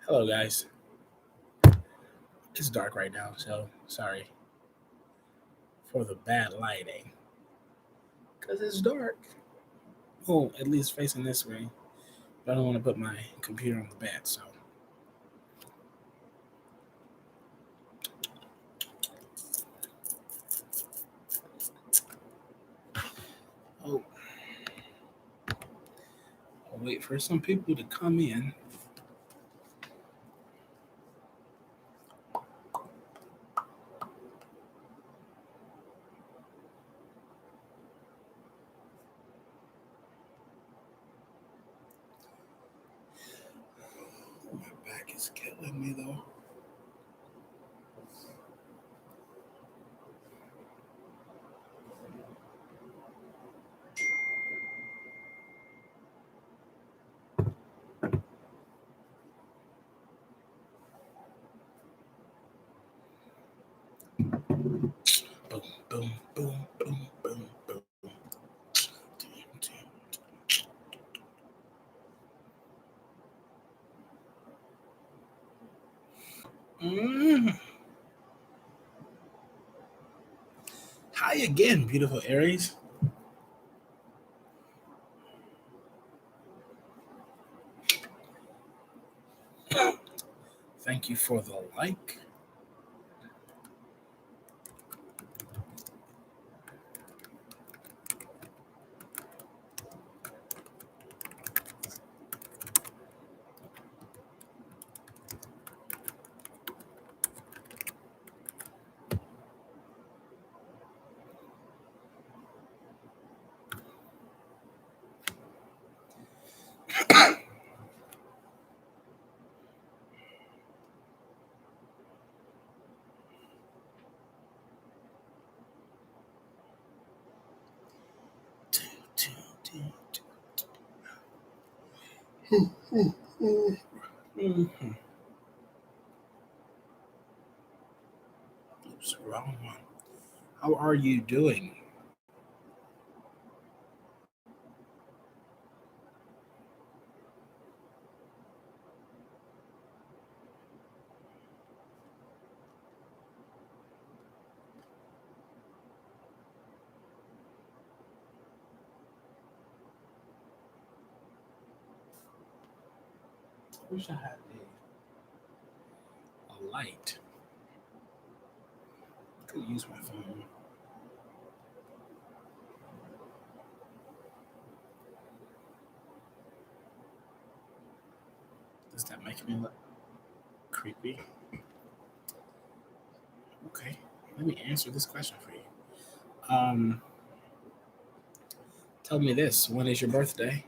Hello, guys. It's dark right now, so sorry for the bad lighting. Because it's dark. Well, at least facing this way. But I don't want to put my computer on the bed, so. Oh, I'll wait for some people to come in. My back is killing me, though. Boom, boom, boom, boom, boom, boom. Mm. Hi again, beautiful Aries. Thank you for the like. Mm-hmm. Oops, wrong one. How are you doing? I wish I had a light. I could use my phone. Does that make me look creepy? Okay, let me answer this question for you. Um, Tell me this: when is your birthday?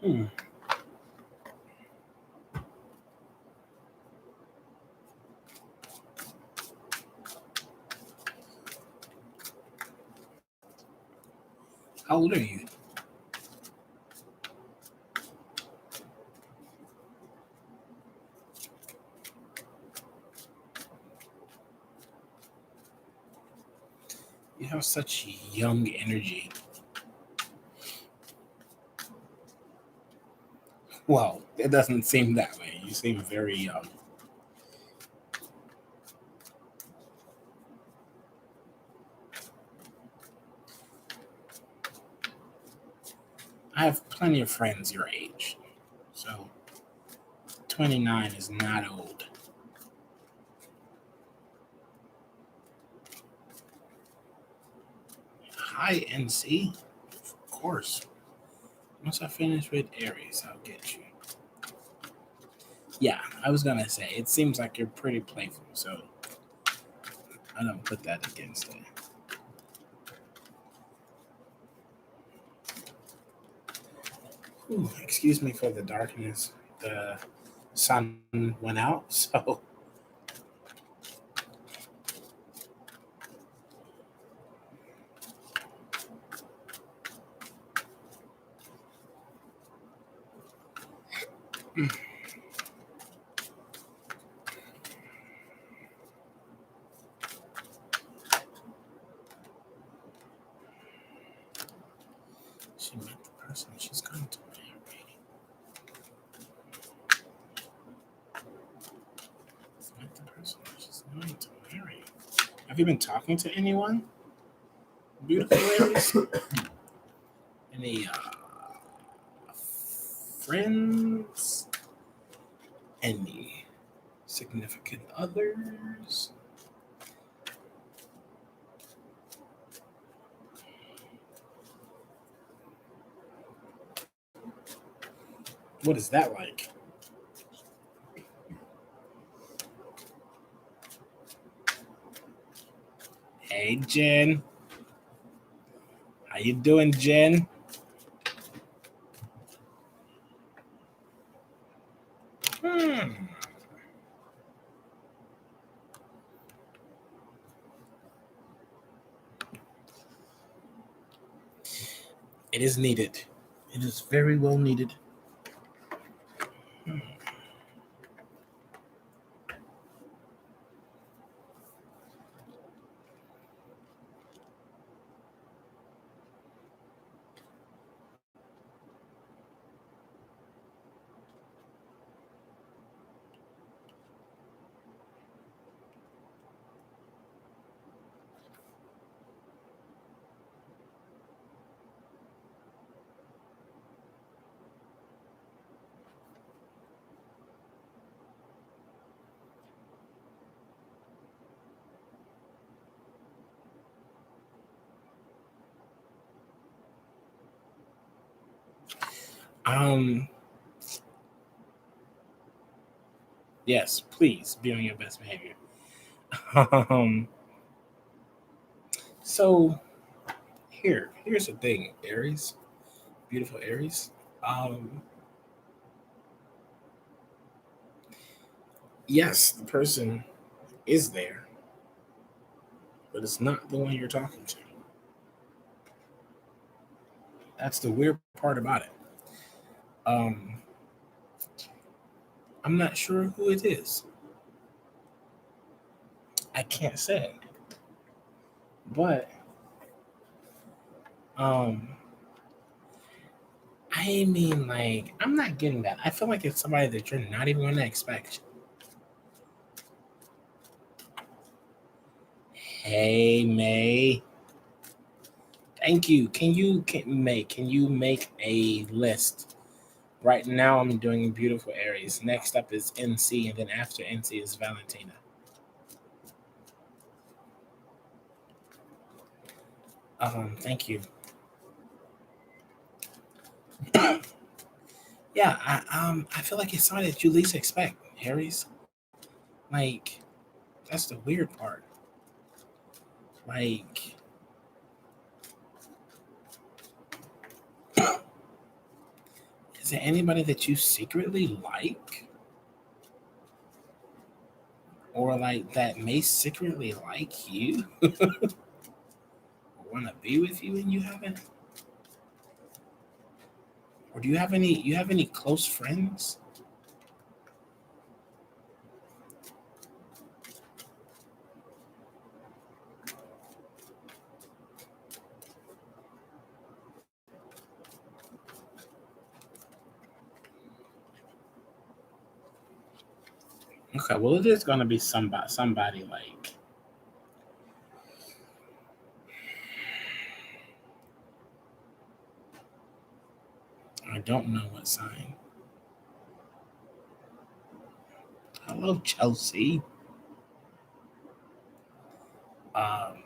Hmm. How old are you? You have such young energy. Well, it doesn't seem that way. You seem very young. I have plenty of friends your age, so 29 is not old. Hi, NC. Of course. Once I finish with Aries, I'll get you. Yeah, I was gonna say, it seems like you're pretty playful, so I don't put that against it. Ooh, excuse me for the darkness. The sun went out, so she met the person she's going to marry. Met the person she's going to marry. Have you been talking to anyone? Beautiful ladies? Any friends? Any significant others? What is that like? Hey, Jen. How you doing, Jen? Hmm. It is needed. It is very well needed. Hmm. Um. Yes, please be on your best behavior. Um. So here's the thing, Aries, beautiful Aries. Um. Yes, the person is there, but it's not the one you're talking to. That's the weird part about it. Um. I'm not sure who it is. I can't say, but um. I mean, like, I'm not getting that. I feel like it's somebody that you're not even going to expect. Hey, May. Thank you. Can you make a list? Right now, I'm doing beautiful Aries. Next up is NC, and then after NC is Valentina. Thank you. Yeah, I feel like it's somebody that you least expect, Aries. Like, that's the weird part. Like, is there anybody that you secretly like, or like that may secretly like you, or want to be with you, and you haven't? Or do you have any? You have any close friends? Okay, well, it is gonna be somebody like, I don't know what sign. Hello, Chelsea. Um,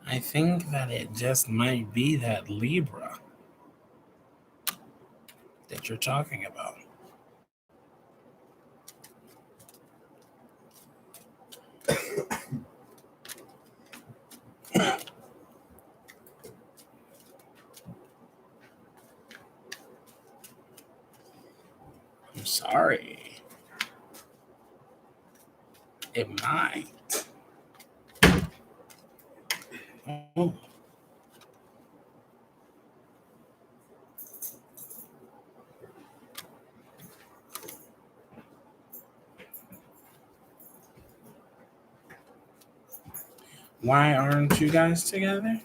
I think that it just might be that Libra that you're talking about. sorry. It might. Oh. Why aren't you guys together?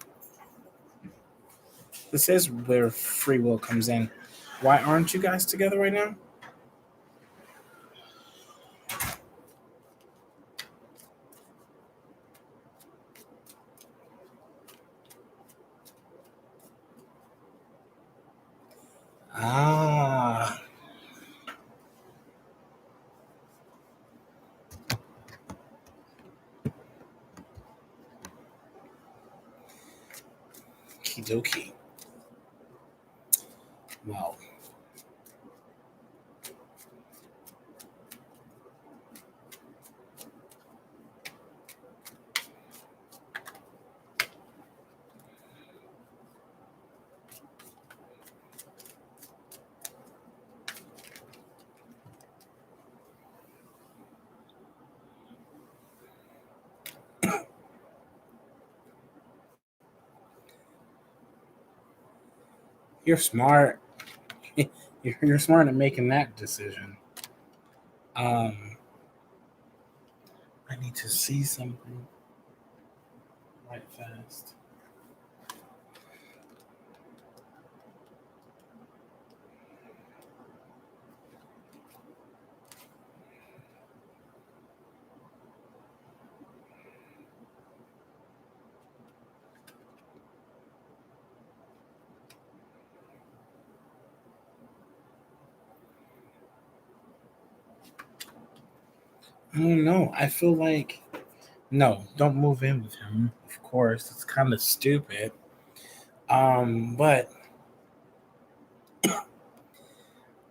This is where free will comes in. Why aren't you guys together right now? Ah, kidoki. Well, you're smart. You're smart in making that decision. Um, I need to see something right fast. I don't know. I feel like no, don't move in with him. Of course, it's kind of stupid. But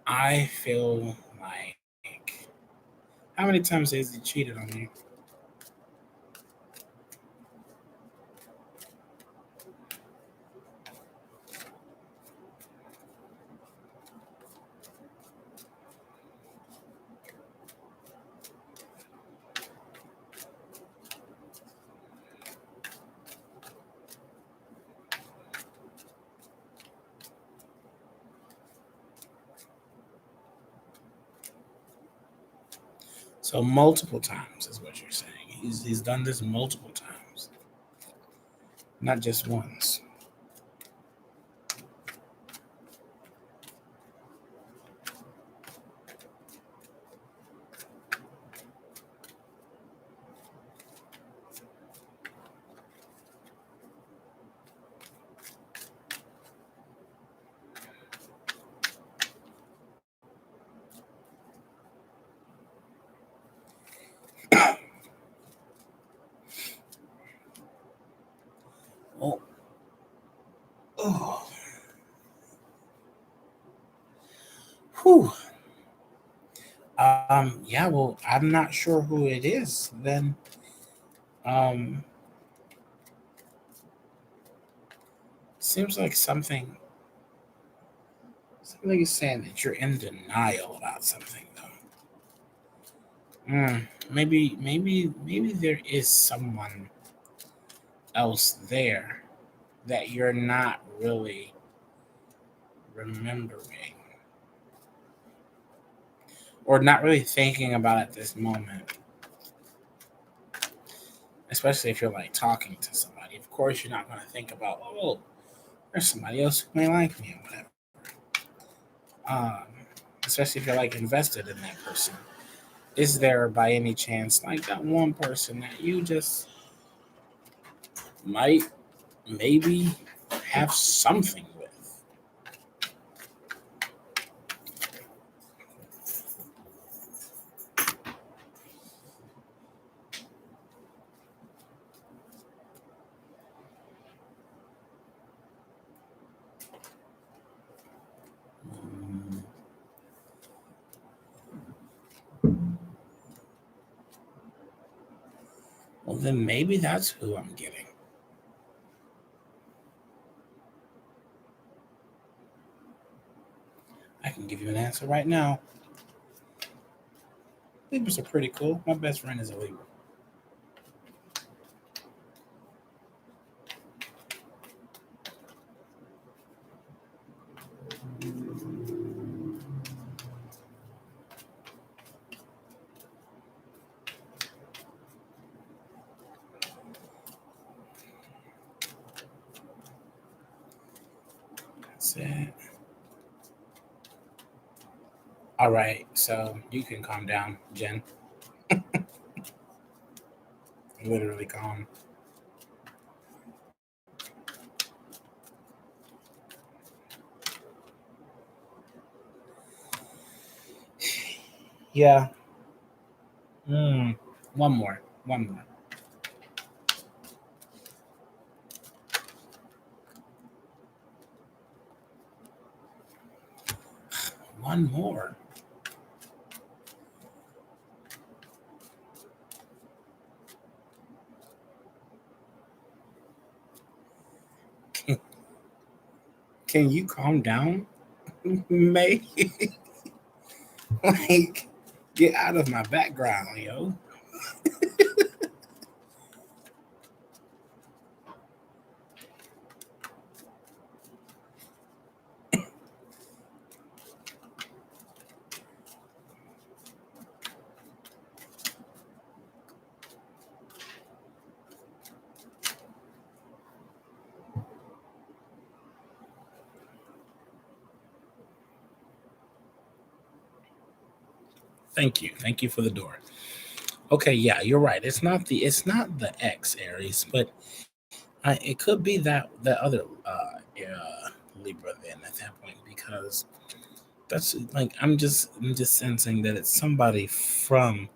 I feel like how many times has he cheated on you? So multiple times is what you're saying. He's done this multiple times, not just once. Oh, oh, whew. Yeah. Well, I'm not sure who it is. Then, um, seems like something like you're saying that you're in denial about something, though. Maybe there is someone else there that you're not really remembering or not really thinking about at this moment. Especially if you're like talking to somebody. Of course, you're not going to think about, oh, there's somebody else who may like me or whatever. Um, Especially if you're like invested in that person. Is there by any chance like that one person that you just might maybe have something with? Mm, well, then maybe that's who I'm getting. I can give you an answer right now. Libras are pretty cool. My best friend is a Libra. That's it. All right, so you can calm down, Jen. Literally calm. Yeah. Mm. One more. One more. One more. Can you calm down, May? Like, get out of my background, yo. Thank you. Thank you for the door. Okay, yeah, you're right. It's not the X Aries, but it could be that other Libra then at that point because that's like I'm just sensing that it's somebody from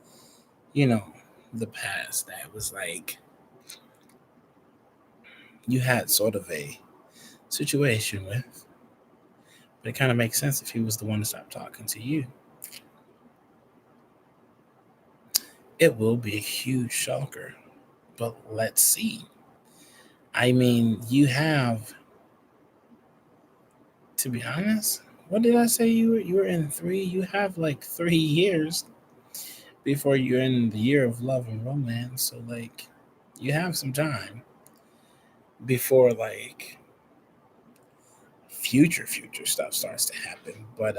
you know the past that was like you had sort of a situation with, but it kind of makes sense if he was the one to stop talking to you. It will be a huge shocker, but let's see. I mean, you have to be honest. What did I say? You were in three. You have like 3 years before you're in the year of love and romance. So like, you have some time before like future stuff starts to happen. But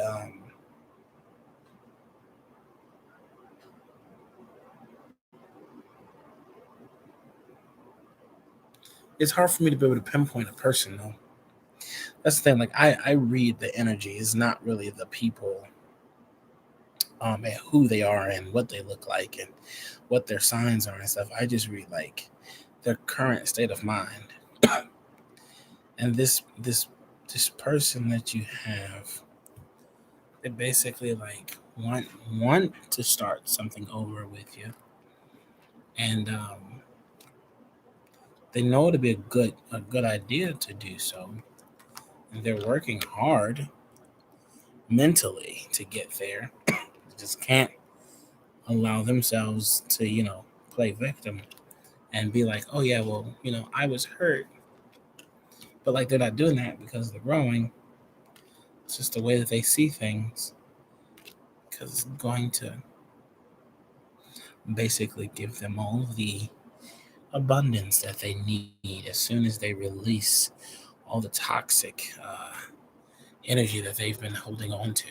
it's hard for me to be able to pinpoint a person though. That's the thing. Like I read the energy. It's not really the people and who they are and what they look like and what their signs are and stuff. I just read like their current state of mind. And this person that you have, they basically like want to start something over with you, and they know it'd be a good idea to do so, and they're working hard mentally to get there. They just can't allow themselves to play victim and be like, oh yeah, well I was hurt, but like they're not doing that because they're growing. It's just the way that they see things because it's going to basically give them all the abundance that they need as soon as they release all the toxic energy that they've been holding on to.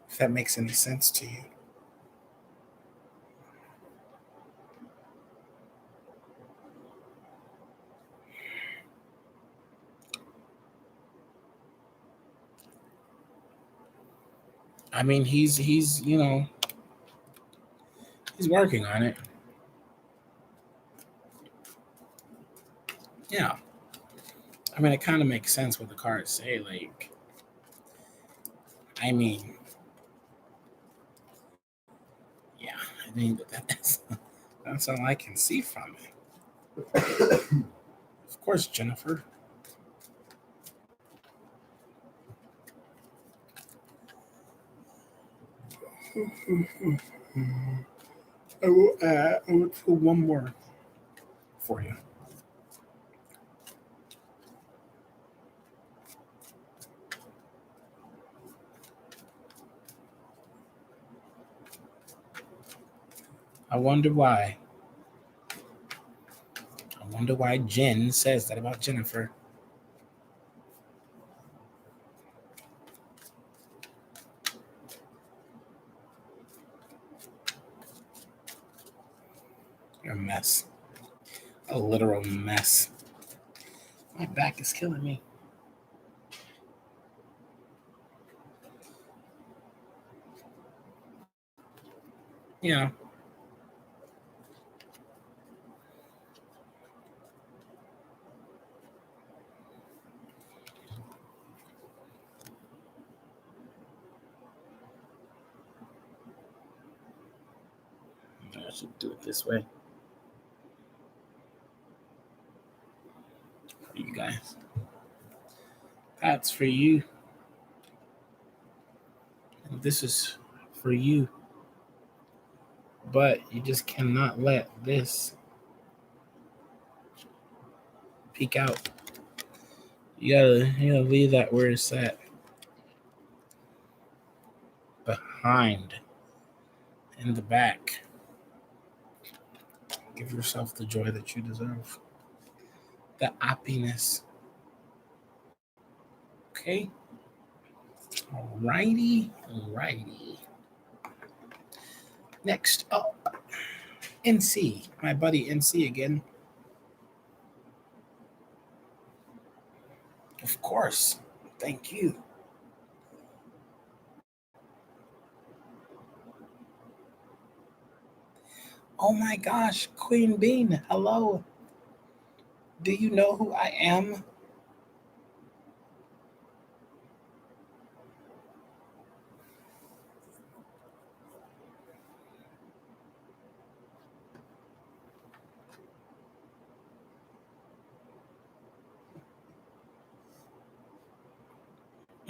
If that makes any sense to you. I mean, he's working on it. Yeah. I mean, it kind of makes sense what the cards say. Like, I mean, yeah. I mean, that's all I can see from it. Of course, Jennifer. I will pull one more for you. I wonder why. I wonder why Jen says that about Jennifer. You're a mess. A literal mess. My back is killing me. Yeah. I should do it this way. For you guys. That's for you. And this is for you. But you just cannot let this peek out. You gotta leave that where it's at. Behind. In the back. Give yourself the joy that you deserve. The happiness. Okay? Alrighty. Next up, NC. My buddy NC again. Of course. Thank you. Oh my gosh, Queen Bean, hello. Do you know who I am?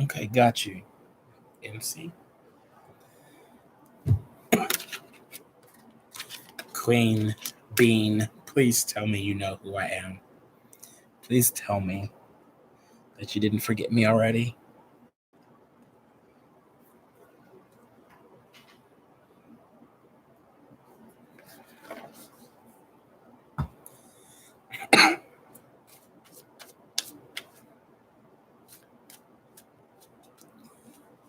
Okay, got you. MC. Queen Bean, please tell me you know who I am. Please tell me that you didn't forget me already.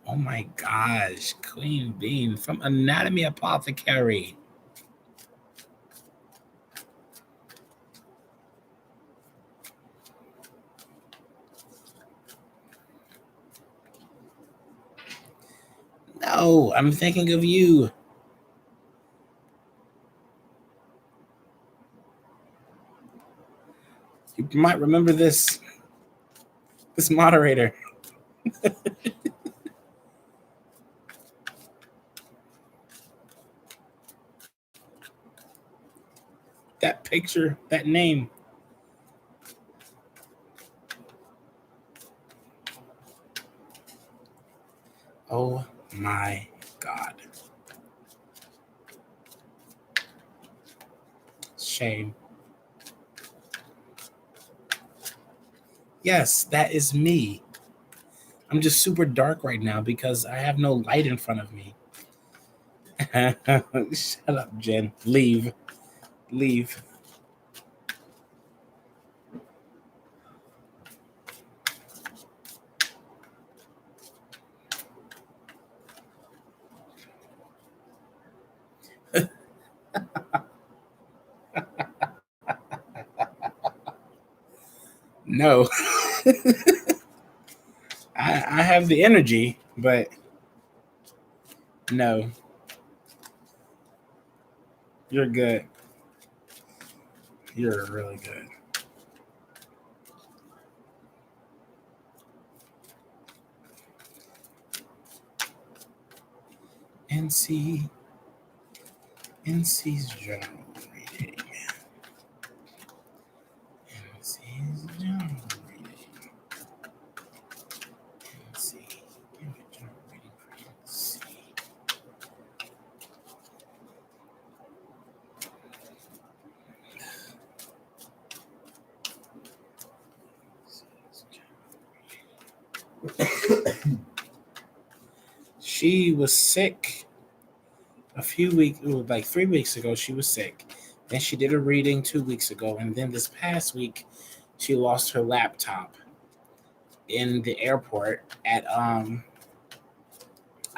Oh my gosh, Queen Bean from Anatomy Apothecary. No, I'm thinking of you. You might remember this moderator. That picture, that name. Oh my God. Shame. Yes, that is me. I'm just super dark right now because I have no light in front of me. Shut up, Jen. Leave. No. I have the energy, but no. You're good. You're really good. NC's general reading. NC's general reading. NC. Give me a general reading for NC. She was sick A few weeks, like 3 weeks ago, she was sick. Then she did a reading 2 weeks ago, and then this past week, she lost her laptop in the airport at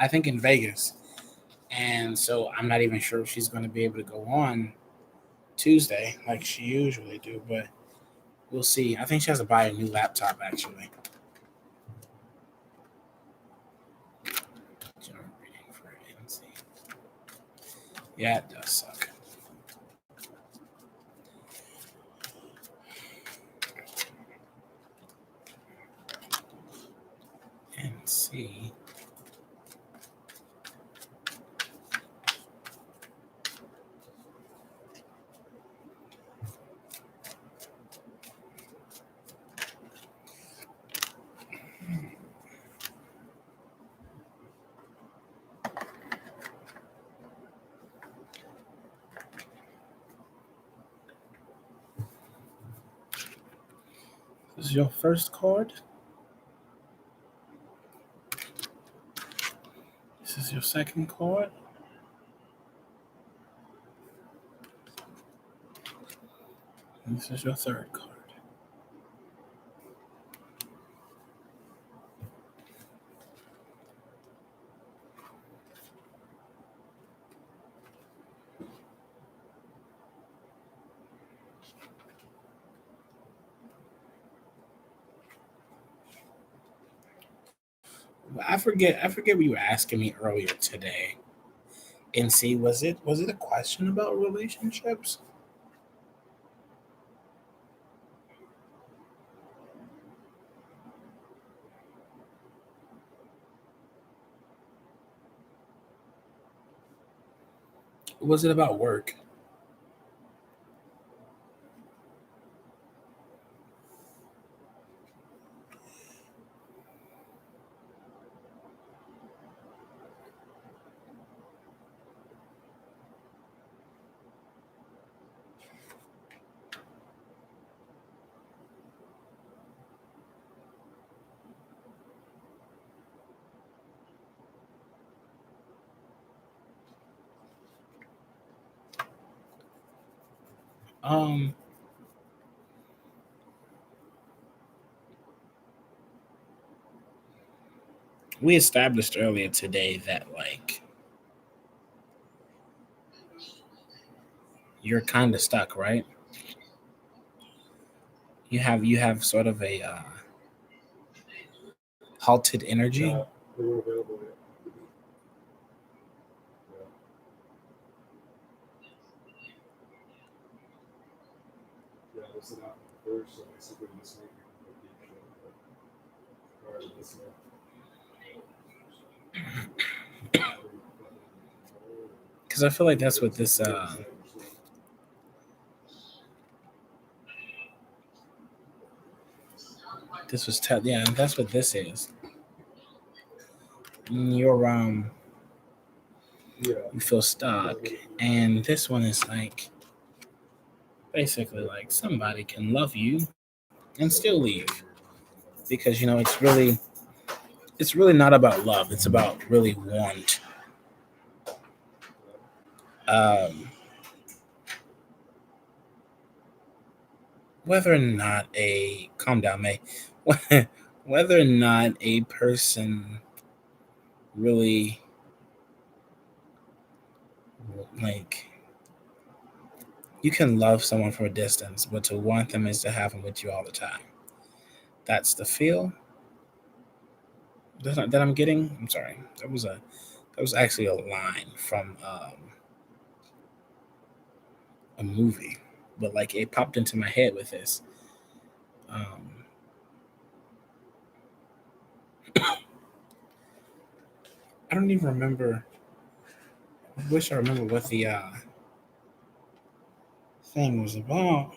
I think in Vegas, and so I'm not even sure if she's going to be able to go on Tuesday like she usually do, but we'll see. I think she has to buy a new laptop actually. Job reading for NC. Yeah, it does suck. NC. This is your first card. This is your second card. And this is your third card. I forget what you were asking me earlier today. And see, was it a question about relationships? Or was it about work? Um, we established earlier today that like you're kind of stuck, right? You have sort of a halted energy. Because I feel like that's what this was. Yeah, that's what this is. You're you feel stuck, and this one is like basically like somebody can love you and still leave because it's really not about love. It's about really want. Um, whether or not a calm down, May, whether or not a person really like you can love someone from a distance, but to want them is to have them with you all the time. That's the feel that I'm getting. I'm sorry. That was actually a line from a movie, but like it popped into my head with this. Um, I don't even remember. I wish I remember what the thing was about.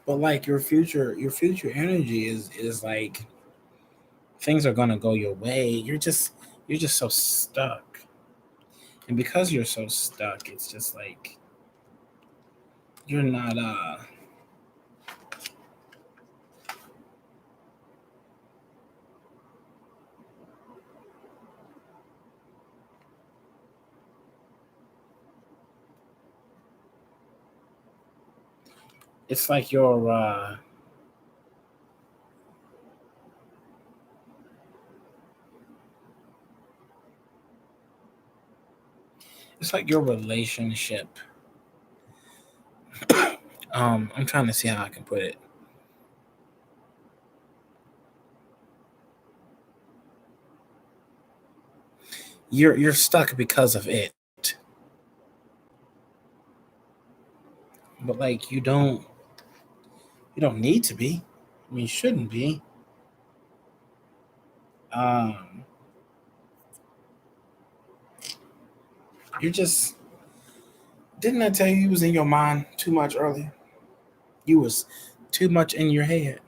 But like your future energy is like things are gonna go your way. You're just so stuck, and because you're so stuck, it's just like you're not It's like your it's like your relationship. I'm trying to see how I can put it. You're stuck because of it. But like you don't need to be. I mean, you shouldn't be. Um, you're just didn't I tell you was in your mind too much earlier? You was too much in your head.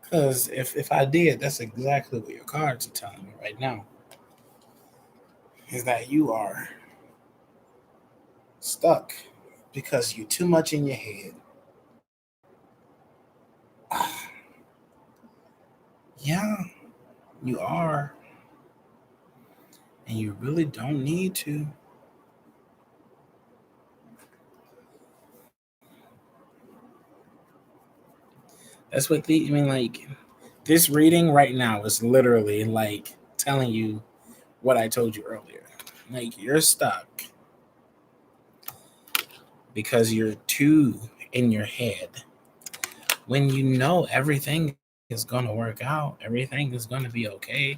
Because if I did, that's exactly what your cards are telling me right now. Is that you are stuck because you're too much in your head. Yeah, you are. And you really don't need to. That's what I mean, like, this reading right now is literally like telling you what I told you earlier. Like, you're stuck because you're too in your head. When you know everything is going to work out, everything is going to be okay.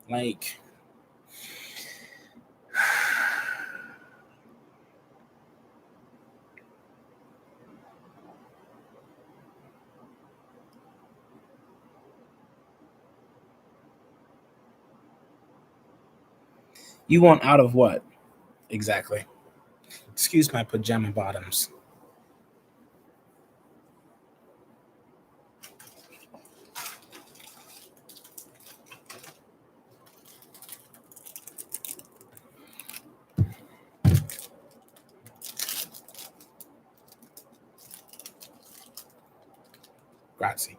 Like, you want out of what exactly? Excuse my pajama bottoms. Grazie.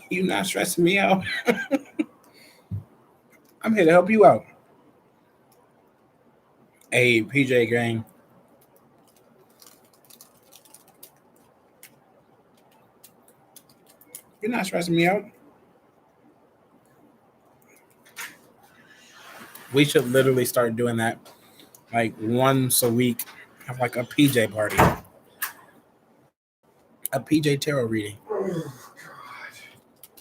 You not stressing me out. I'm here to help you out. Hey, PJ gang. You're not stressing me out. We should literally start doing that like once a week. Have like a PJ party, a PJ tarot reading.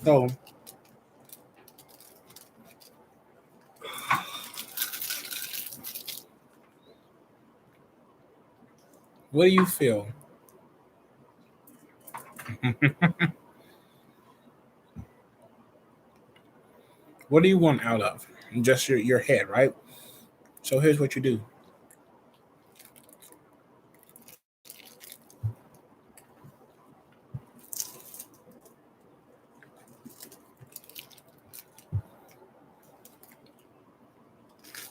So, what do you feel? What do you want out of? Just your head, right? So here's what you do.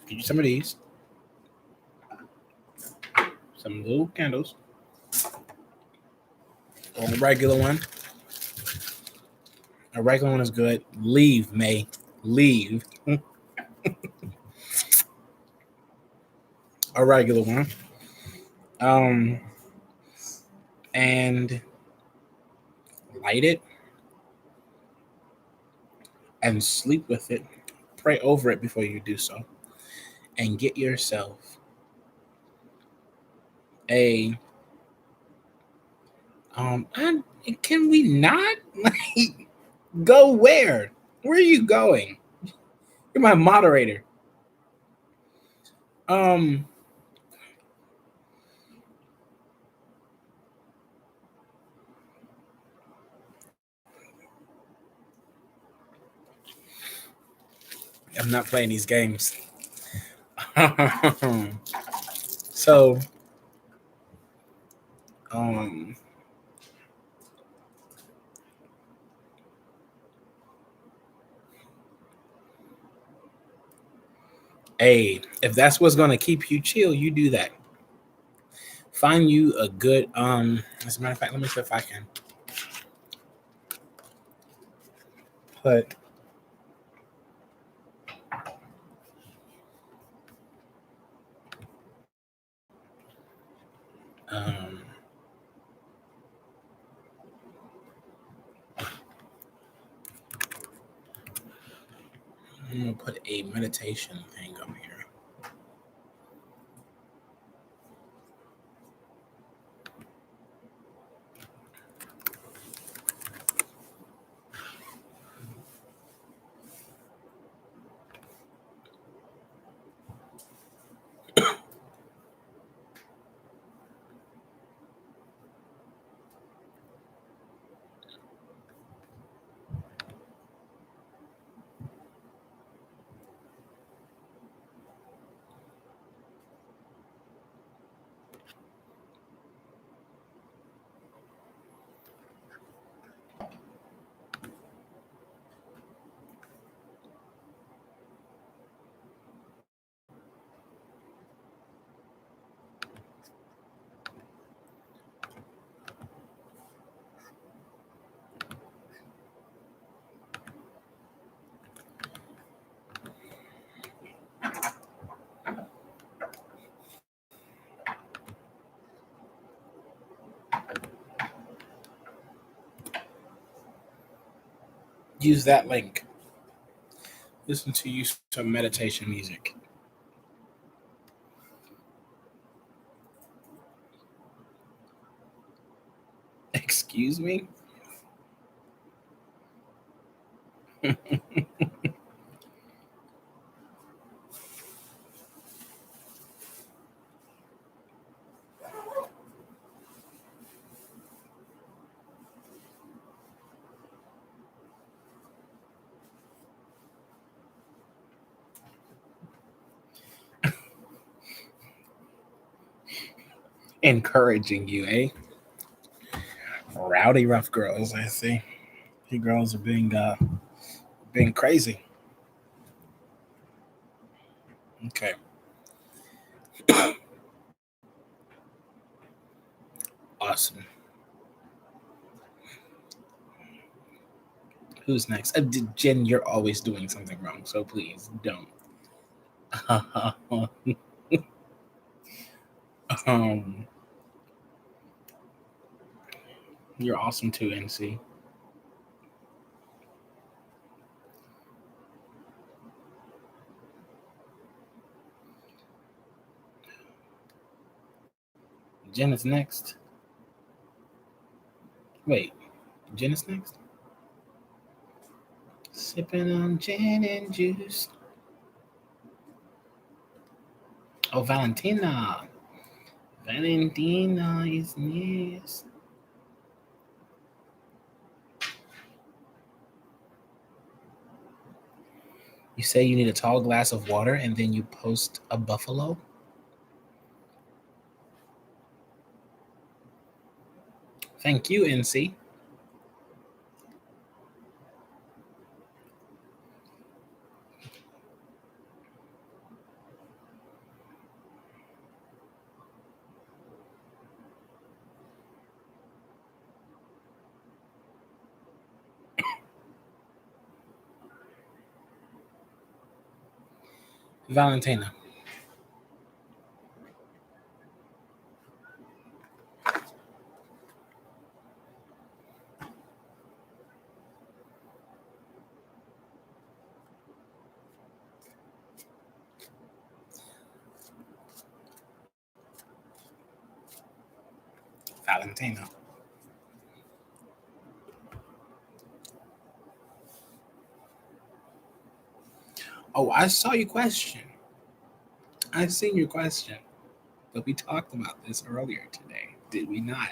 Get you some of these, some little candles, or a regular one. A regular one is good. Leave, May. Leave. A regular one. Um, and light it and sleep with it. Pray over it before you do so. And get yourself a and can we not like go where? Where are you going? You're my moderator. Um I'm not playing these games. So um Hey, if that's what's gonna keep you chill, you do that. Find you a good as a matter of fact, let me see if I can put um I'm gonna put a meditation thing up here. Use that link. Listen to you some meditation music. Excuse me? Encouraging you, eh? Rowdy rough girls, I see. You girls are being crazy. Okay. Awesome. Who's next? Jen, you're always doing something wrong, so please don't. um, you're awesome too, NC. Jen is next. Wait, Jen is next? Sipping on gin and juice. Oh, Valentina. Valentina is next. You say you need a tall glass of water and then you post a buffalo? Thank you, NC. Valentina. Valentina. Oh, I saw your question. I seen your question. But we talked about this earlier today, did we not?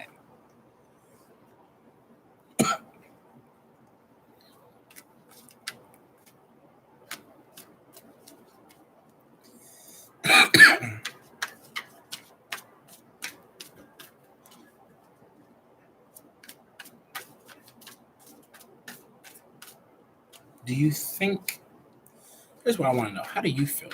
Do you think? Here's what I want to know. How do you feel?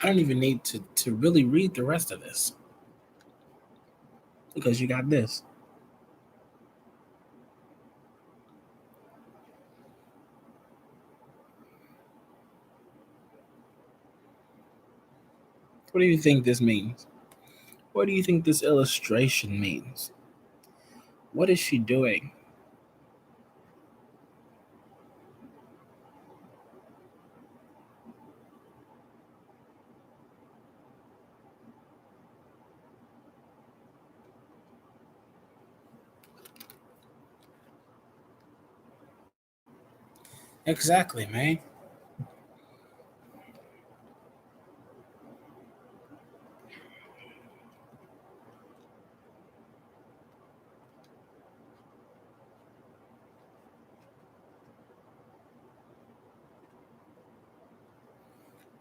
I don't even need to really read the rest of this because you got this. What do you think this means? What do you think this illustration means? What is she doing? Exactly, man.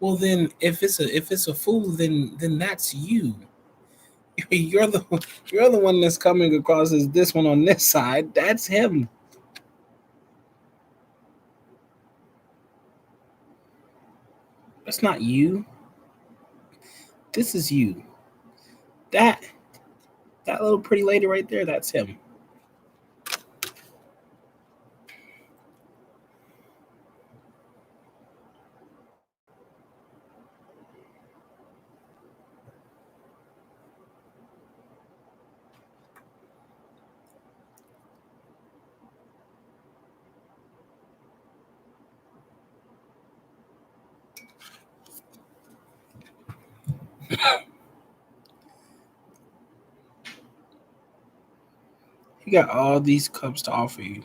Well, then, if it's a fool, then that's you. You're the you're the one that's coming across as this one on this side. That's him. That's not you. This is you. That that little pretty lady right there. That's him. He got all these cups to offer you.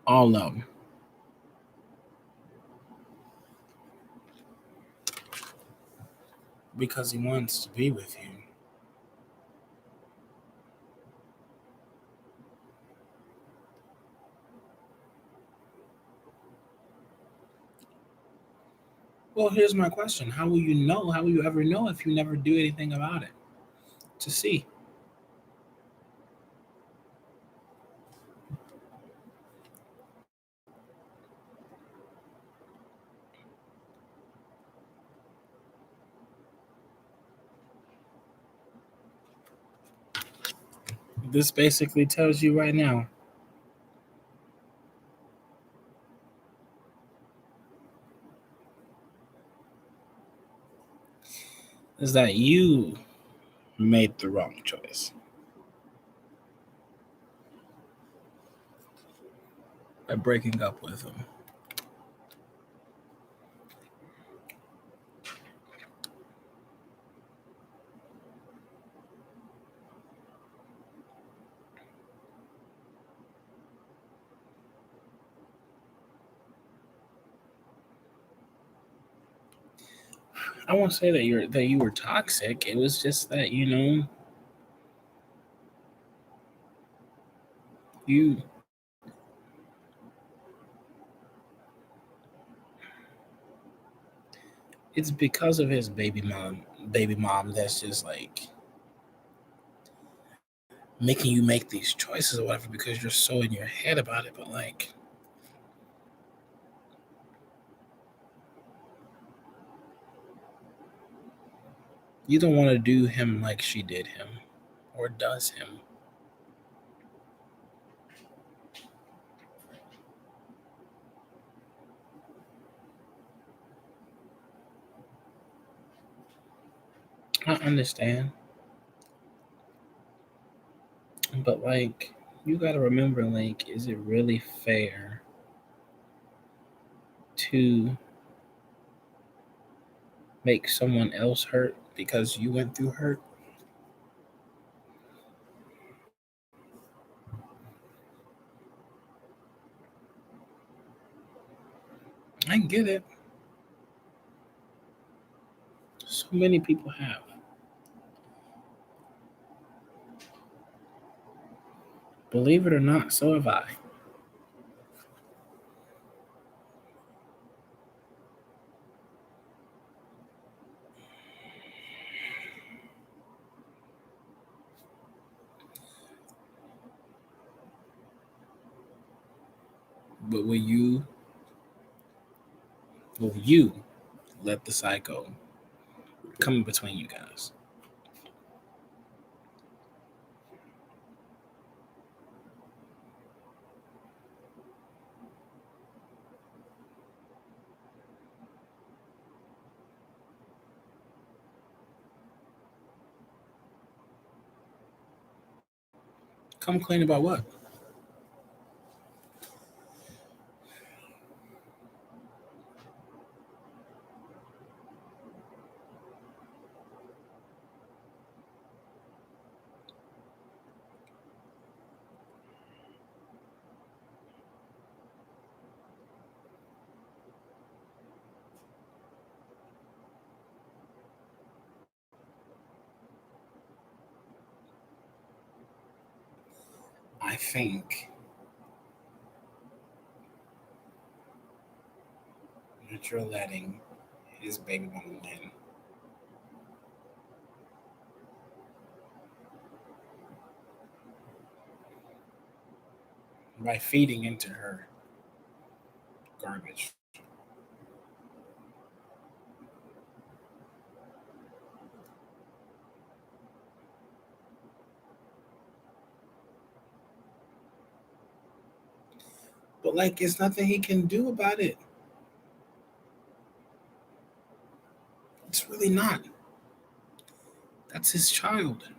All of them. Because he wants to be with you. Well, here's my question. How will you know? How will you ever know if you never do anything about it? To see. This basically tells you right now is that you made the wrong choice by breaking up with him. I won't say that you were toxic. It was just that you it's because of his baby mom that's just like making you make these choices or whatever because you're so in your head about it. But like you don't want to do him like she did him or does him. I understand, but like you gotta remember, like, is it really fair to make someone else hurt because you went through hurt? I get it. So many people have. Believe it or not, so have I. But will you Will you let the psycho come in between you guys? Come clean about what? I think that you're letting his baby mama win by feeding into her garbage. But like, it's nothing he can do about it. It's really not. That's his child.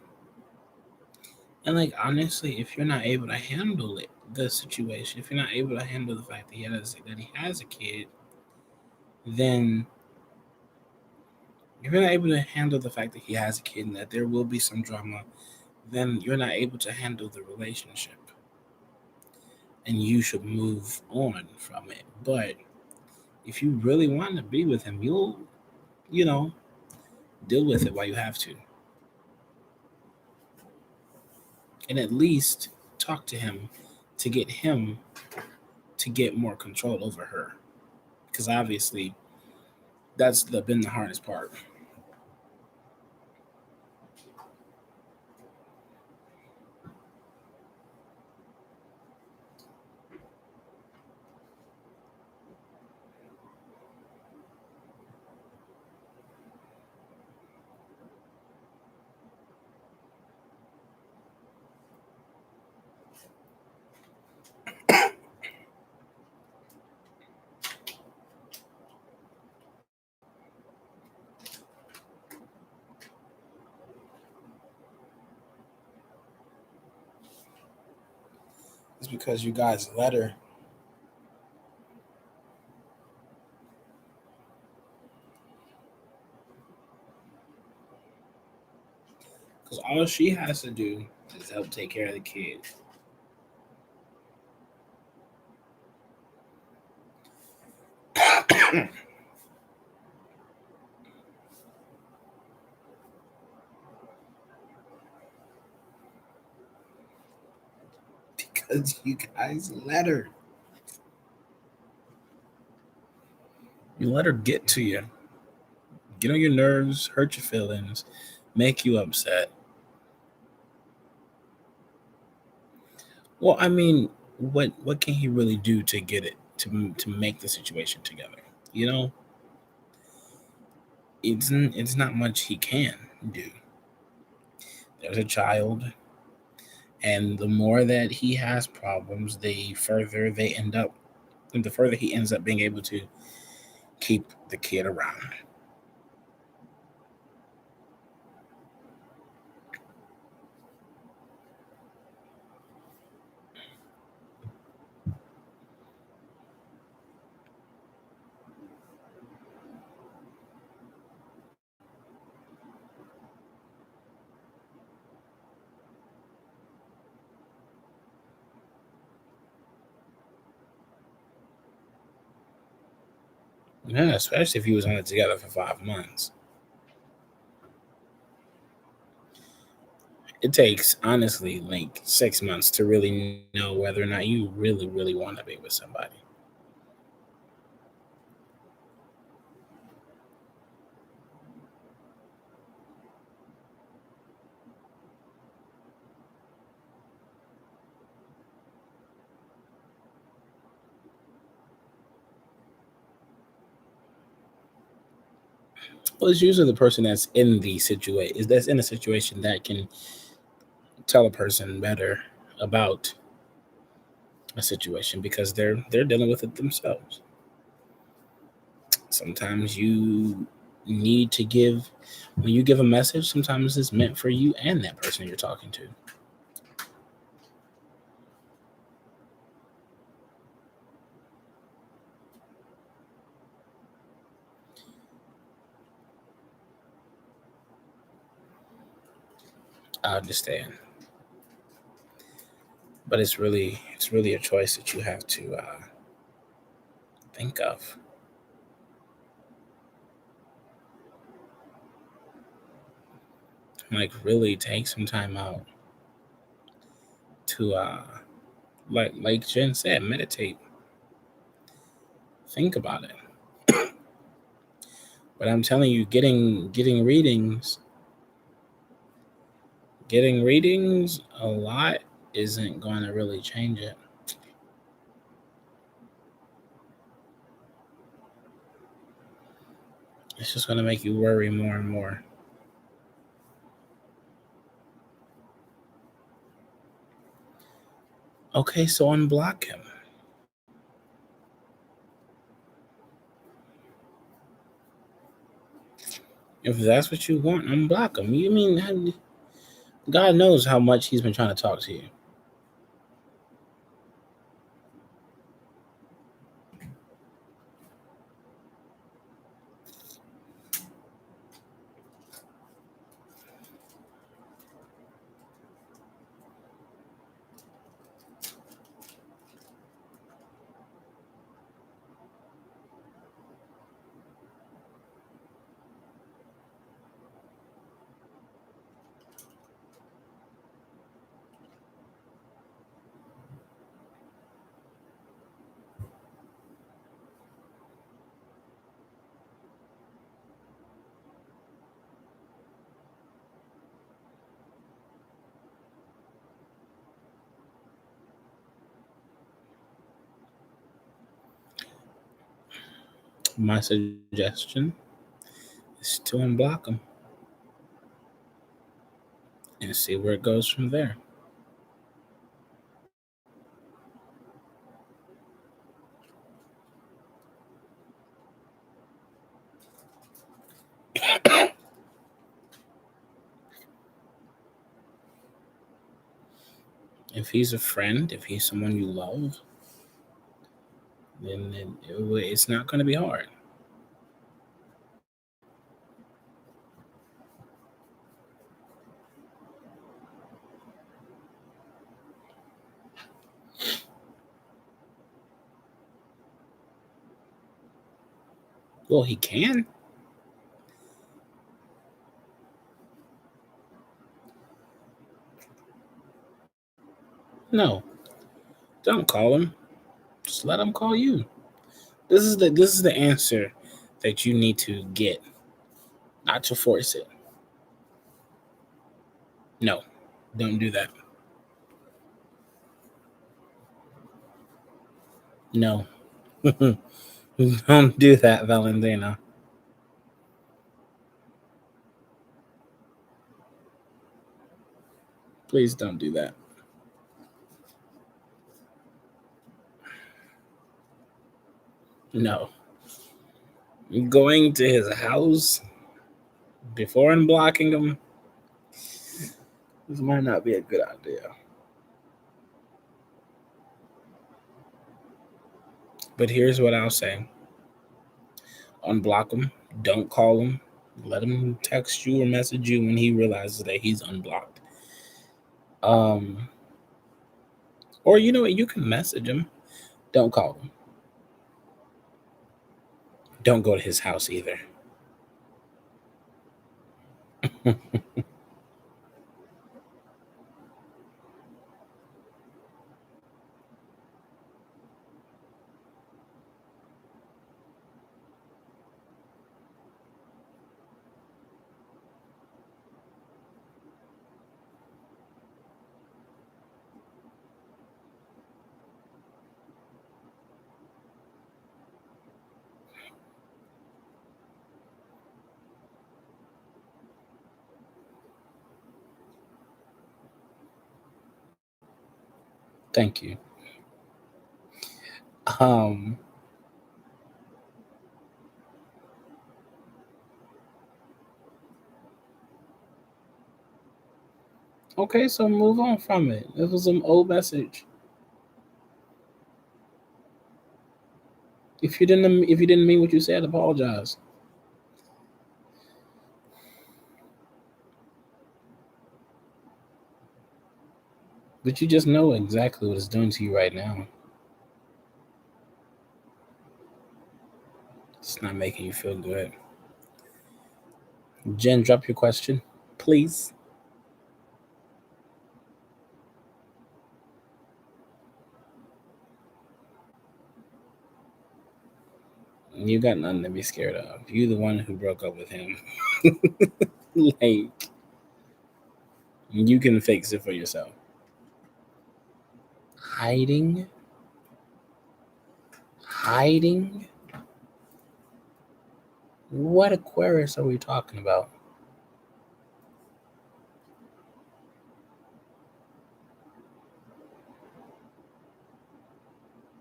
And like, honestly, if you're not able to handle it, the situation, if you're not able to handle the fact that he has a kid, then if you're not able to handle the fact that he has a kid and that there will be some drama, then you're not able to handle the relationship, and you should move on from it. But if you really want to be with him, you'll, you know, deal with it while you have to, and at least talk to him to get more control over her, because obviously been the hardest part. It's because you guys let her. Because all she has to do is help take care of the kid. Because you guys let her. You let her get to you, get on your nerves, hurt your feelings, make you upset. Well, I mean, what can he really do to get it to make the situation together? You know, it's not much he can do. There's a child, and the more that he has problems, the further he ends up being able to keep the kid around. Yeah, especially if he was only together for 5 months. It takes honestly like 6 months to really know whether or not you really want to be with somebody. Well, it's usually the person that's in the situation, is that's in a situation that can tell a person better about a situation because they're dealing with it themselves. Sometimes you need to give when you give a message, sometimes it's meant for you and that person you're talking to. I understand, but it's really a choice that you have to think of. Like really take some time out to like Jen said, meditate, think about it. But I'm telling you, getting readings a lot isn't going to really change it. It's just going to make you worry more and more. Okay, so unblock him. If that's what you want, unblock him. You mean God knows how much he's been trying to talk to you. My suggestion is to unblock him and see where it goes from there. If he's a friend, if he's someone you love, then it's not going to be hard. Well, he can. No, don't call him. Just let him call you. This is the answer that you need to get, not to force it. No, don't do that. No, don't do that, Valentina. Please don't do that. No, going to his house before unblocking him, this might not be a good idea. But here's what I'll say: unblock him. Don't call him. Let him text you or message you when he realizes that he's unblocked. Um, or you know what? You can message him. Don't call him. Don't go to his house either. Thank you. Um, okay, so move on from it. It was an old message. If you didn't mean what you said, apologize. But you just know exactly what it's doing to you right now. It's not making you feel good. Jen, drop your question, please. You got nothing to be scared of. You the one who broke up with him. Like, you can fix it for yourself. Hiding? Hiding? What Aquarius are we talking about?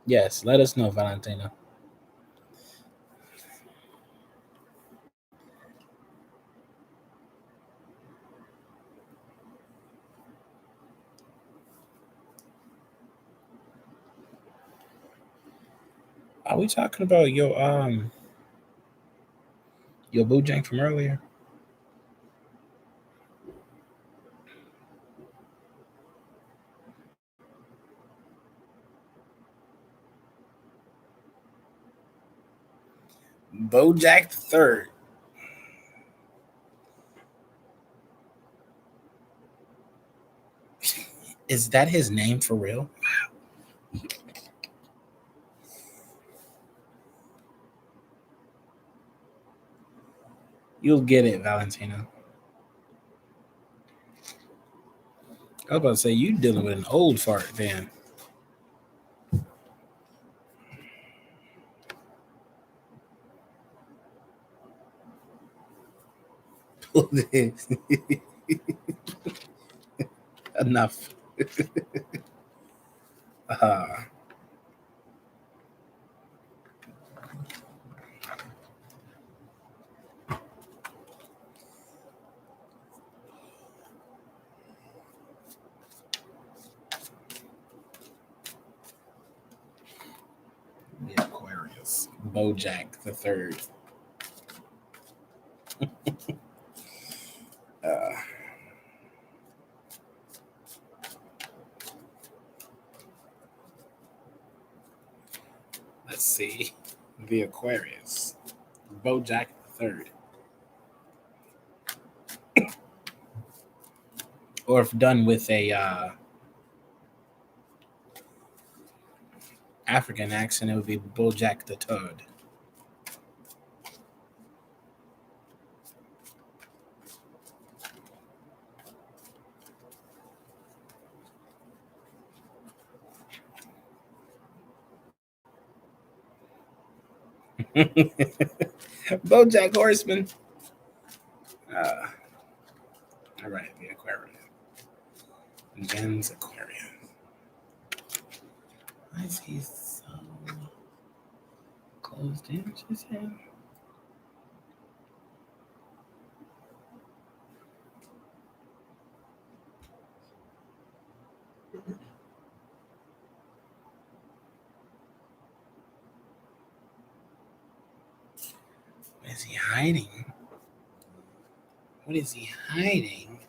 Yes, let us know, Valentina. Are we talking about your Bojank from earlier? Bojack the third. Is that his name for real? You'll get it, Valentina. I was about to say you dealing with an old fart then. Enough. Uh, the Aquarius. Bojack the third. Uh, let's see. The Aquarius. Bojack the third. Or if done with a African accent, it would be Bojack the third. Bojack Horseman. Uh, all right, the Aquarius. Jen's Aquarius. Why is he so closed in? She said. What is he hiding? What is he hiding?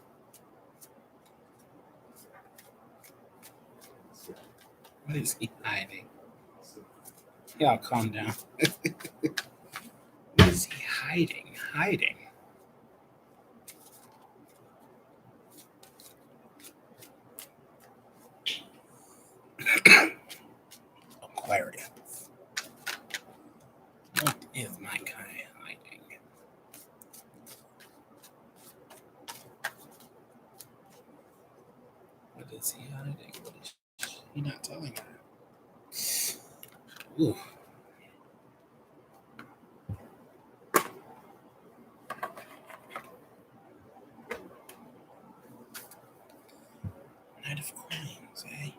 What is he hiding? Y'all calm down. What is he hiding? Hiding. Aquarius. What is my guy hiding? What is he hiding? What is he not telling her? Ooh. Knight of Coins, eh?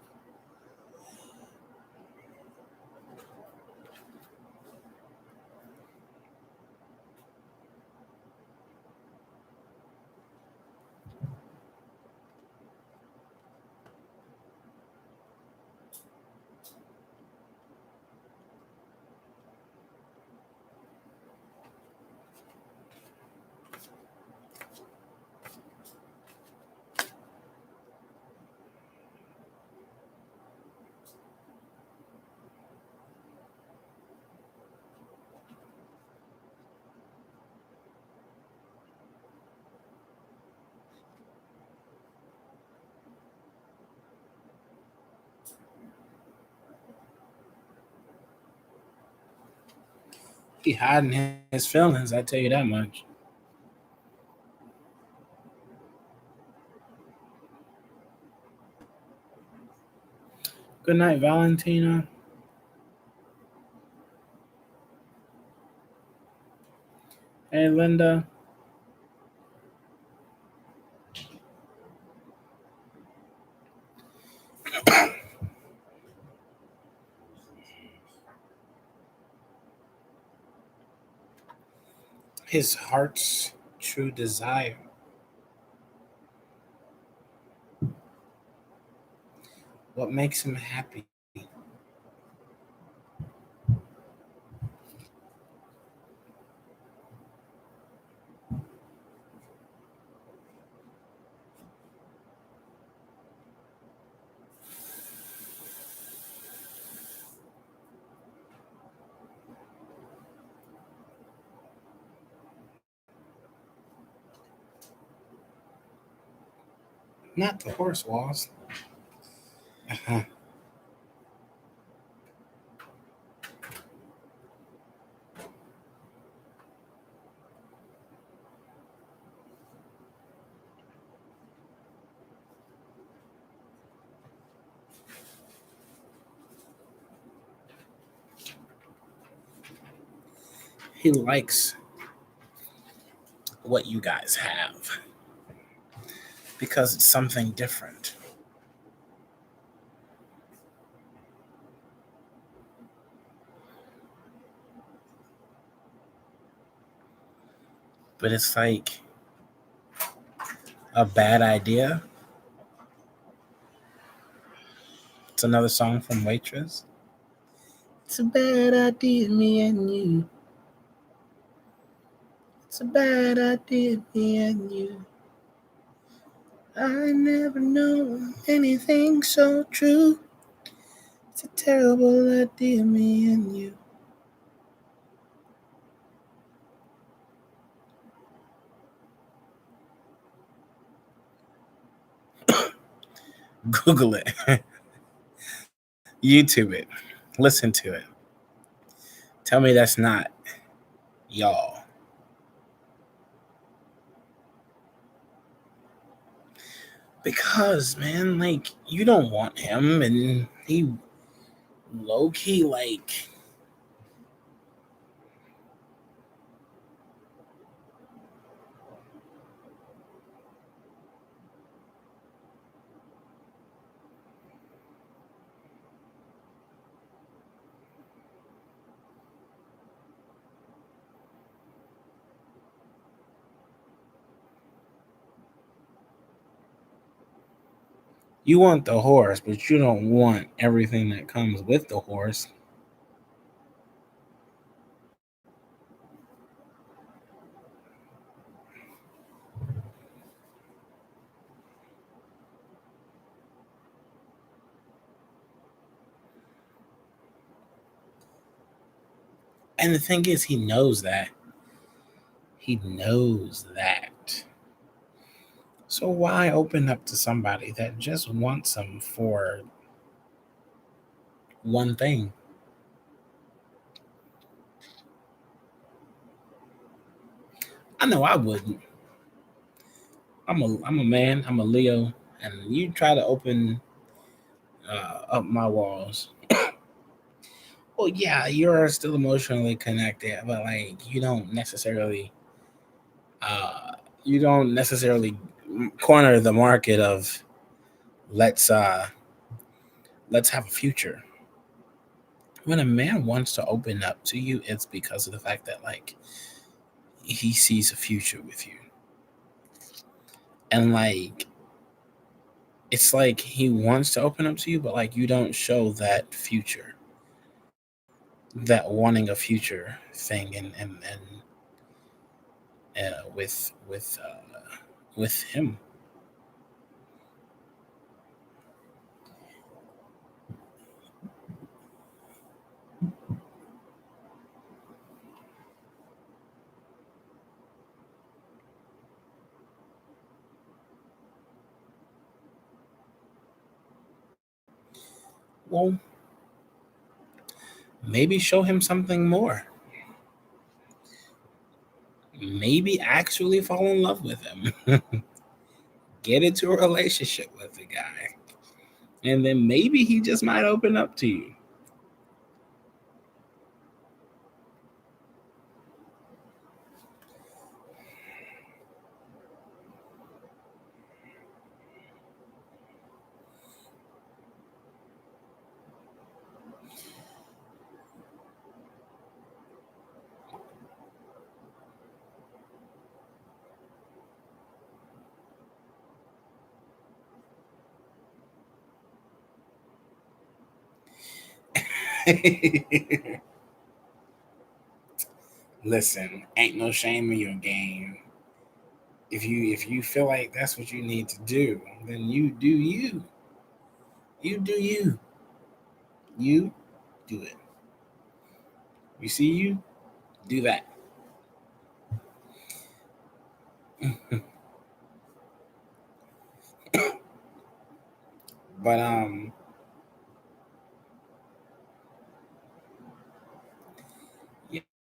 He hiding his feelings, I tell you that much. Good night, Valentina. Hey, Linda. His heart's true desire. What makes him happy? Not the horse walls. Uh-huh. He likes what you guys have because it's something different. But it's like a bad idea. It's another song from Waitress. It's a bad idea, me and you. It's a bad idea, me and you. I never know anything so true. It's a terrible idea, me and you. Google it, YouTube it, listen to it. Tell me that's not y'all. Because, man, like, you don't want him, and he low key, like, you want the horse, but you don't want everything that comes with the horse. And the thing is, he knows that. He knows that. So why open up to somebody that just wants him for one thing? I know I wouldn't. I'm a man. I'm a Leo, and you try to open up my walls. Well, yeah, you're still emotionally connected, but like uh, you don't necessarily corner the market of let's uh let's have a future. When a man wants to open up to you, it's because of the fact that like he sees a future with you, and like it's like he wants to open up to you, but like you don't show that future, that wanting a future thing, and with him. Well, maybe show him something more. maybe actually fall in love with him. Get into a relationship with the guy. And then maybe he just might open up to you. Listen, ain't no shame in your game. If you feel like that's what you need to do, then you do you. You do you. You do it. You see you do that. But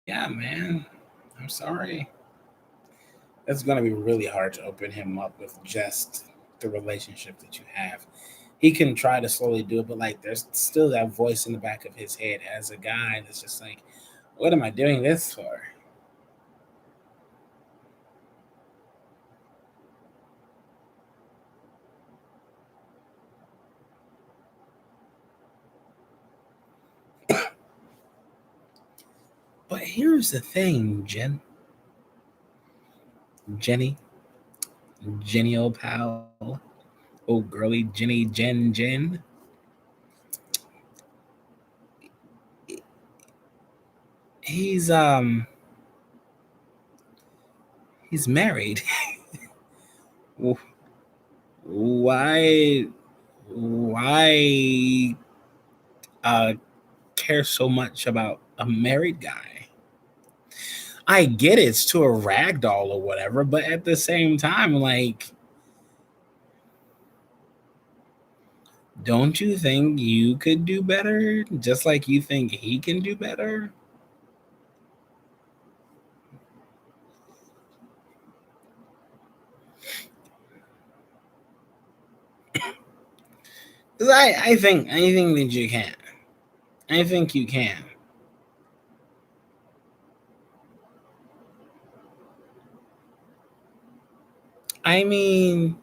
yeah, man. I'm sorry. It's gonna be really hard to open him up with just the relationship that you have. He can try to slowly do it, but like there's still that voice in the back of his head as a guy that's just like, what am I doing this for? But here's the thing, Jenny, Jenny old pal, old girly Jenny, Jen. He's he's married. why why uh care so much about a married guy? I get it's to a rag doll or whatever, but at the same time, like, don't you think you could do better? Just like you think he can do better? Because I think that you can. I think you can. I mean,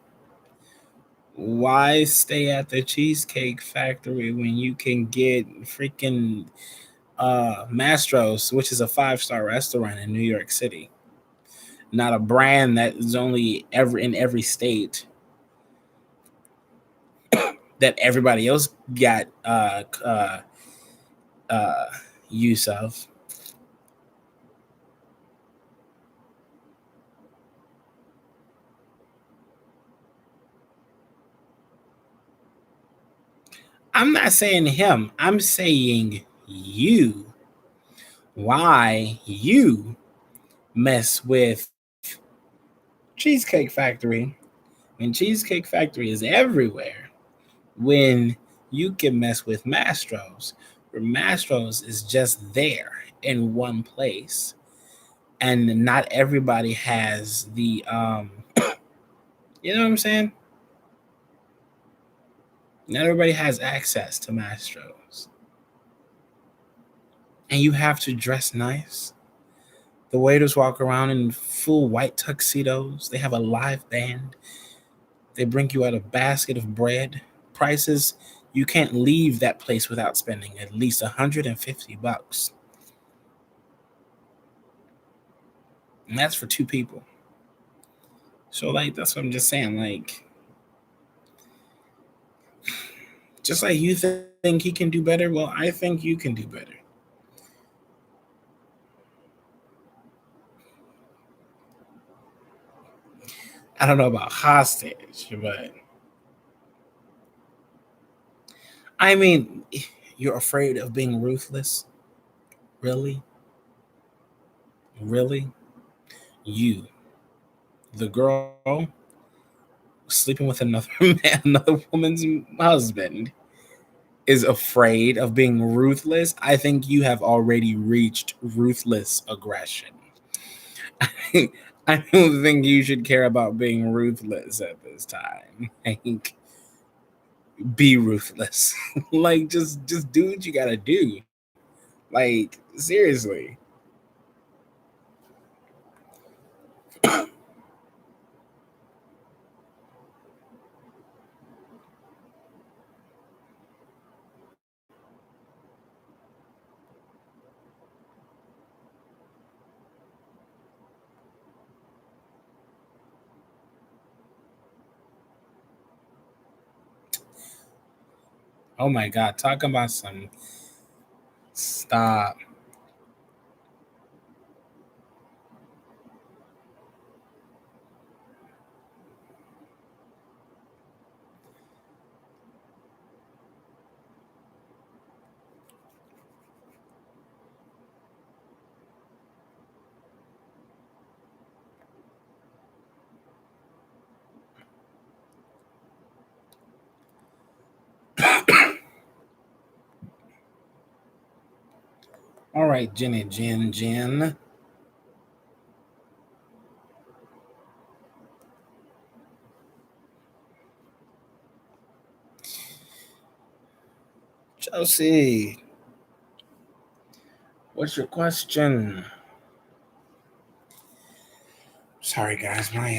why stay at the Cheesecake Factory when you can get freaking Mastro's, which is a 5-star restaurant in New York City? Not a brand that is only ever in every state that everybody else got uh, use of. I'm not saying him. I'm saying you. Why you mess with Cheesecake Factory when Cheesecake Factory is everywhere? When you can mess with Mastro's, where Mastro's is just there in one place, and not everybody has the you know what I'm saying? Not everybody has access to Mastro's, and you have to dress nice. The waiters walk around in full white tuxedos. They have a live band. They bring you out a basket of bread. Prices, you can't leave that place without spending at least $150. And that's for two people. So like that's what I'm just saying. Like just like you think he can do better, well, I think you can do better. I don't know about hostage, but I mean, you're afraid of being ruthless? Really? Really? You, the girl sleeping with another man, another woman's husband, is afraid of being ruthless. I think you have already reached ruthless aggression. I don't think you should care about being ruthless at this time. Like, be ruthless. Like, just do what you gotta do. Like, seriously. Oh my god, talk about some stop. All right, Jenny, Jen. Chelsea, what's your question? Sorry, guys, my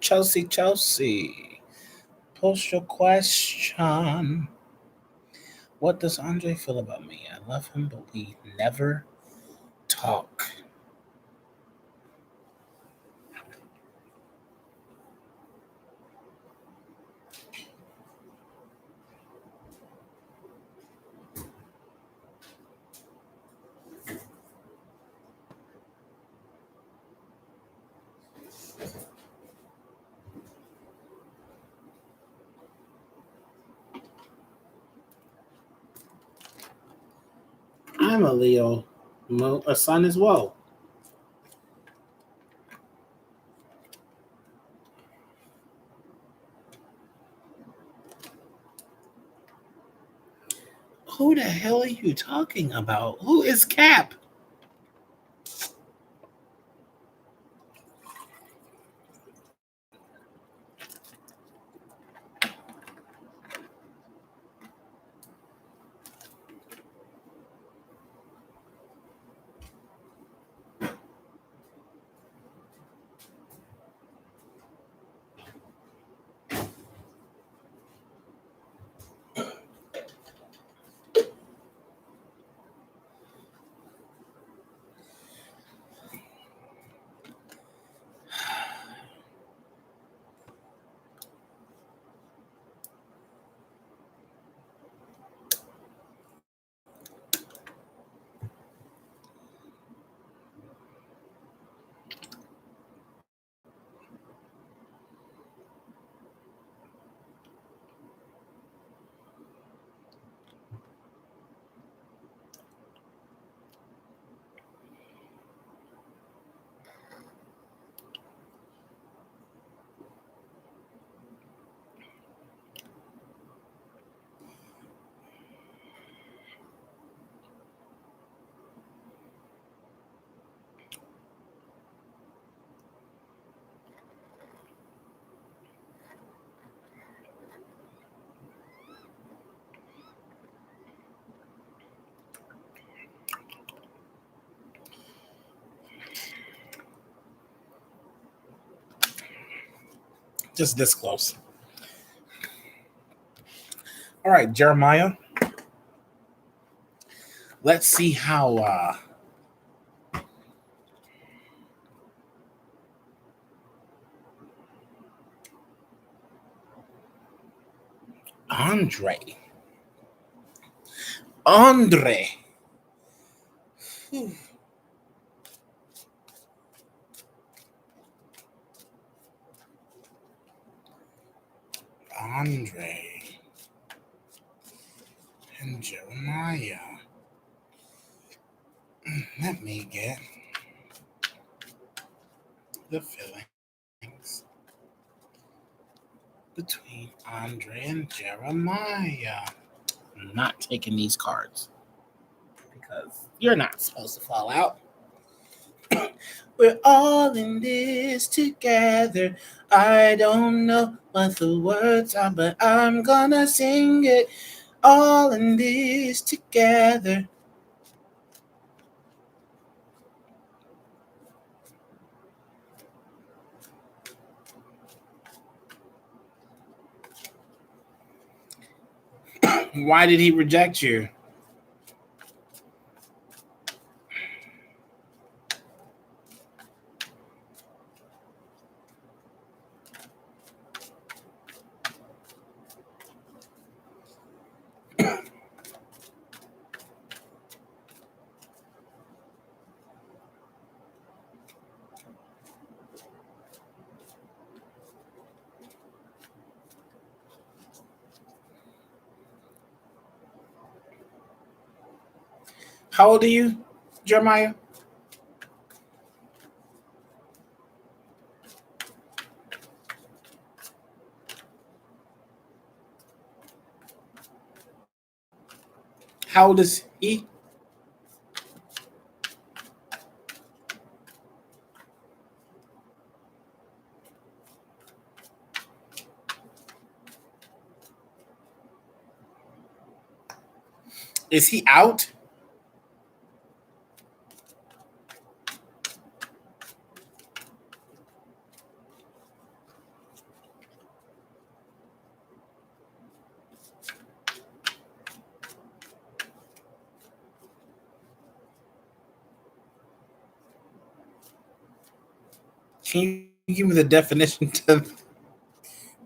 Chelsea, post your question. What does Andre feel about me? I love him, but we never talk. I'm a Leo, a son as well. Who the hell are you talking about? Who is Cap? Just this close. All right, Jeremiah. Let's see how Andre Andre. Andre and Jeremiah. Let me get the feelings between Andre and Jeremiah. I'm not taking these cards because you're not supposed to fall out. We're all in this together. I don't know what the words are, but I'm gonna sing it. All in this together. Why did he reject you? How old are you, Jeremiah? How old is he? Is he out? Can you give me the definition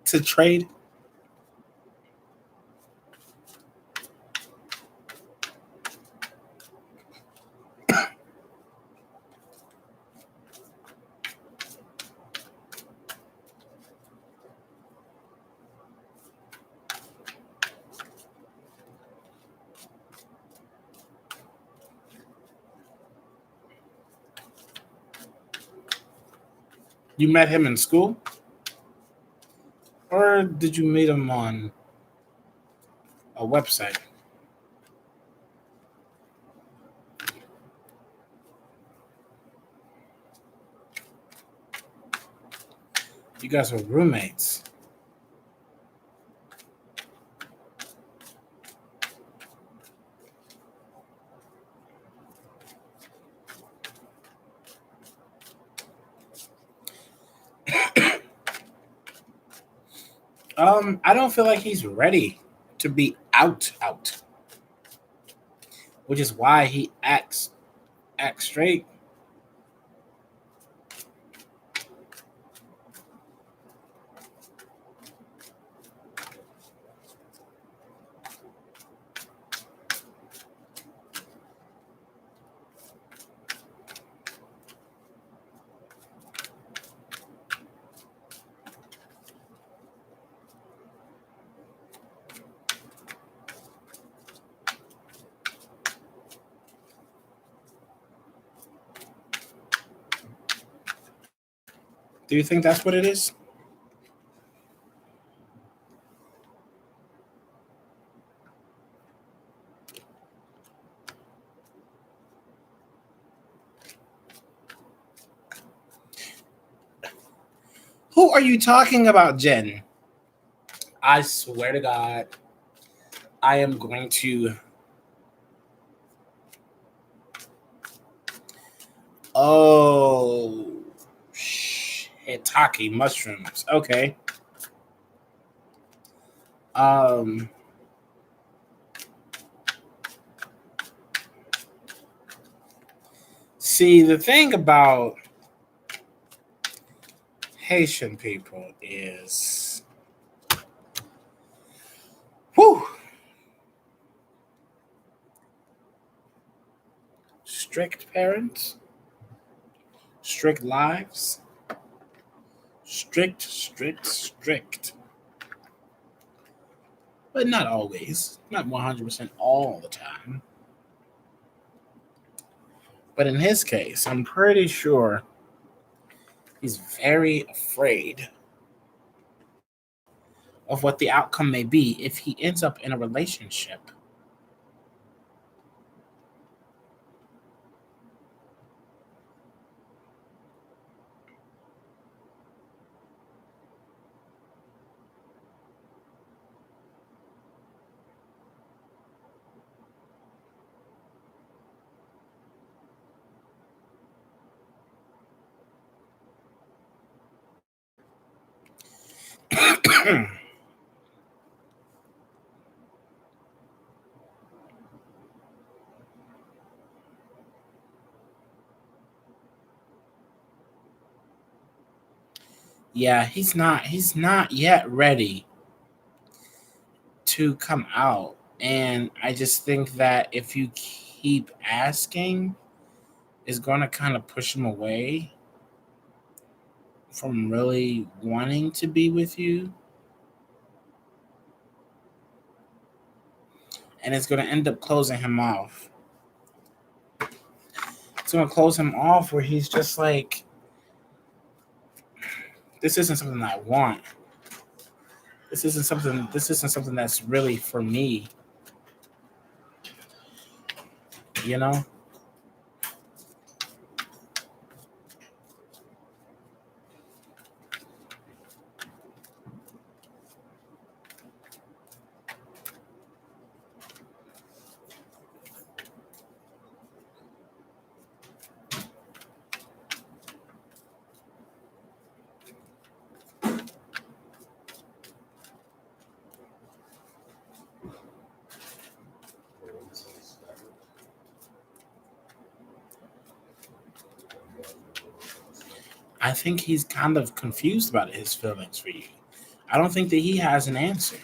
to trade? You met him in school? Or did you meet him on a website? You guys were roommates. I don't feel like he's ready to be out, which is why he acts straight. Do you think that's what it is? Who are you talking about, Jen? I swear to God, I am going to. Oh, shiitake mushrooms. Okay. Um. See, the thing about Haitian people is, whew, strict parents, strict lives, strict, strict, strict. But not always, not 100% all the time. But in his case, I'm pretty sure he's very afraid of what the outcome may be if he ends up in a relationship. Yeah, he's not yet ready to come out. And I just think that if you keep asking, it's going to kind of push him away from really wanting to be with you. And it's going to end up closing him off. It's going to close him off where he's just like, this isn't something that I want. This isn't something that's really for me, you know? I think he's kind of confused about his feelings for you. I don't think that he has an answer.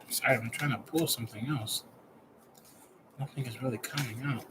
Sorry, I'm trying to pull something else. Nothing is really coming out.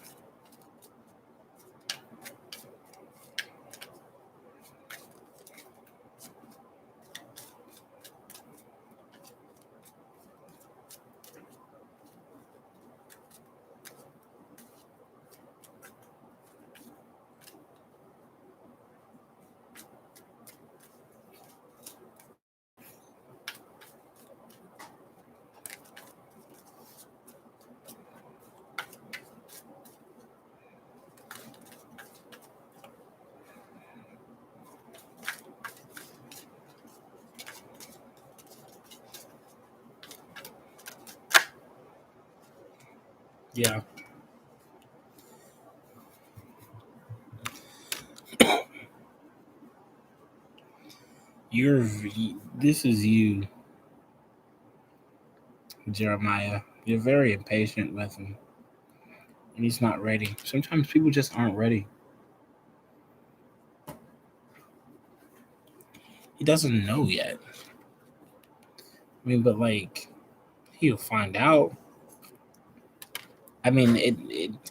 Yeah. This is you, Jeremiah. You're very impatient with him, and he's not ready. Sometimes people just aren't ready. He doesn't know yet. I mean, but like, he'll find out. I mean,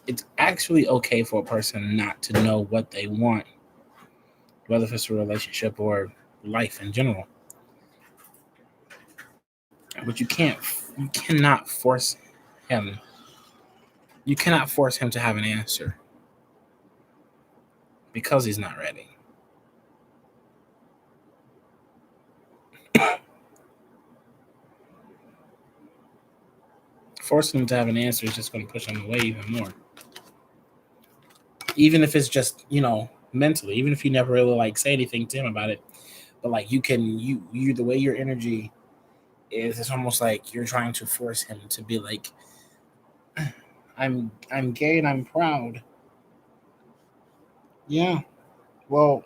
it's actually okay for a person not to know what they want, whether it's a relationship or life in general. But you cannot force him. You cannot force him to have an answer because he's not ready. Forcing him to have an answer is just going to push him away even more. Even if it's just, mentally, even if you never really like say anything to him about it, but like you the way your energy is, it's almost like you're trying to force him to be like, I'm gay and I'm proud. Yeah. Well,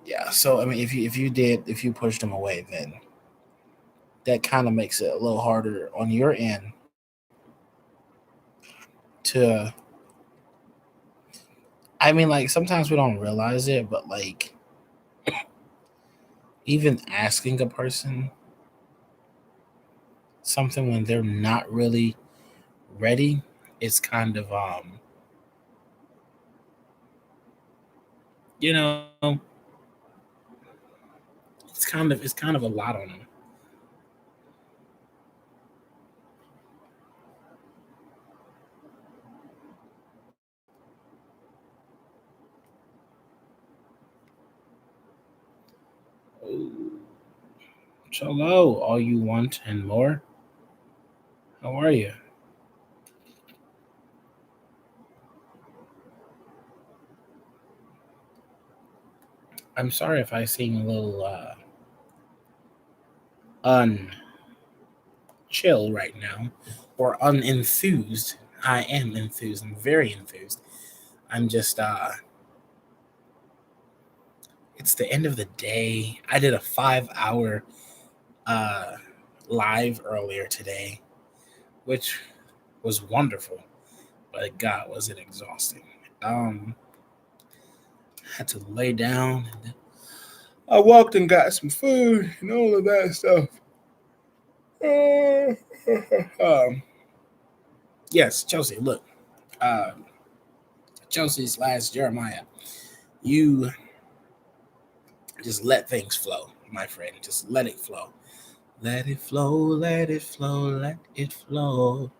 yeah. So I mean, if you pushed him away, then that kind of makes it a little harder on your end to. I mean, like sometimes we don't realize it, but like even asking a person something when they're not really ready is kind of you know it's kind of a lot on them. Hello, all you want and more. How are you? I'm sorry if I seem a little unchill right now or unenthused. I am enthused. I'm very enthused. I'm just it's the end of the day. I did a 5 hour uh live earlier today, which was wonderful, but God was it exhausting. Um had to lay down and I walked and got some food and all of that stuff. um, yes, Chelsea, look. Uh, Chelsea's last Jeremiah. You just let things flow, my friend. Just let it flow. Let it flow, let it flow, let it flow.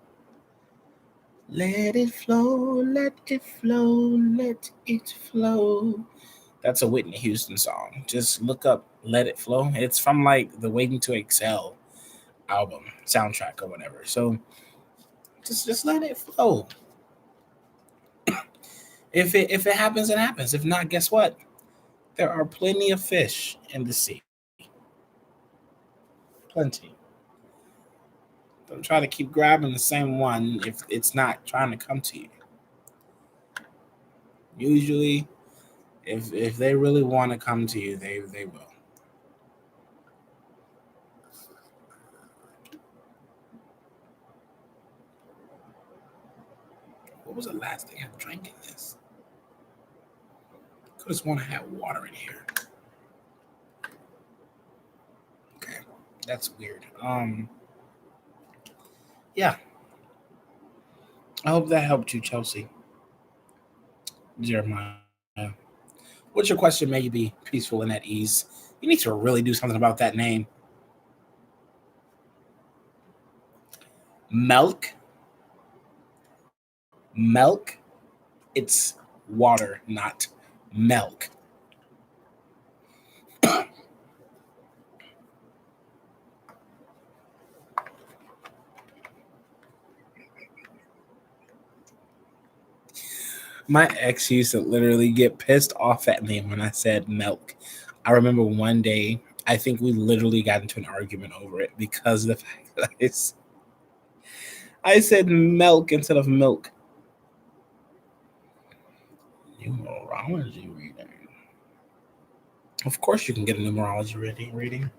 Let it flow, let it flow, let it flow. That's a Whitney Houston song. Just look up Let It Flow. It's from like the Waiting to Excel album, soundtrack or whatever. So just let it flow. If it happens, it happens. If not, guess what? There are plenty of fish in the sea. Plenty. Don't try to keep grabbing the same one if it's not trying to come to you. Usually, if they really want to come to you, they will. What was the last thing I drank in this? Could have sworn I had water in here. Okay, that's weird. Yeah. I hope that helped you, Chelsea. Jeremiah. What's your question? May you be peaceful and at ease. You need to really do something about that name. Milk. Milk. It's water, not milk. My ex used to literally get pissed off at me when I said milk. I remember one day, I think we literally got into an argument over it because of the fact that I said milk instead of milk. Numerology reading. Of course, you can get a numerology reading.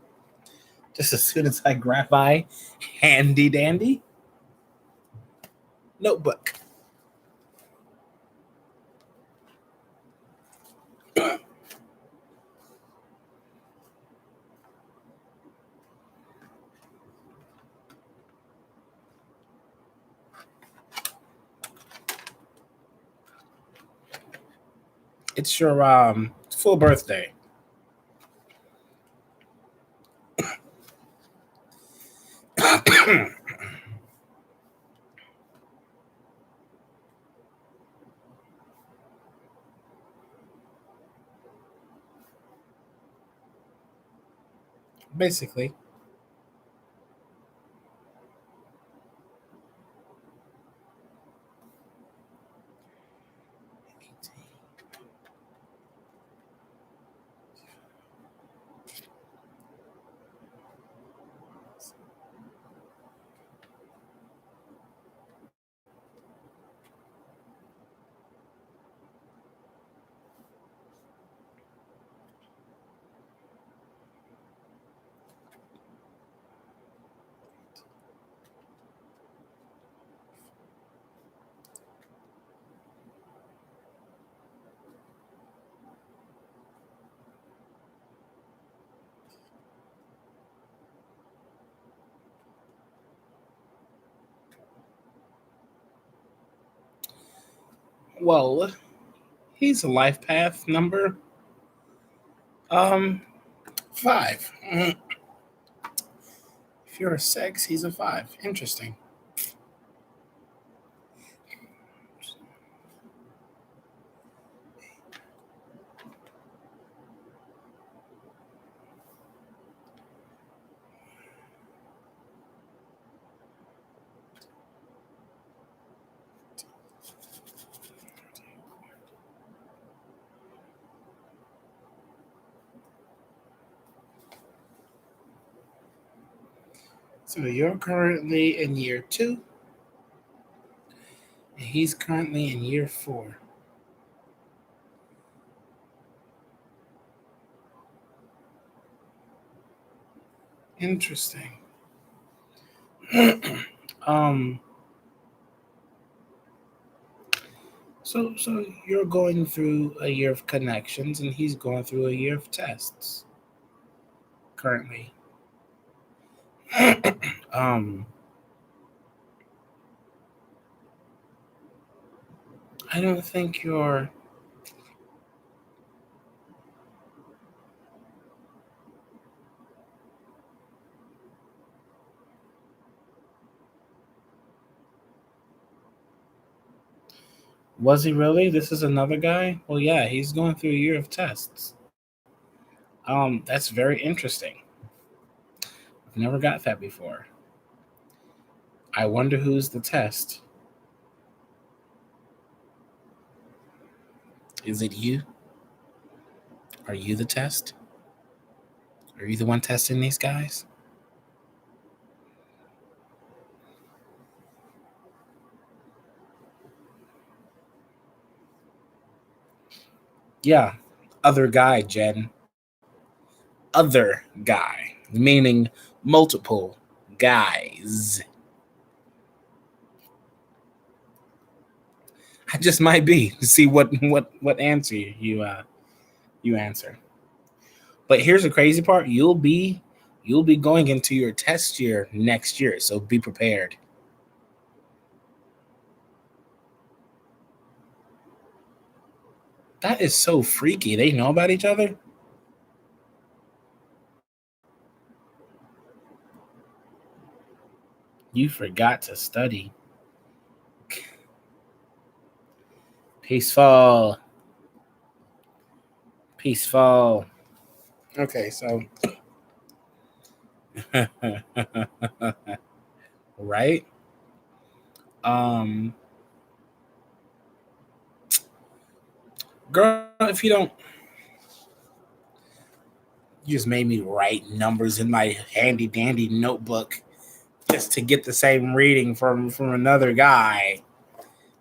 Just as soon as I grab my handy dandy notebook. It's your full birthday. Basically. Well, he's a life path number 5. If you're a 6, he's a 5. Interesting. So you're currently in year 2, and he's currently in year 4. Interesting. um. So you're going through a year of connections, and he's going through a year of tests currently. um. I don't think you're. Was he really? This is another guy? Well, yeah, he's going through a year of tests. That's very interesting. I've never got that before. I wonder who's the test. Is it you? Are you the test? Are you the one testing these guys? Yeah, other guy, Jen. Other guy, meaning multiple guys. I just might be to see what answer you answer. But here's the crazy part: you'll be going into your test year next year, so be prepared. That is so freaky. They know about each other. You forgot to study. Peaceful, peaceful. Okay, so right. Um, girl, if you don't, you just made me write numbers in my handy dandy notebook just to get the same reading from another guy.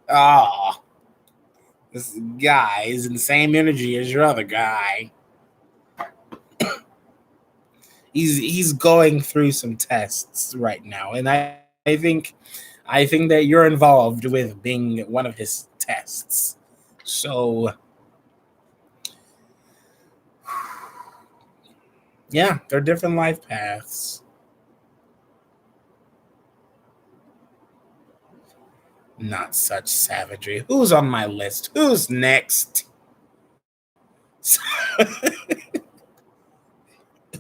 Oh, this guy is in the same energy as your other guy. He's going through some tests right now, and I think that you're involved with being one of his tests. So yeah, they're different life paths. Not such savagery. Who's on my list? Who's next? So,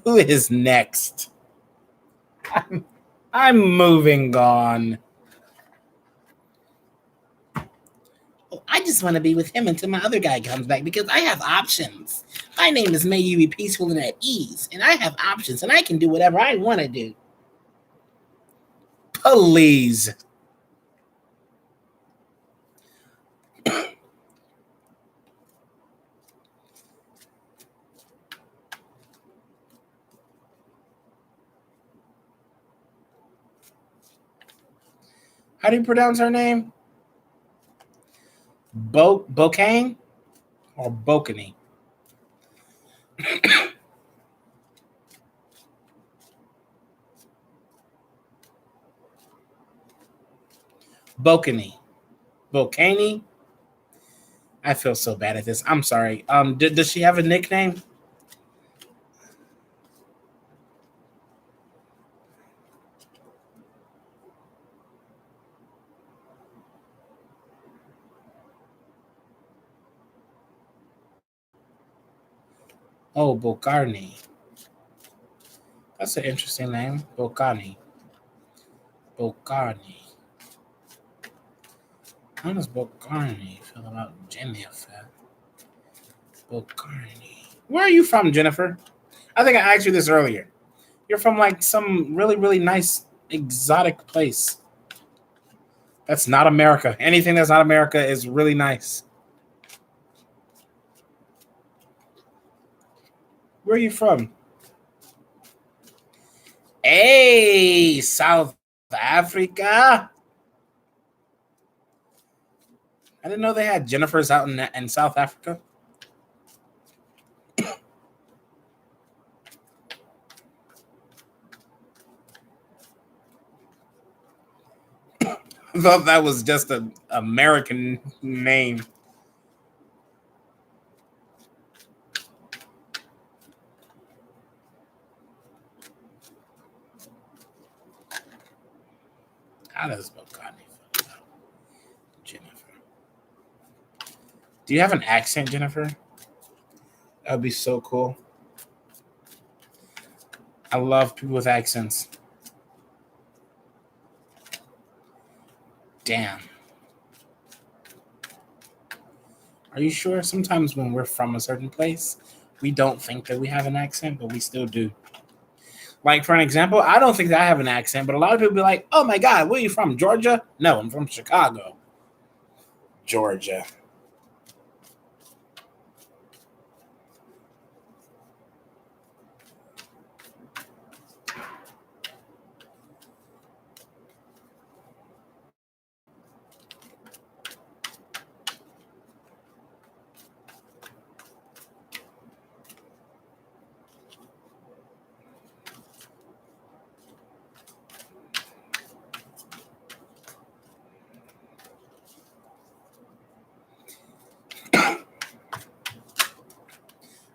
who is next? I'm moving on. Oh, I just want to be with him until my other guy comes back because I have options. My name is May You Be Peaceful and at Ease, and I have options, and I can do whatever I want to do. Please. How do you pronounce her name? Bocane or Bocany? Bocany. Bocany? I feel so bad at this. I'm sorry. Does she have a nickname? Oh, Bocarni. That's an interesting name. Bocani. Bocarni. How does Bocarni feel about Jennifer? Bocarni. Where are you from, Jennifer? I think I asked you this earlier. You're from like some really, really nice exotic place. That's not America. Anything that's not America is really nice. Where are you from? Hey, South Africa. I didn't know they had Jennifers out in South Africa. I thought that was just an American name. How does Bocani feel about Jennifer? Do you have an accent, Jennifer? That would be so cool. I love people with accents. Damn. Are you sure? Sometimes when we're from a certain place, we don't think that we have an accent, but we still do. Like, for an example, I don't think that I have an accent, but a lot of people be like, oh my God, where are you from? Georgia? No, I'm from Chicago. Georgia.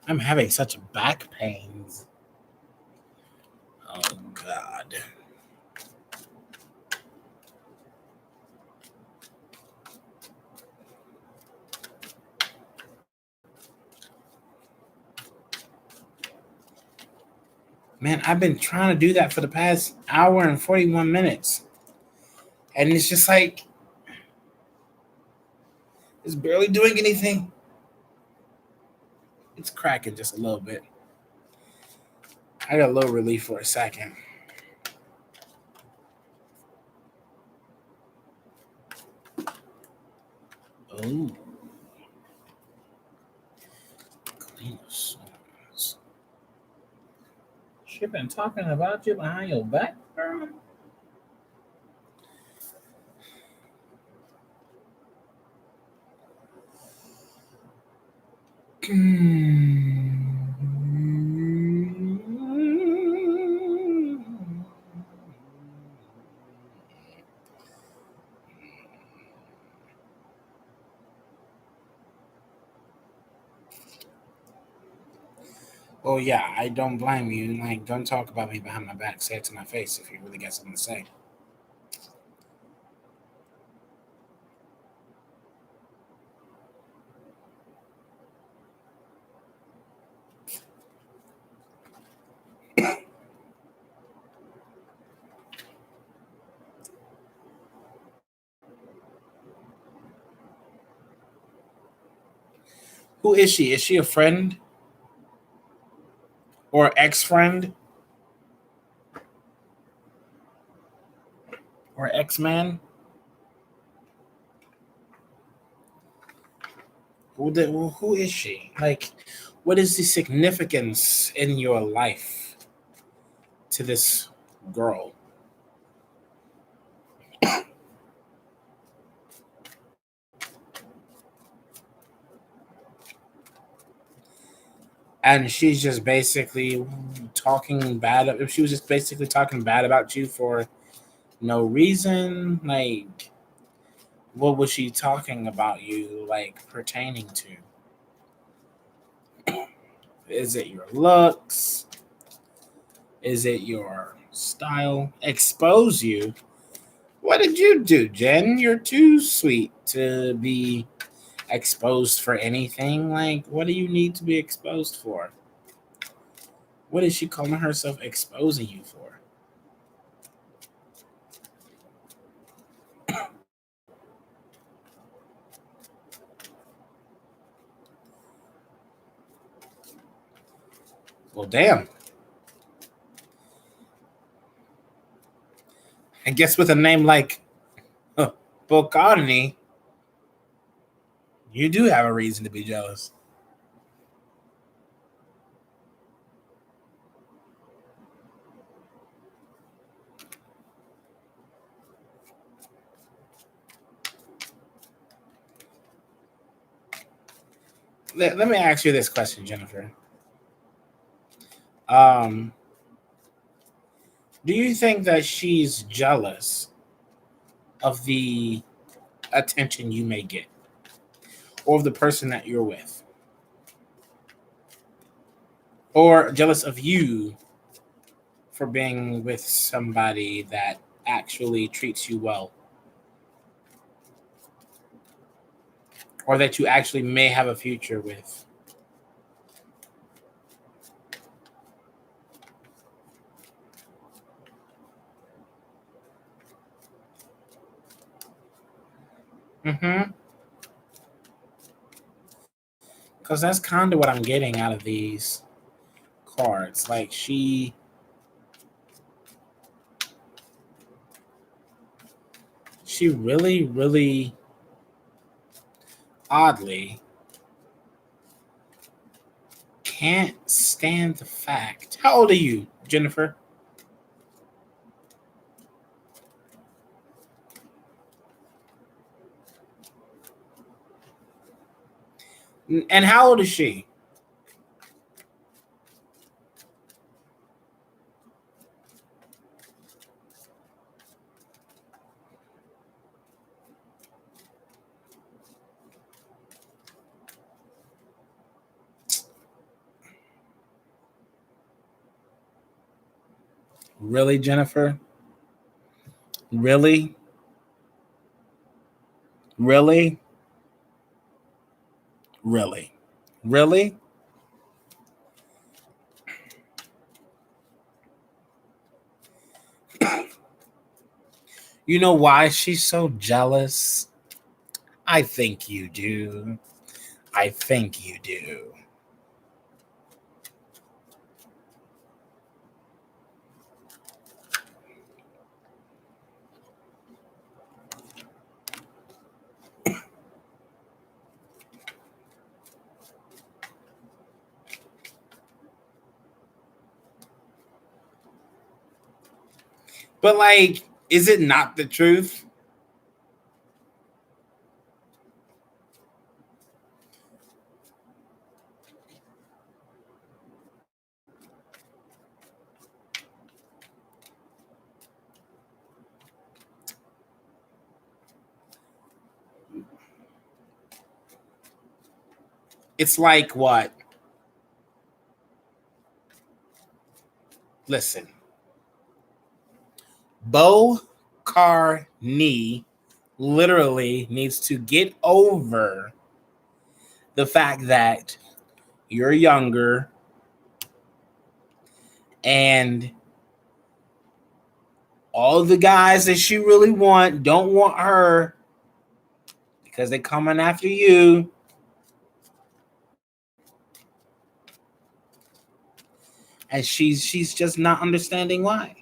I'm having such back pains. Oh, God. Man, I've been trying to do that for the past hour and 41 minutes. And it's just like, it's barely doing anything. It's cracking just a little bit. I got a little relief for a second. Oh, clean of songs. She been talking about you behind your back, girl? Oh yeah, I don't blame you. Like, don't talk about me behind my back. Say it to my face if you really got something to say. Who is she? Is she a friend or ex-friend or ex-man? Who is she? Like, what is the significance in your life to this girl? And she's just basically talking bad. If she was just basically talking bad about you for no reason, like, what was she talking about you, like, pertaining to? Is it your looks? Is it your style? Expose you? What did you do, Jen? You're too sweet to be exposed for anything. Like, what do you need to be exposed for? What is she calling herself exposing you for? Well, damn. I guess with a name like Bocani, you do have a reason to be jealous. Let me ask you this question, Jennifer. Um, do you think that she's jealous of the attention you may get or of the person that you're with? Or jealous of you for being with somebody that actually treats you well or that you actually may have a future with? Mm-hmm. Because that's kind of what I'm getting out of these cards. Like, she really, really oddly can't stand the fact. How old are you, Jennifer? And how old is she? Really, Jennifer? Really? Really? Really? Really? You know why she's so jealous? I think you do. I think you do. But, like, is it not the truth? It's like what? Listen, Bo Carney literally needs to get over the fact that you're younger and all the guys that she really don't want her because they're coming after you. And she's just not understanding why.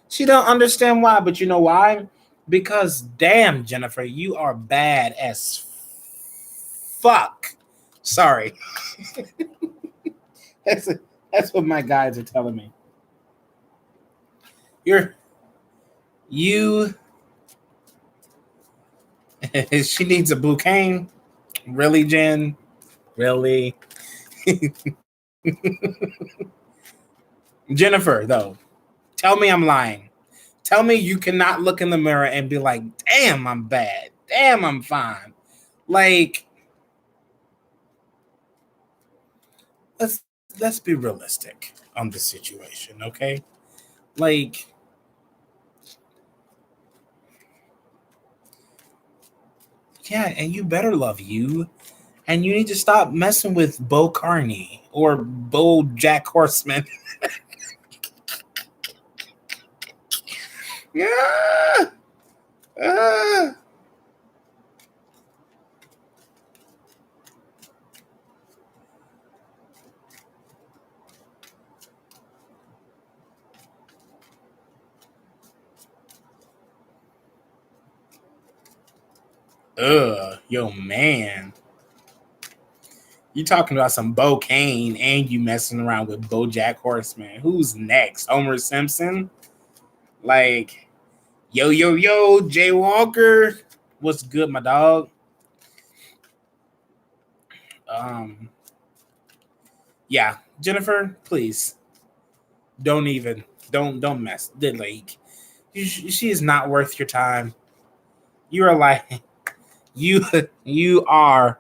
She don't understand why, but you know why? Because damn, Jennifer, you are bad as fuck. Sorry. That's that's what my guides are telling me. You're you she needs a bouquet. Really, Jen? Really? Jennifer, though, tell me I'm lying. Tell me you cannot look in the mirror and be like, damn, I'm bad. Damn, I'm fine. Like, let's be realistic on the situation, okay? Like, yeah, and you better love you. And you need to stop messing with Bo Carney or Bo Jack Horseman. Yeah. Ah. Yo, man. You talking about some Bo Kane and you messing around with Bo Jack Horseman. Who's next? Homer Simpson? Like, yo, Jay Walker. What's good, my dog? Um, yeah, Jennifer, please don't mess. Like, she is not worth your time. You are like you you are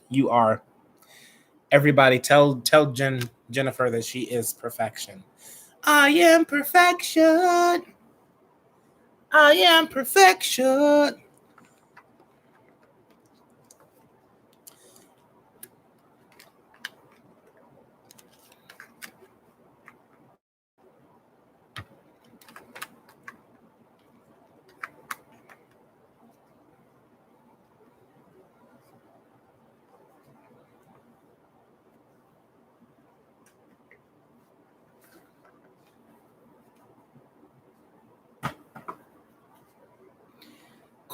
you are everybody tell Jennifer that she is perfection. I am perfection. I am perfection.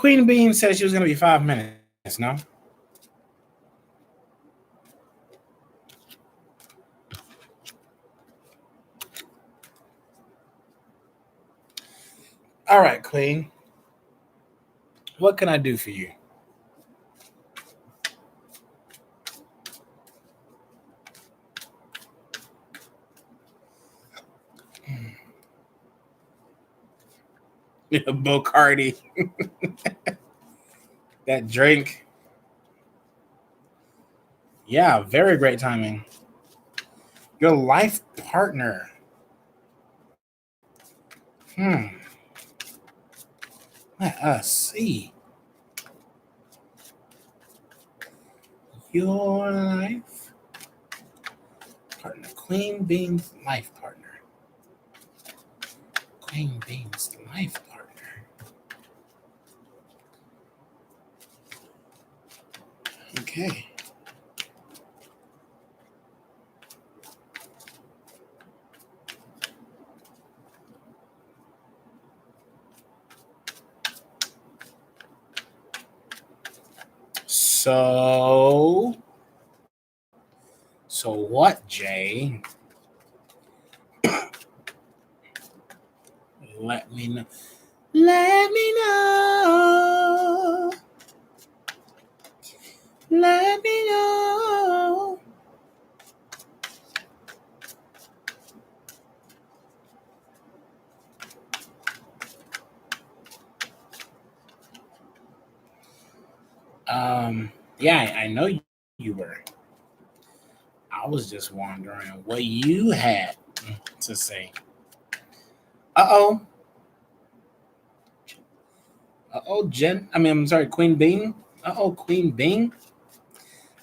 Queen Bean said she was going to be 5 minutes. No. All right, Queen. What can I do for you? Bacardi. That drink. Yeah, very great timing. Your life partner. Hmm. Let us see. Your life partner. Queen Bean's life partner. Queen Bean's life partner. Okay. So what, Jay? Let me know. Let me know. Let me know. Yeah, I know you were. I was just wondering what you had to say. Uh-oh. Uh-oh, Jen. I'm sorry, Queen Bean. Uh-oh, Queen Bean.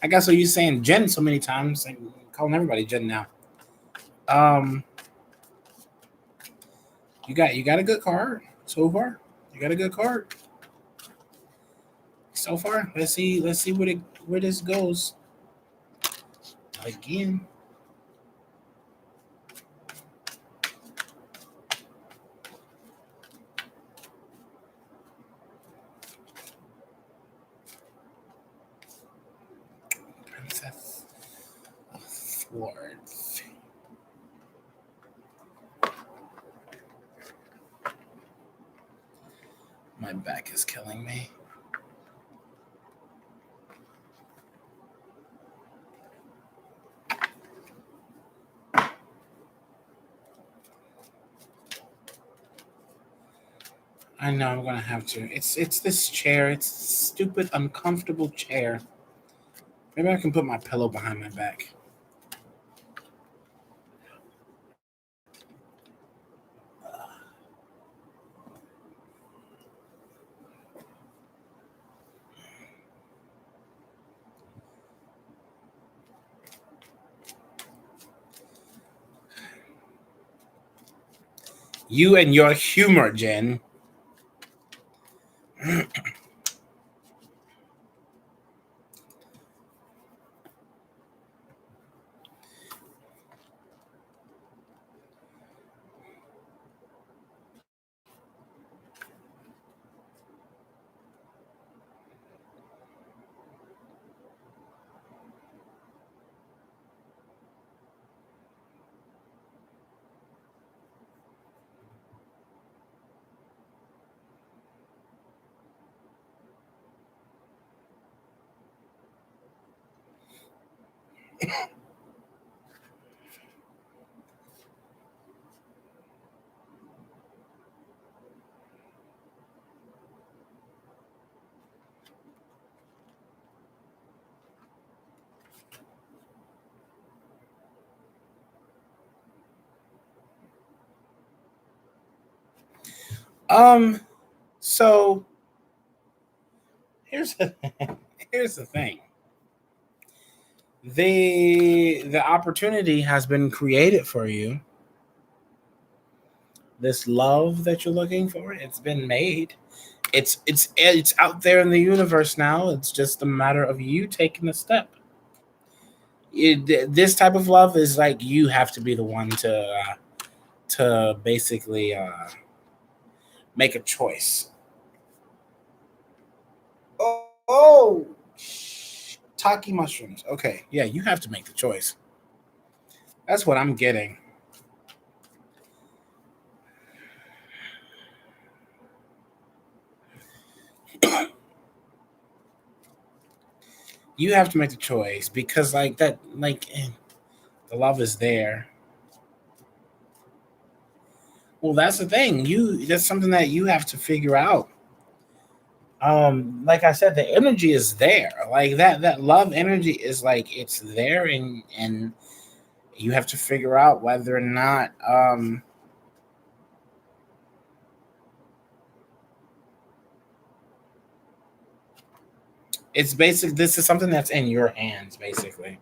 I guess so you saying Jen so many times. I'm calling everybody Jen now. Um, you got a good card so far. You got a good card so far. Let's see where this goes. again. Princess of Swords. My back is killing me. I know I'm gonna have to. It's this chair. It's this stupid, uncomfortable chair. Maybe I can put my pillow behind my back. You and your humor, Jen. Um. So here's the here's the thing. The opportunity has been created for you. This love that you're looking for, it's been made. It's out there in the universe now. It's just a matter of you taking the step. This type of love is like you have to be the one to basically make a choice. Oh, Taki mushrooms. Okay, yeah, you have to make the choice. That's what I'm getting. You have to make the choice because like that, the love is there. Well, that's the thing. That's something that you have to figure out. Like I said, the energy is there. Like that love energy is like it's there, and you have to figure out whether or not it's basic. This is something that's in your hands, basically.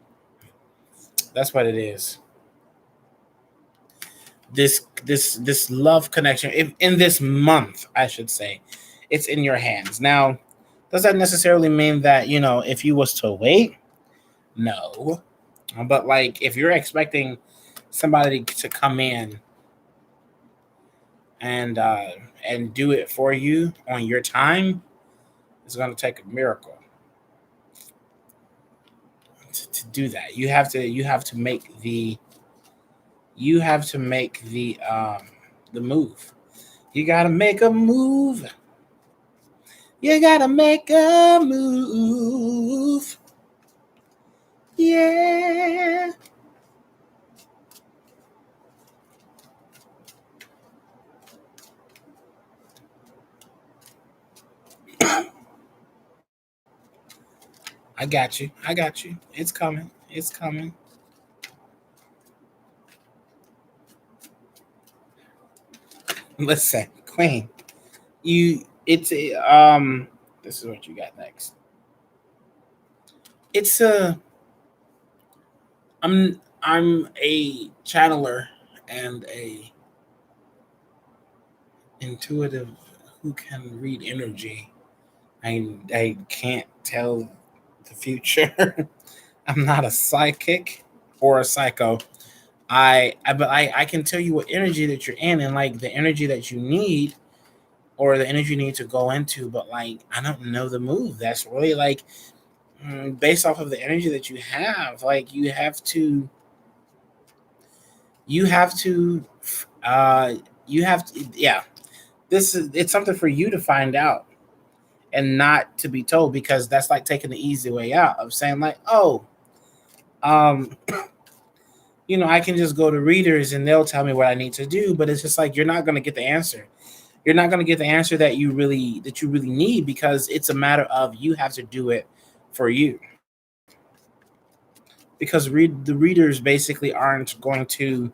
That's what it is. This love connection in this month, I should say, it's in your hands. Now, does that necessarily mean that if you was to wait? No, but like if you're expecting somebody to come in and uh, and do it for you on your time, it's going to take a miracle to do that. You have to make the move. You got to make a move. You got to make a move. Yeah. I got you. I got you. It's coming. It's coming. Listen, Queen. You. It's a. This is what you got next. It's a. I'm a channeler and a intuitive who can read energy. I can't tell the future. I'm not a psychic. or a psycho. I can tell you what energy that you're in and like the energy that you need or the energy you need to go into, but like I don't know the move. That's really like based off of the energy that you have. Like you have to, uh, you have to, yeah. This is it's something for you to find out and not to be told because that's like taking the easy way out of saying like, oh, um, I can just go to readers and they'll tell me what I need to do, but it's just like you're not going to get the answer. You're not going to get the answer that you really need because it's a matter of you have to do it for you. Because the readers basically aren't going to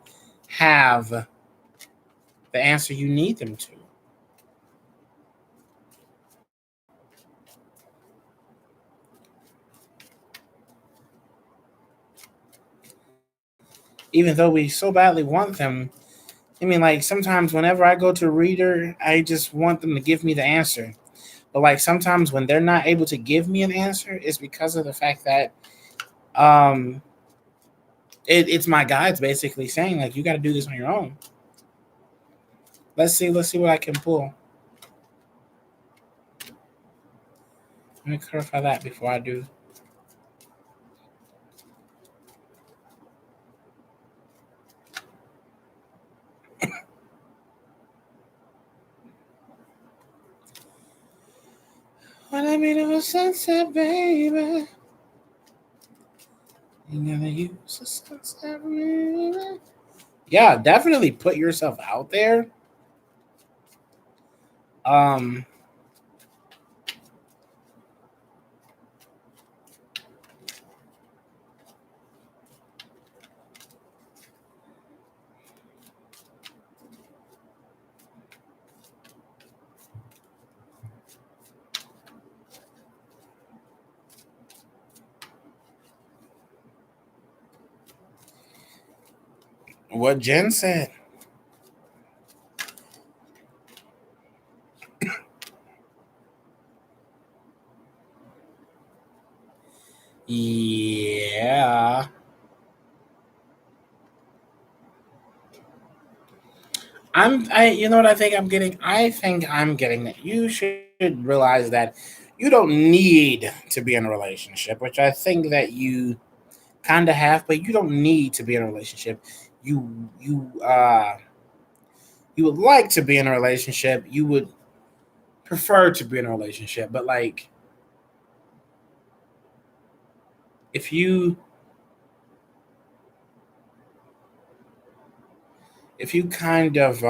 have the answer you need them to. Even though we so badly want them. I mean, like sometimes whenever I go to a reader, I just want them to give me the answer. But like sometimes when they're not able to give me an answer, it's because of the fact that um, it's my guides basically saying like you got to do this on your own. Let's see what I can pull. Let me clarify that before I do. When I mean it was sunset, baby. You never use the sunset, baby. Yeah, definitely put yourself out there. Um, what Jen said. Yeah. You know what I think I'm getting? I think I'm getting that you should realize that you don't need to be in a relationship, which I think that you kind of have, but you don't need to be in a relationship. You you uh you would like to be in a relationship. You would prefer to be in a relationship, but like if you if you kind of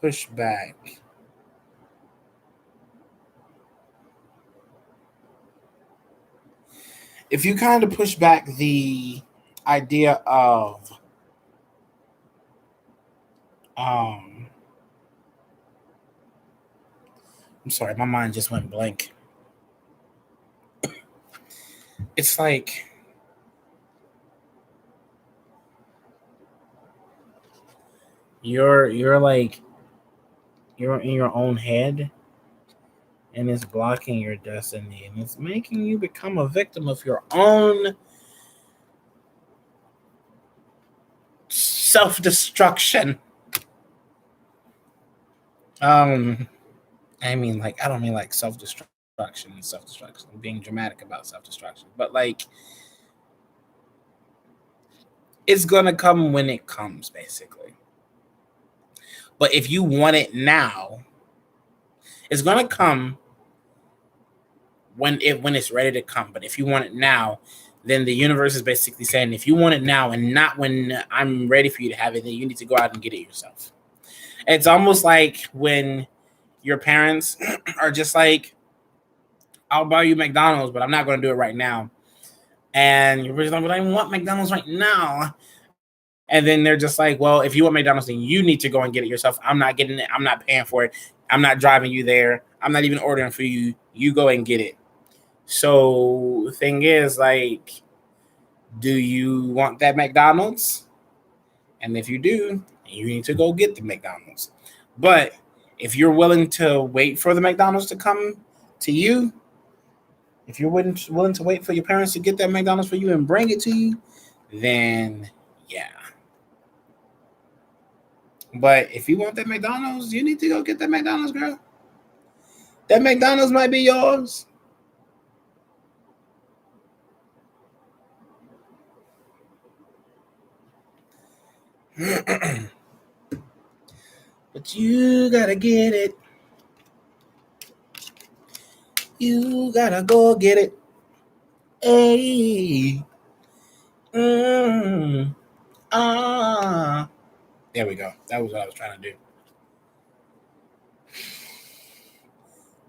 push back, if you kind of push back the idea of um I'm sorry, my mind just went blank. It's like you're like you're in your own head and it's blocking your destiny and it's making you become a victim of your own self-destruction. Um I mean like I don't mean like self-destruction. I'm being dramatic about self-destruction. But like it's gonna come when it comes, basically. But if you want it now, it's gonna come when it's ready to come. But if you want it now, then the universe is basically saying if you want it now and not when I'm ready for you to have it, then you need to go out and get it yourself. It's almost like when your parents are just like, I'll buy you McDonald's, but I'm not going to do it right now. And you're just like, but I want McDonald's right now. And then they're just like, well, if you want McDonald's, then you need to go and get it yourself. I'm not getting it. I'm not paying for it. I'm not driving you there. I'm not even ordering for you. You go and get it. So the thing is, like, do you want that McDonald's? And if you do, you need to go get the McDonald's. But if you're willing to wait for the McDonald's to come to you, If you're willing to wait for your parents to get that McDonald's for you and bring it to you, then yeah. But if you want that McDonald's, you need to go get that McDonald's, girl. That McDonald's might be yours. But you gotta get it. You gotta go get it. Hey. Mm, ah. There we go. That was what I was trying to do.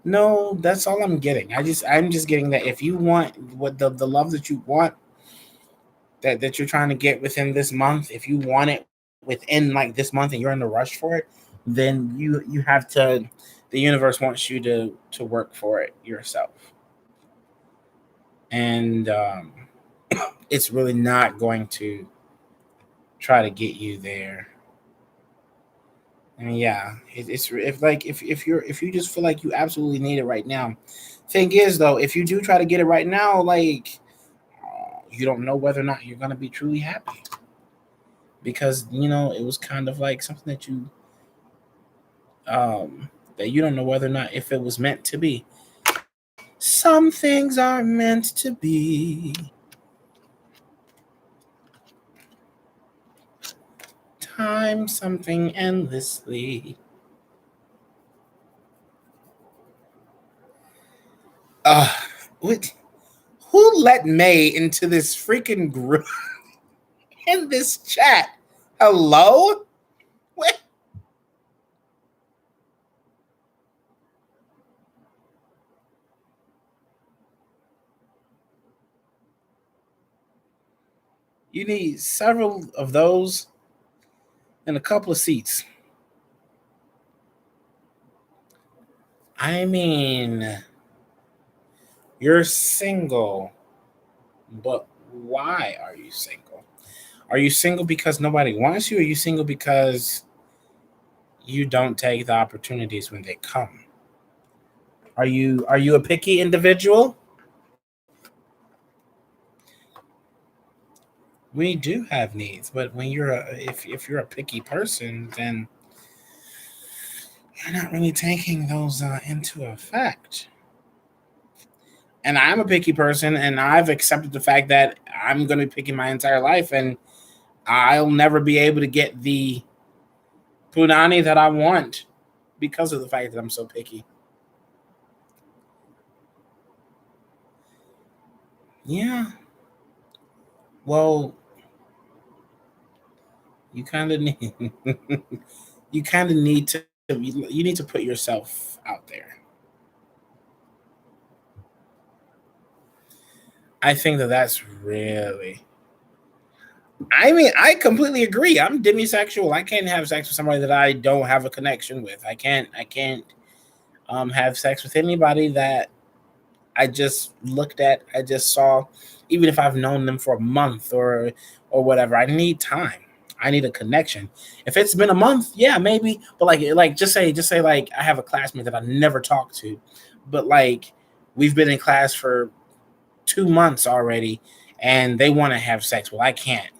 No, that's all I'm getting. I'm just getting that if you want what the love that you want that you're trying to get within this month, if you want it within like this month and you're in a rush for it, then you have to the universe wants you to work for it yourself. And it's really not going to try to get you there. And yeah, it's if like if you just feel like you absolutely need it right now. Thing is though, if you do try to get it right now, like you don't know whether or not you're gonna be truly happy because it was kind of like something um that you don't know whether or not if it was meant to be. Some things aren't meant to be. Time something endlessly. Uh, what? Who let May into this freaking group in this chat? Hello? What? You need several of those and a couple of seats. I mean, you're single, but why are you single? Are you single because nobody wants you? Or are you single because you don't take the opportunities when they come? Are you a picky individual? We do have needs, but when if you're a picky person, then you're not really taking those into effect. And I'm a picky person, and I've accepted the fact that I'm going to be picky my entire life, and I'll never be able to get the punani that I want because of the fact that I'm so picky. Yeah. Well, you kind of need you kind of need to you need to put yourself out there. I think that that's really. I mean, I completely agree. I'm demisexual. I can't have sex with somebody that I don't have a connection with. I can't have sex with anybody that I just looked at, I just saw, even if I've known them for a month or whatever. I need time. I need a connection. If it's been a month, yeah, maybe. But like just say like I have a classmate that I never talked to, but like we've been in class for 2 months already, and they want to have sex. Well, I can't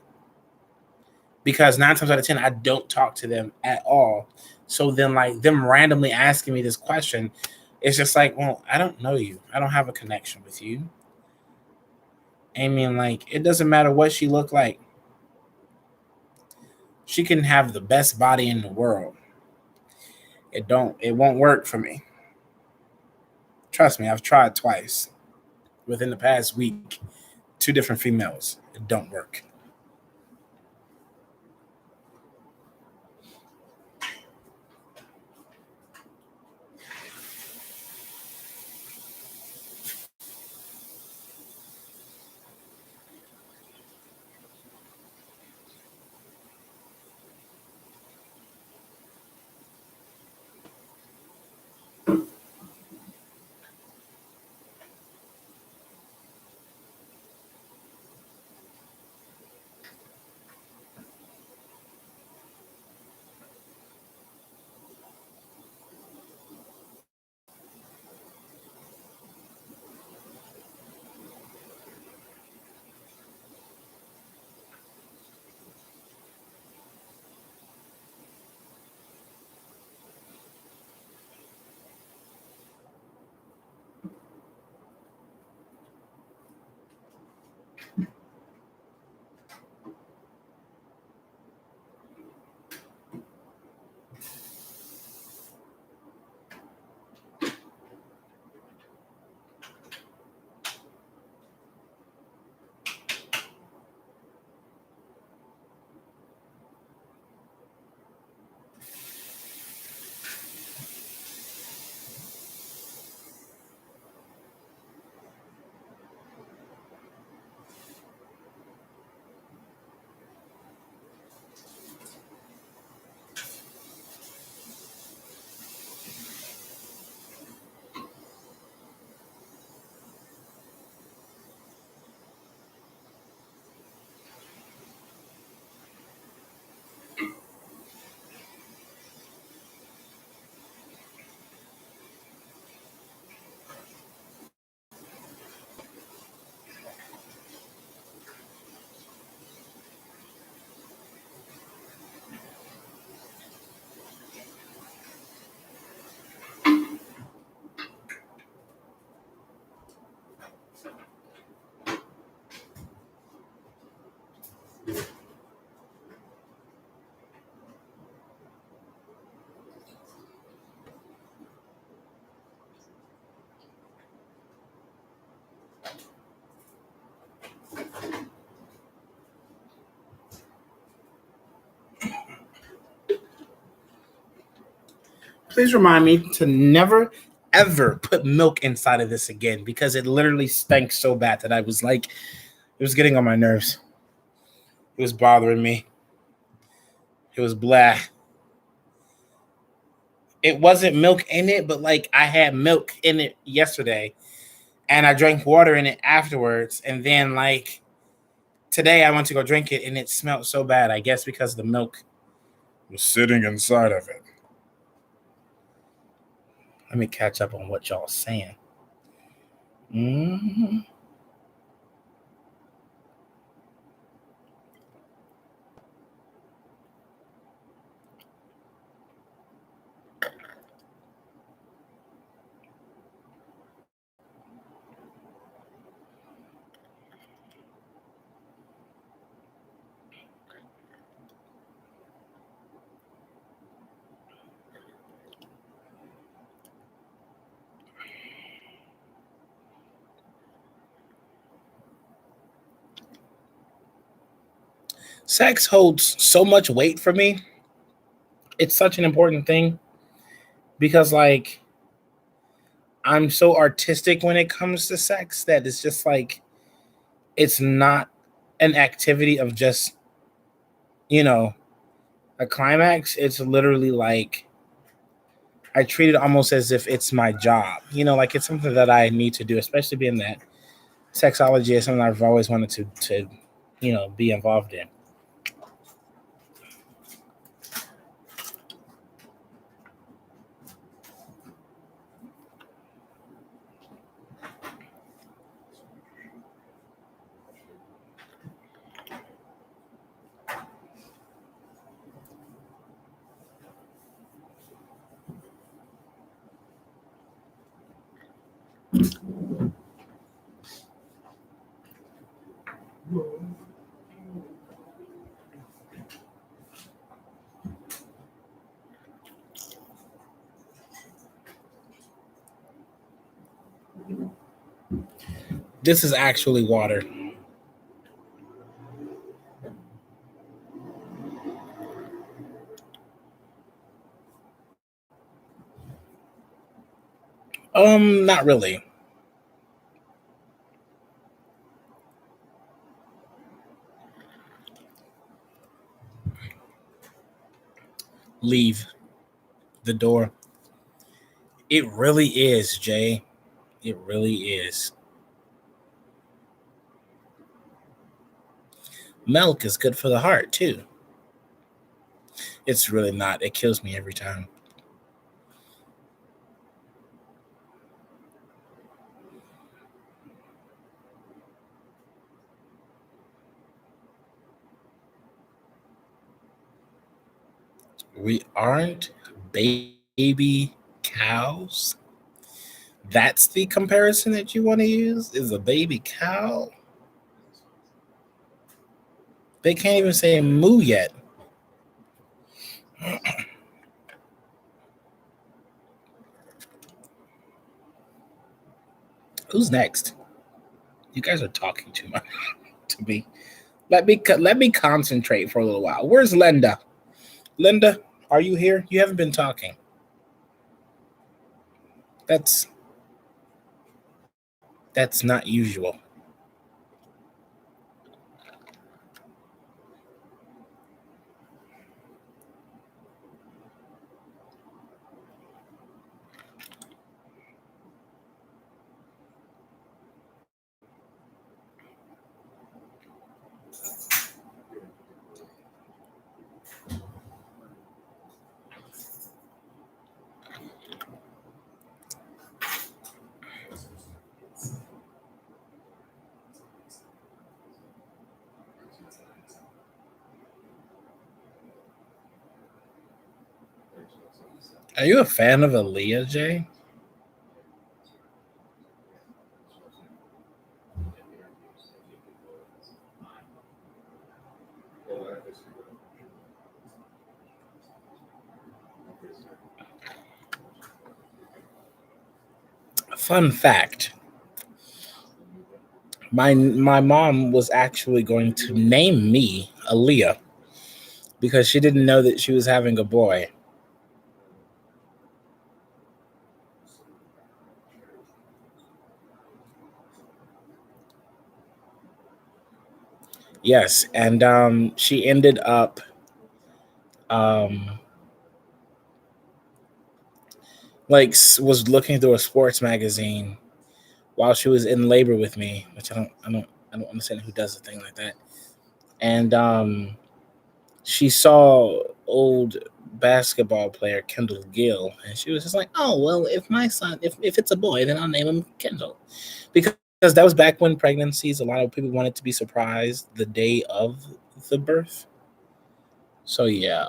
because 9 times out of 10 I don't talk to them at all. So then like them randomly asking me this question, it's just like, well, I don't know you. I don't have a connection with you. I mean, like, it doesn't matter what she looked like. She can have the best body in the world. It won't work for me. Trust me, I've tried twice within the past week, two different females. It don't work. Please remind me to never ever put milk inside of this again because it literally stank so bad that I was like, it was getting on my nerves. It was bothering me. It was blah. It wasn't milk in it, but like I had milk in it yesterday and I drank water in it afterwards. And then like today I went to go drink it and it smelled so bad. I guess because the milk was sitting inside of it. Let me catch up on what y'all saying. Mm-hmm. Sex holds so much weight for me. It's such an important thing because like I'm so artistic when it comes to sex that it's just like it's not an activity of just, you know, a climax. It's literally like I treat it almost as if it's my job. Like it's something that I need to do, especially being that sexology is something I've always wanted to be involved in. This is actually water. Not really. Leave the door. It really is, Jay. It really is. Milk is good for the heart too. It's really not. It kills me every time. We aren't baby cows. That's the comparison that you want to use? Is a baby cow? They can't even say moo yet. Who's next? You guys are talking too much to me. Let me concentrate for a little while. Where's Linda? Linda, are you here? You haven't been talking. That's that's not usual. Are you a fan of Aaliyah, Jay? Fun fact: my mom was actually going to name me Aaliyah because she didn't know that she was having a boy. Yes, and she ended up um was looking through a sports magazine while she was in labor with me, which I don't understand who does a thing like that. And she saw old basketball player Kendall Gill, and she was just like, "Oh well, if my son, if it's a boy, then I'll name him Kendall," because that was back when pregnancies. A lot of people wanted to be surprised the day of the birth. So yeah,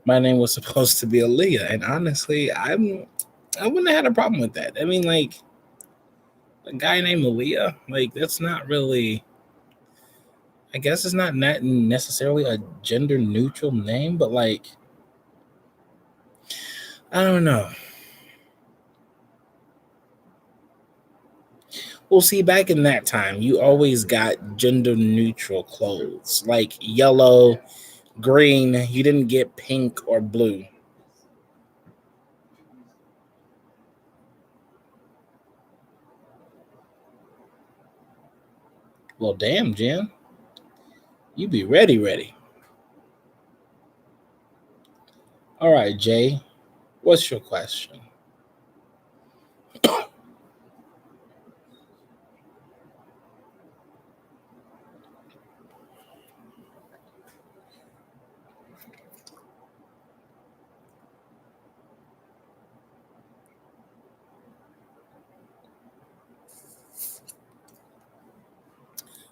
my name was supposed to be Aaliyah, and honestly, I wouldn't have had a problem with that. I mean, like a guy named Aaliyah, like that's not really. I guess it's not necessarily a gender neutral name, but like I don't know. Well, see, back in that time, you always got gender neutral clothes like yellow, green. You didn't get pink or blue. Well, damn, Jen, you be ready, ready. All right, Jay, what's your question?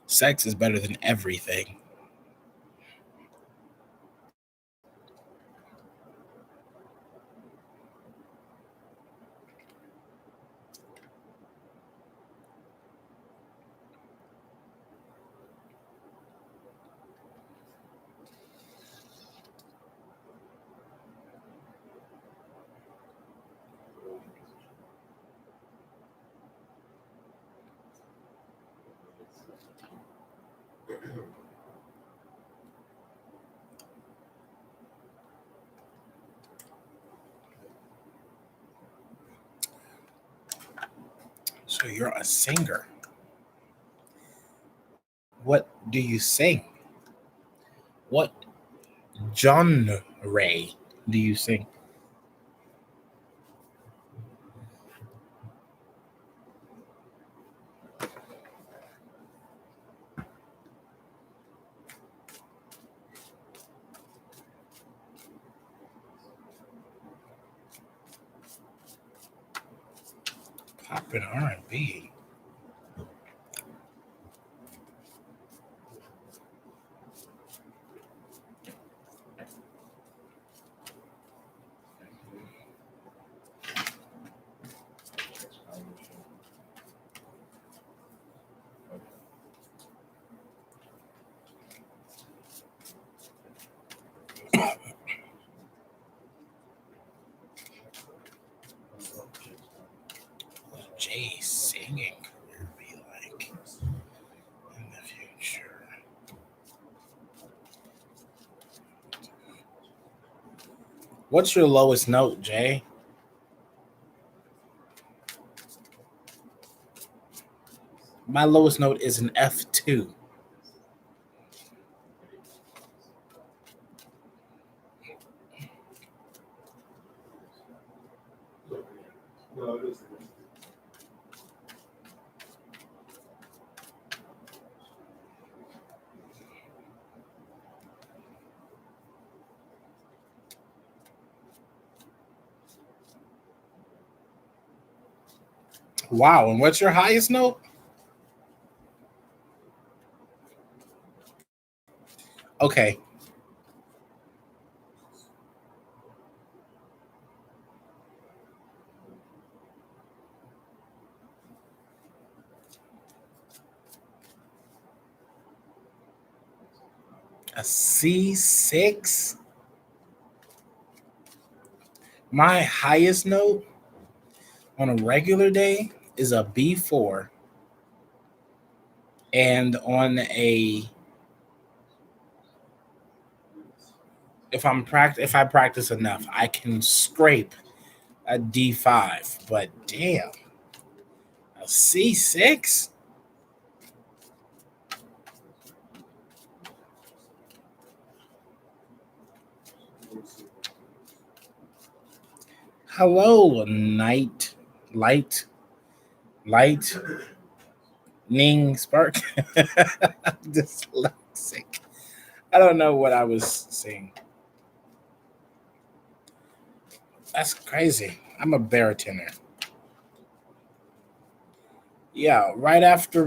Sex is better than everything. So you're a singer. What do you sing? What genre do you sing? Pop and R&B. What Jay singing career be like in the future? What's your lowest note, Jay? My lowest note is an F2. Wow, and what's your highest note? Okay, a C6. My highest note on a regular day is a B4, and on a if I practice enough, I can scrape a D5. But damn, a C6? Hello, light, ning, spark. Dyslexic. I don't know what I was saying. That's crazy. I'm a bartender. Yeah, right after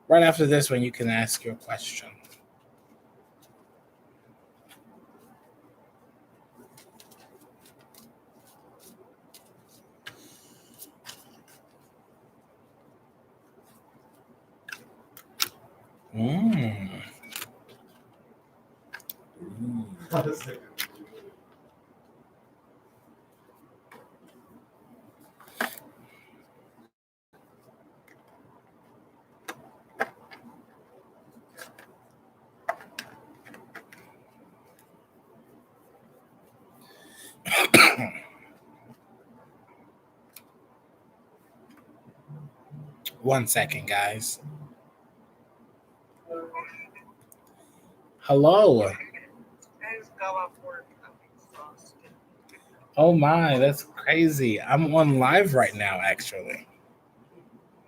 this one you can ask your question. Mm. Ooh. One second, guys. Hello. Oh my, that's crazy. I'm on live right now, actually.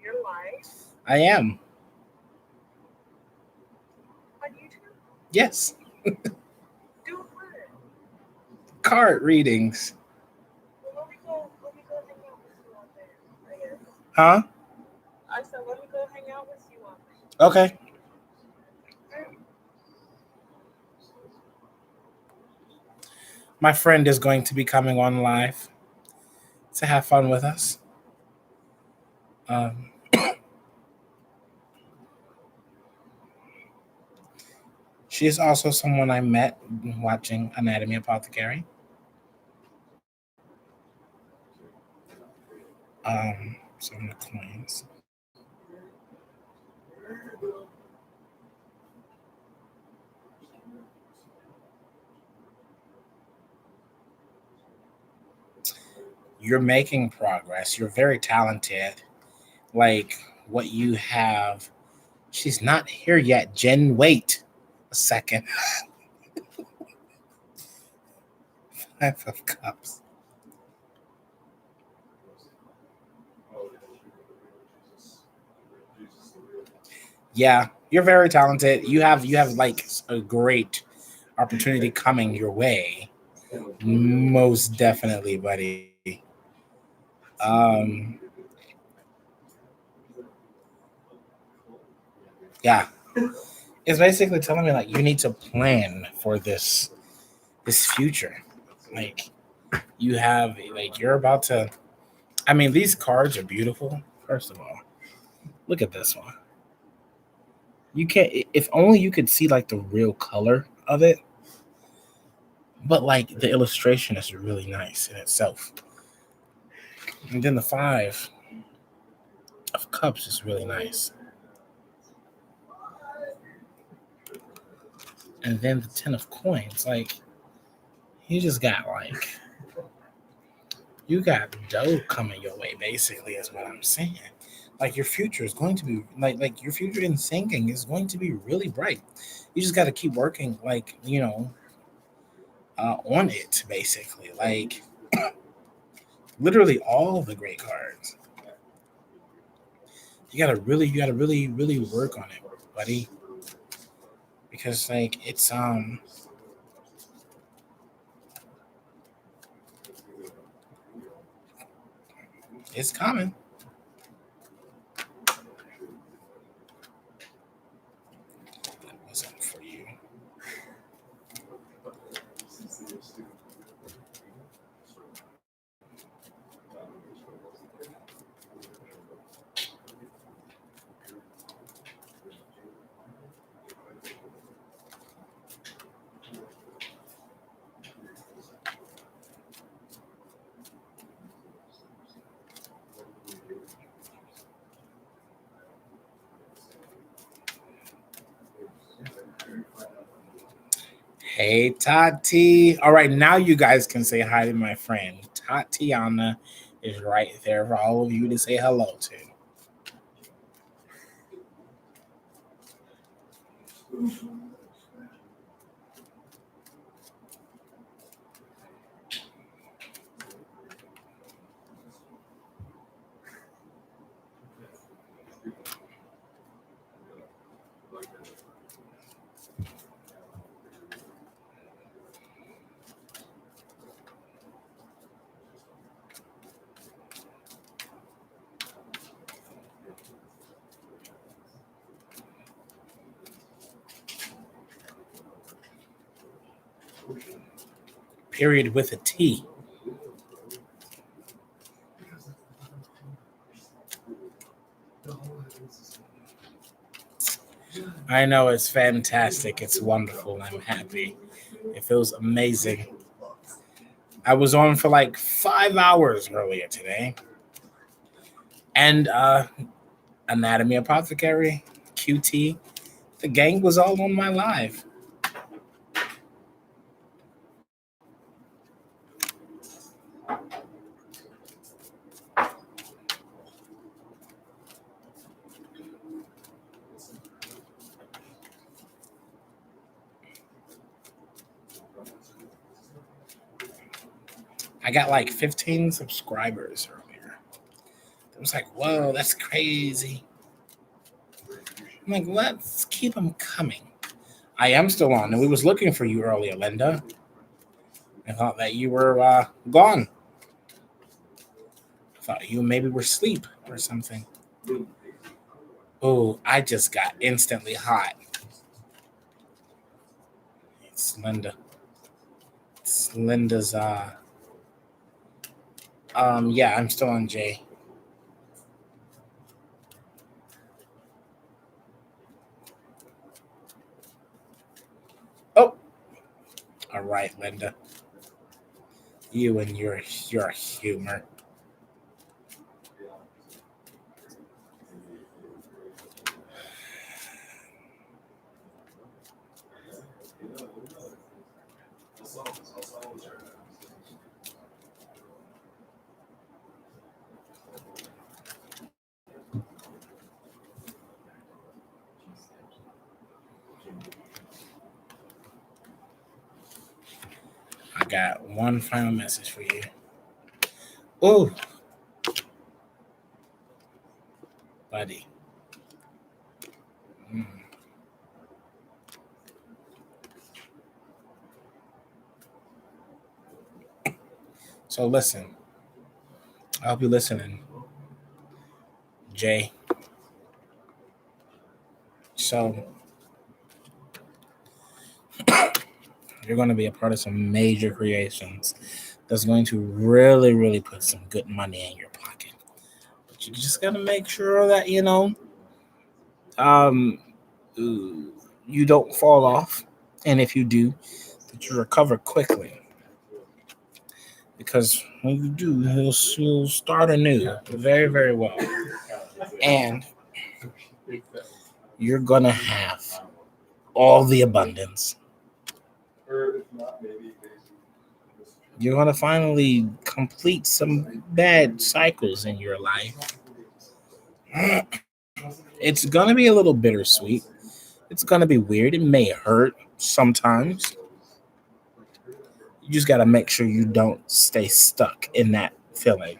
You're live I am. on YouTube? Yes. Do what? Card readings. Well, let me go hang out with you on there, I guess. Huh? I said, let me go hang out with you on there. Okay. My friend is going to be coming on live to have fun with us. Um, she is also someone I met watching Anatomy Apothecary. Some of the coins. You're making progress. You're very talented. Like what you have. She's not here yet. Jen, wait a second. Five of Cups. Yeah, you're very talented. You have like a great opportunity coming your way. Most definitely, buddy. Um, yeah, it's basically telling me like you need to plan for this future. Like you have like you're about to. I mean, these cards are beautiful. First of all, look at this one. You can't. If only you could see like the real color of it. But like the illustration is really nice in itself. And then the Five of Cups is really nice. And then the Ten of Coins, like you just got like you got dough coming your way. Basically, is what I'm saying. Like your future is going to be like your future in singing is going to be really bright. You just got to keep working, like on it. Basically, like literally all the great cards. You gotta really work on it, buddy. Because like it's coming. That wasn't for you. Hey Tati. All right, now you guys can say hi to my friend Tatiana is right there for all of you to say hello to. Period with a T. I know it's fantastic. It's wonderful. I'm happy. It feels amazing. I was on for like 5 hours earlier today. And Anatomy Apothecary, QT, the gang was all on my live. I got like 15 subscribers earlier. It was like, whoa, that's crazy. I'm like, let's keep them coming. I am still on, and we was looking for you earlier, Linda. I thought that you were gone. I thought you maybe were asleep or something. Oh, I just got instantly hot. It's Linda. It's Linda's yeah, I'm still on Jay. Oh, all right, Linda. You and your humor. I got one final message for you. Oh, buddy. Mm. So listen, I hope you're listening, Jay. So you're going to be a part of some major creations that's going to really, really put some good money in your pocket. But you just got to make sure that, um, you don't fall off. And if you do, that you recover quickly. Because when you do, you'll start anew very, very well. And you're going to have all the abundance. You're going to finally complete some bad cycles in your life. It's going to be a little bittersweet. It's going to be weird. It may hurt sometimes. You just got to make sure you don't stay stuck in that feeling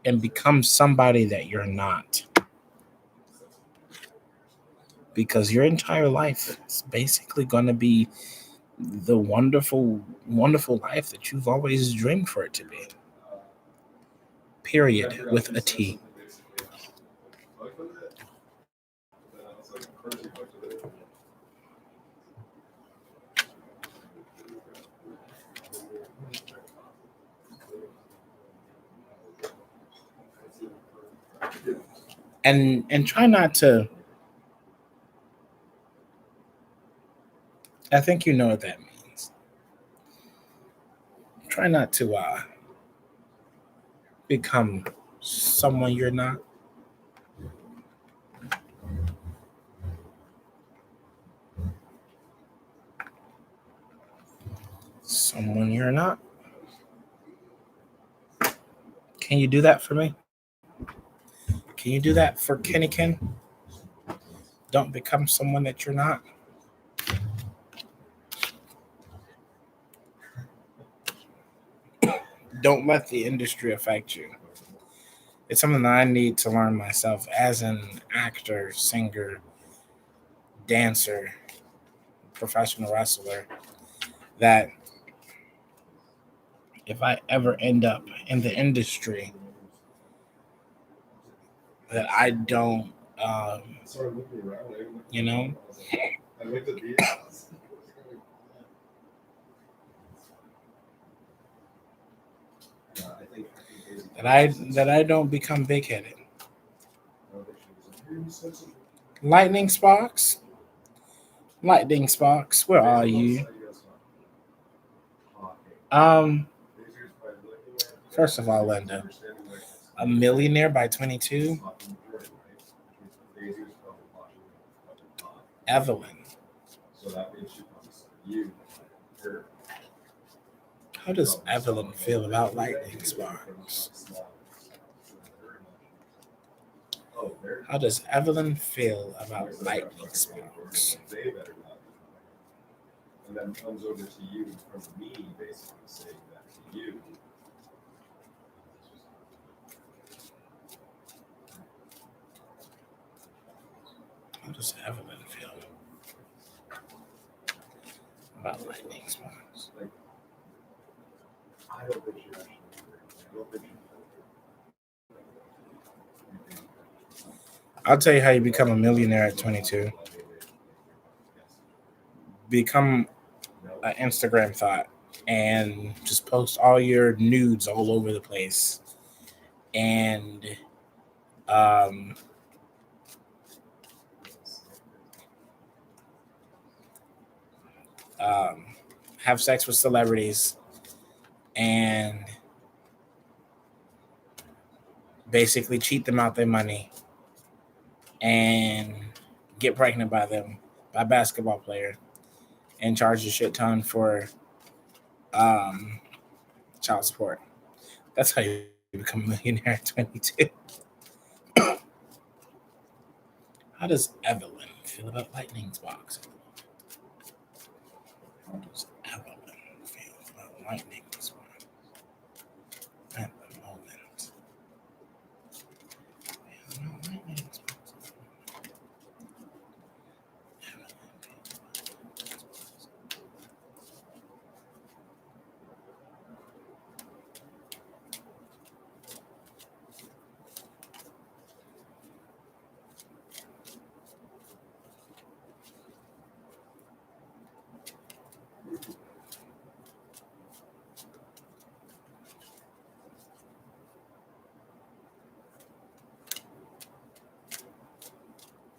and become somebody that you're not. Because your entire life is basically going to be the wonderful, wonderful life that you've always dreamed for it to be. Period with a T. And try not to. I think you know what that means. Try not to become someone you're not. Someone you're not. Can you do that for me? Can you do that for Kenny Ken? Don't become someone that you're not. Don't let the industry affect you. It's something that I need to learn myself as an actor, singer, dancer, professional wrestler. That if I ever end up in the industry, that I don't, um, you know, that I don't become big headed. Lightning Sparks, Lightning Sparks, where are you? Um, First of all, Linda, a millionaire by 22. Evelyn, how does Evelyn feel about Lightning Sparks? How does Evelyn feel about Lightning Sparks? How does Evelyn feel about Lightning Sparks? I'll tell you how you become a millionaire at 22. Become an Instagram thought and just post all your nudes all over the place and um, um, have sex with celebrities and basically cheat them out their money and get pregnant by them, by a basketball player, and charge a shit ton for um, child support. That's how you become a millionaire at 22. How does Evelyn feel about Lightning's box? How does Evelyn feel about Lightning's box at the moment? Lightning's box.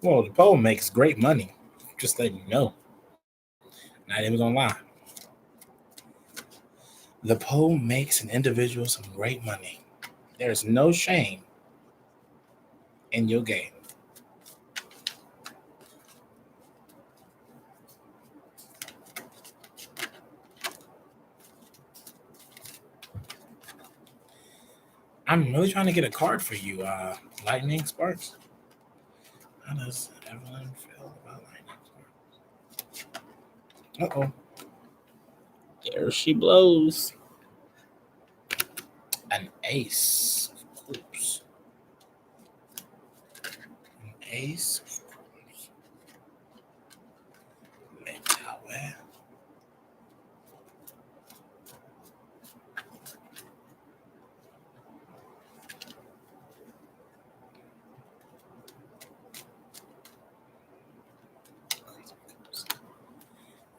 Well, the poem makes great money. Just letting you know. Not even gonna lie. The poem makes an individual some great money. There's no shame in your game. I'm really trying to get a card for you, Lightning Sparks. How does Evelyn feel about Lightning Sparks? Uh oh. There she blows. An ace of cups. An ace of cups. Tower.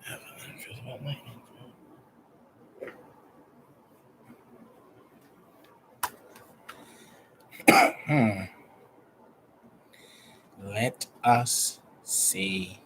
Evelyn feels about Lightning. Let us see.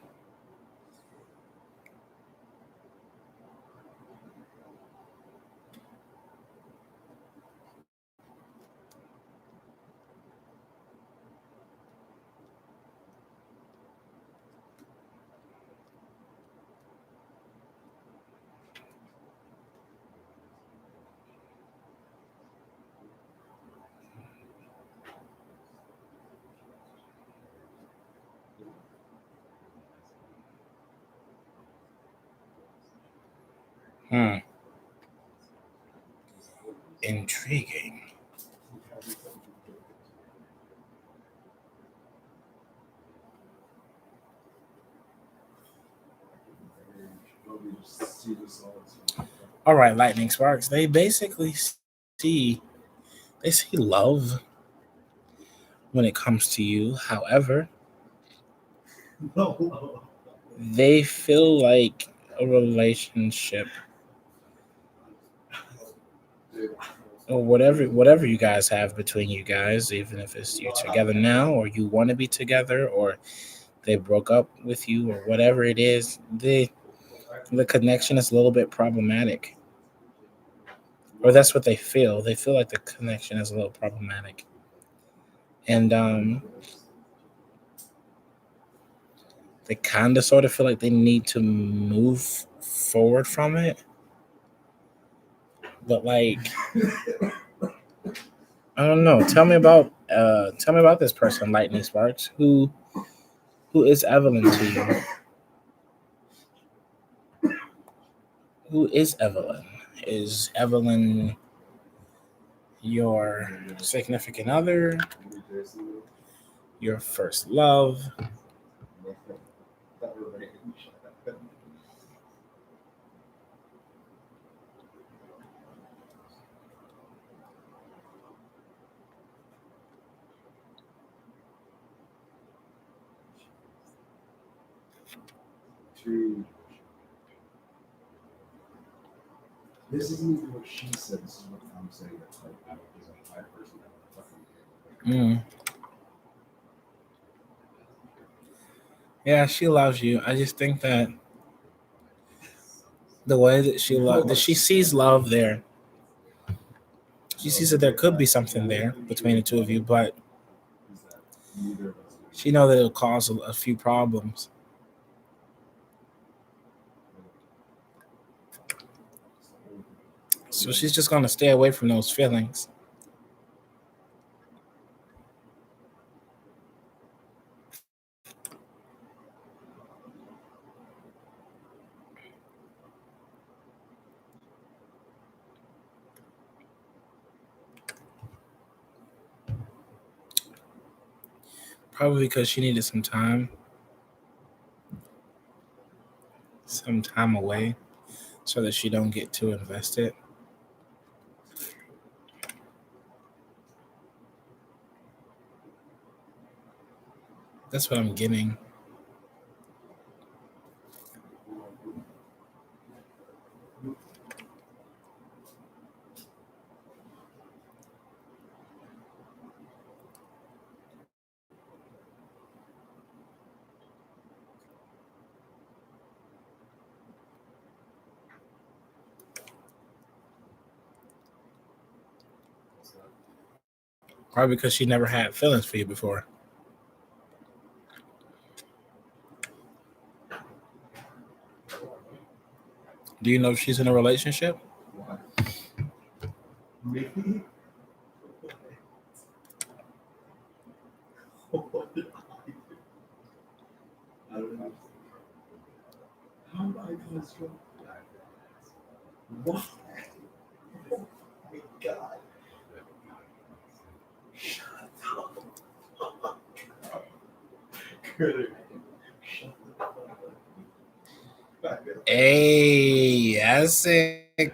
Hmm. Intriguing. All right, lightning sparks. They basically see love when it comes to you. However, they feel like a relationship or whatever you guys have between you guys, even if it's you're together now or you want to be together or they broke up with you or whatever it is, the connection is a little bit problematic. Or that's what they feel. They feel like the connection is a little problematic. And they kind of sort of feel like they need to move forward from it. But like, I don't know. Tell me about this person, Lightning Sparks. Who is Evelyn to you? Who is Evelyn? Is Evelyn your significant other, your first love? Mm. Yeah, she loves you. I just think that the way that she sees love there. She sees that there could be something there between the two of you, but she knows that it'll cause a few problems. So she's just gonna stay away from those feelings. Probably because she needed some time away, so that she don't get too invested. That's what I'm getting. Probably because she never had feelings for you before. Do you know if she's in a relationship? Hey, Jessica.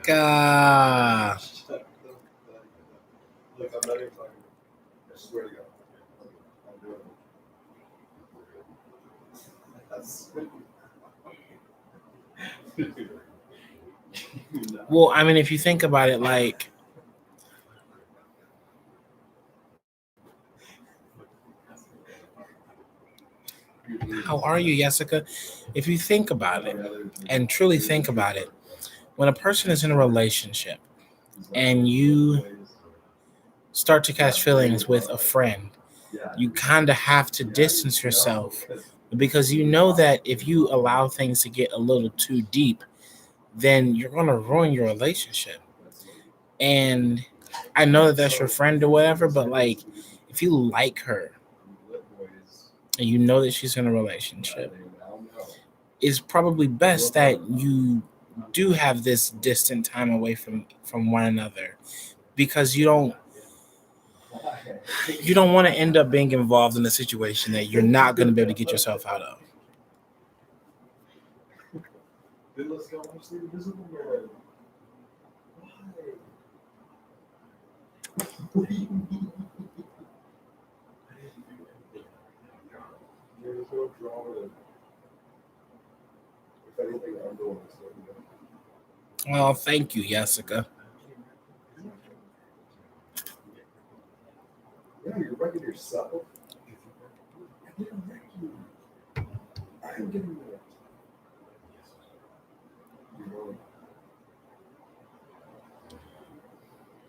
Well, I mean, if you think about it, like, how are you, Jessica? If you think about it and truly think about it, when a person is in a relationship and you start to catch feelings with a friend, you kind of have to distance yourself because you know that if you allow things to get a little too deep, then you're going to ruin your relationship. And I know that that's your friend or whatever, but like, if you like her and you know that she's in a relationship, it's probably best that you do have this distant time away from one another because you don't want to end up being involved in a situation that you're not going to be able to get yourself out of. Then let's go watch the Invisible Man. Why? What do you mean? There's no drama. If anything, I'm doing this. Oh, thank you, Jessica. Yeah, you're wrecking yourself. I didn't wreck you. I'm getting wrecked. You know,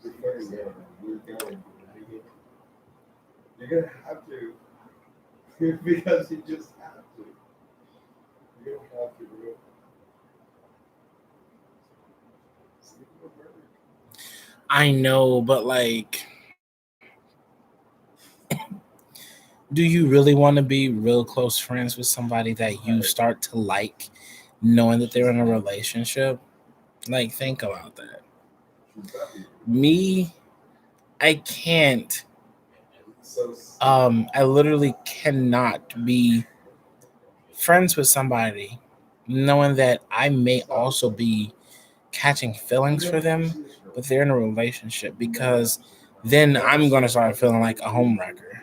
you're fucking going. You're going. You're gonna have to. Because you just have to. You're gonna have to do it. I know, but do you really want to be real close friends with somebody that you start to like, knowing that they're in a relationship? Like, think about that. Me, I can't. I literally cannot be friends with somebody knowing that I may also be catching feelings for them, but they're in a relationship because then I'm gonna start feeling like a homewrecker.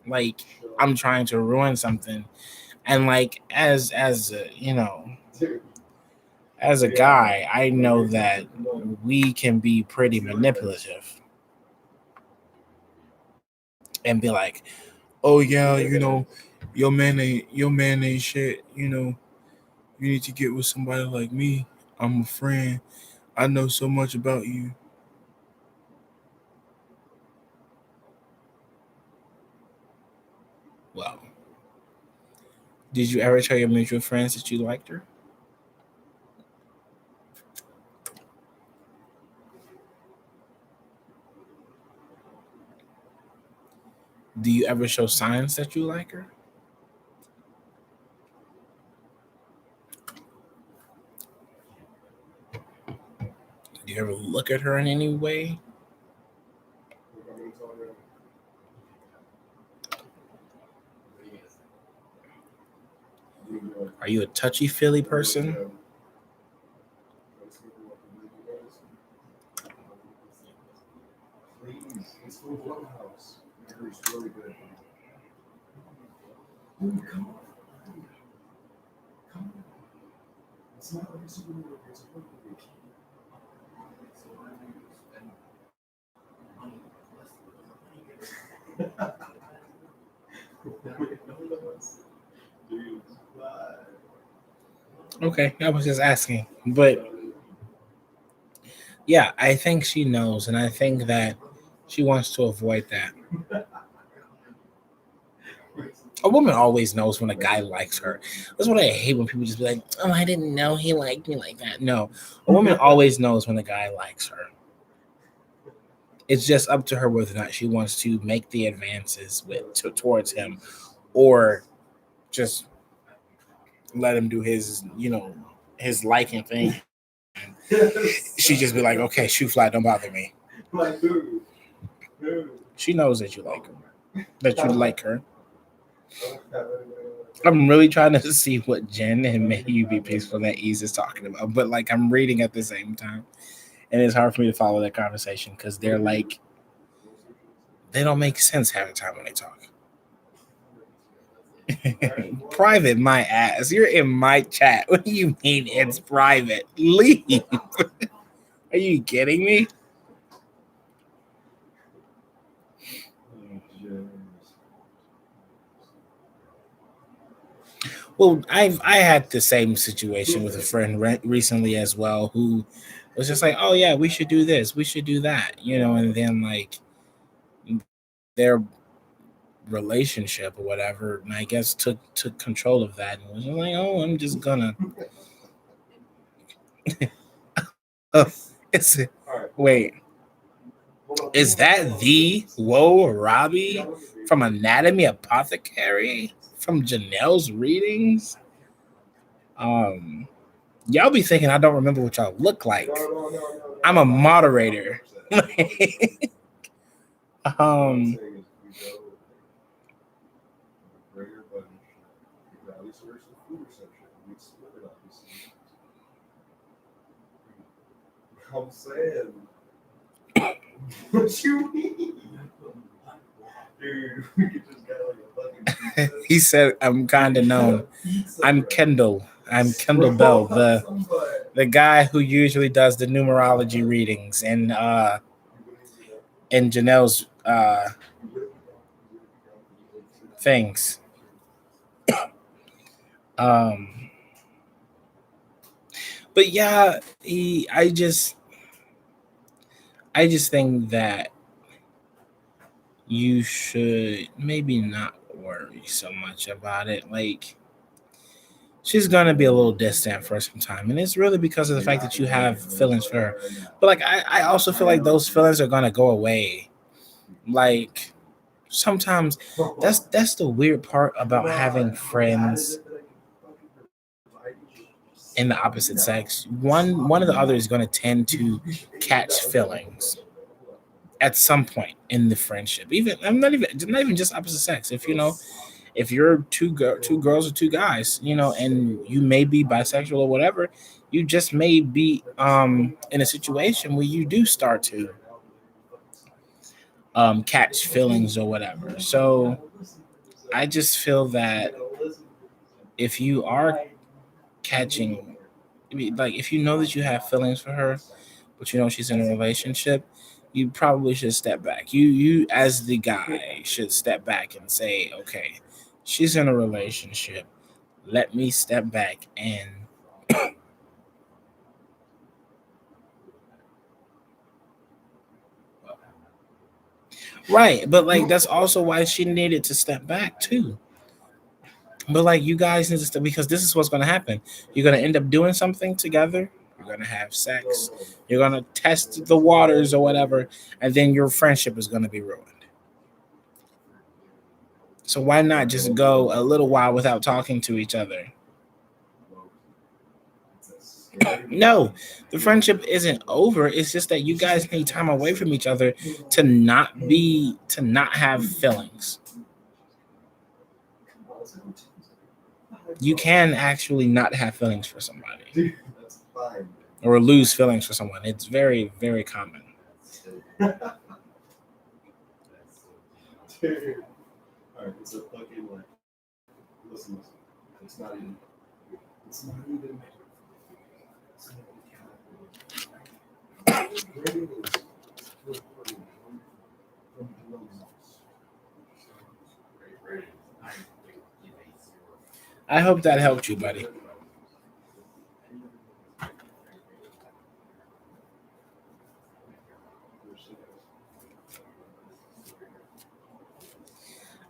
Like I'm trying to ruin something, and like as a guy, I know that we can be pretty manipulative and be like, "Oh yeah, your man ain't shit. You need to get with somebody like me. I'm a friend. I know so much about you." Well, did you ever tell your mutual friends that you liked her? Do you ever show signs that you like her? Do you ever look at her in any way? Are you a touchy feely person? Please, it's from Clubhouse. It's really good. Dude, come on. Come on. It's not like a superhero, it's a movie. Dude, Okay, I was just asking. But yeah, I think she knows, and I think that she wants to avoid that. A woman always knows when a guy likes her. That's what I hate when people just be like, "Oh, I didn't know he liked me like that." No, a woman always knows when a guy likes her. It's just up to her whether or not she wants to make the advances towards him, or just let him do his liking thing. She just be like, "Okay, shoot fly, don't bother me." like, dude. She knows that you like her, that you like her. I'm really trying to see what Jen and May You Be Peaceful at Ease is talking about, but like I'm reading at the same time, and it's hard for me to follow that conversation because they don't make sense half the time when they talk. Private my ass. You're in my chat. What do you mean it's private? Leave. Are you kidding me? Well, I had the same situation with a friend recently as well who was just like, "Oh yeah, we should do this, we should do that," and then like their relationship or whatever, and I guess took control of that and was just like, "Oh, I'm just gonna." Oh, wait. Is that the Whoa Robbie from Anatomy Apothecary from Janelle's readings? Um, Y'all be thinking I don't remember what y'all look like. No. I'm a moderator. 100%. What I'm um, saying is we go greater bunch, value source of food reception. We split it up. You see, I'm saying, what you mean? Dude, we could just get like a fucking pizza. he said I'm kind of known. I'm Kendall. I'm Kendall Bell, the guy who usually does the numerology readings in Janelle's things. Um, but yeah, I just think that you should maybe not worry so much about it. Like she's gonna be a little distant for some time, and it's really because of the fact that you have feelings for her. But like I also feel like those feelings are gonna go away. Like sometimes that's the weird part about having friends in the opposite sex. One or the other is going to tend to catch feelings at some point in the friendship. Even I'm not even just opposite sex. If you're two girls or two guys, and you may be bisexual or whatever, you just may be in a situation where you do start to catch feelings or whatever. So I just feel that if you are catching, I mean, like if you know that you have feelings for her, but you know she's in a relationship, you probably should step back. You as the guy should step back and say, okay, she's in a relationship. Let me step back and right, but like that's also why she needed to step back too. But like you guys need to step because this is what's gonna happen. You're gonna end up doing something together. You're gonna have sex. You're gonna test the waters or whatever, and then your friendship is gonna be ruined. So why not just go a little while without talking to each other? No, the friendship isn't over. It's just that you guys need time away from each other to not have feelings. You can actually not have feelings for somebody That's fine. or lose feelings for someone. It's very, very common. Dude. Alright, it's a fucking like. Listen. It's not even. It's not even. I hope that helped you, buddy.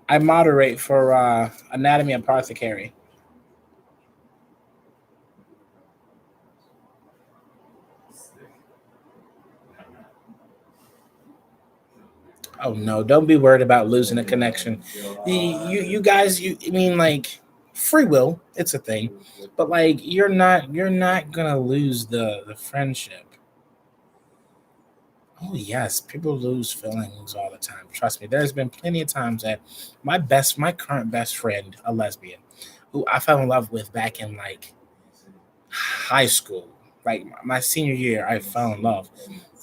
I moderate for Anatomy Apothecary. Oh no, don't be worried about losing a connection. You guys, I mean like free will, it's a thing. But like you're not gonna lose the friendship. Oh yes, people lose feelings all the time. Trust me, there's been plenty of times that my current best friend, a lesbian, who I fell in love with back in like high school, like my senior year, I fell in love.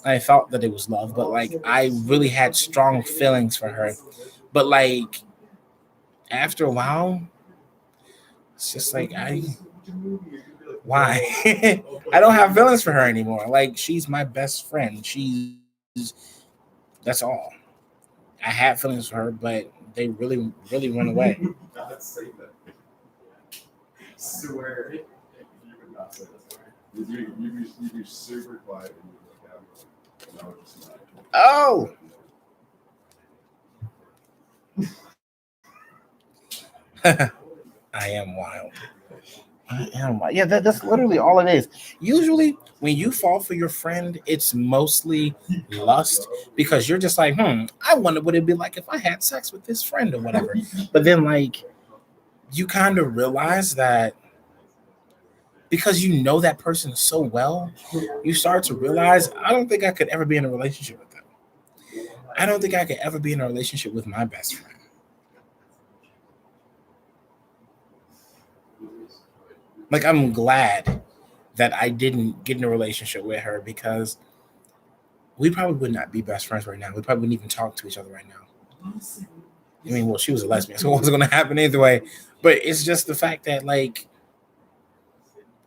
I thought that it was love, but like I really had strong feelings for her. But like after a while, it's just like why? I don't have feelings for her anymore. Like she's my best friend. That's all. I had feelings for her, but they really went away. Not say that. Swear. You would not say that. You'd be super quiet and you'd look at me. And I would just like. Oh, I am wild. I am wild. Yeah, that's literally all it is. Usually, when you fall for your friend, it's mostly lust because you're just like, I wonder what it'd be like if I had sex with this friend or whatever. But then, like, you kind of realize that because you know that person so well, you start to realize I don't think I could ever be in a relationship with them. I don't think I could ever be in a relationship with my best friend. Like, I'm glad that I didn't get in a relationship with her because we probably would not be best friends right now. We probably wouldn't even talk to each other right now. I mean, well, she was a lesbian, so it wasn't going to happen either way. But it's just the fact that, like,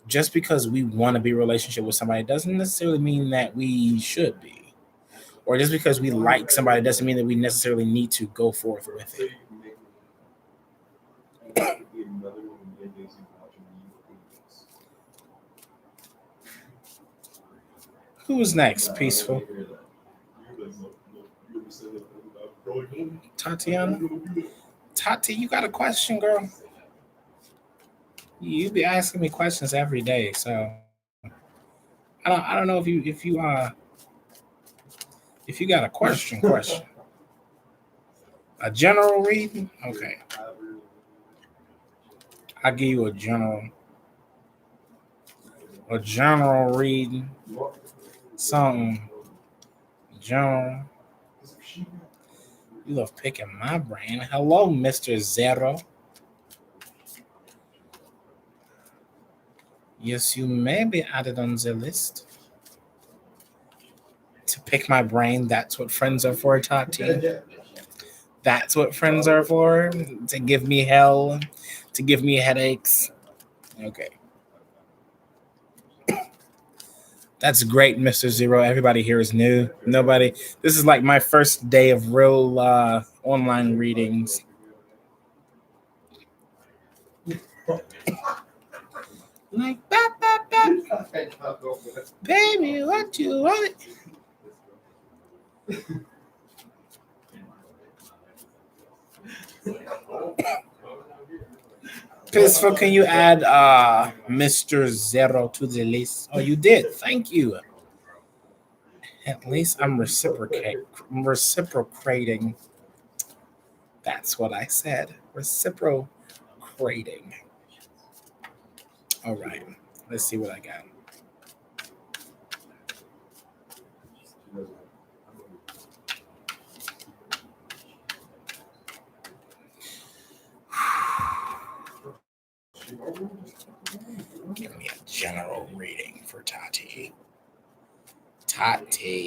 just because we want to be in a relationship with somebody doesn't necessarily mean that we should be. Or just because we like somebody doesn't mean that we necessarily need to go forth with it. Who's next? Peaceful. Tatiana? Tati, you got a question, girl? You be asking me questions every day, so I don't know if you got a question. A general reading? Okay. I'll give you a general reading. Something general. You love picking my brain. Hello, Mr. Zero. Yes, you may be added on the list. To pick my brain, that's what friends are for, Tati. That's what friends are for. To give me hell, to give me headaches. Okay. That's great, Mr. Zero. Everybody here is new. Nobody. This is like my first day of real online readings. Like, bap, bap, bap. Baby, what you want? Peaceful, can you add Mr. Zero to the list? Oh, you did. Thank you. At least I'm reciprocating. That's what I said. Reciprocating. All right. Let's see what I got. Give me a general reading for Tati. Tatiana.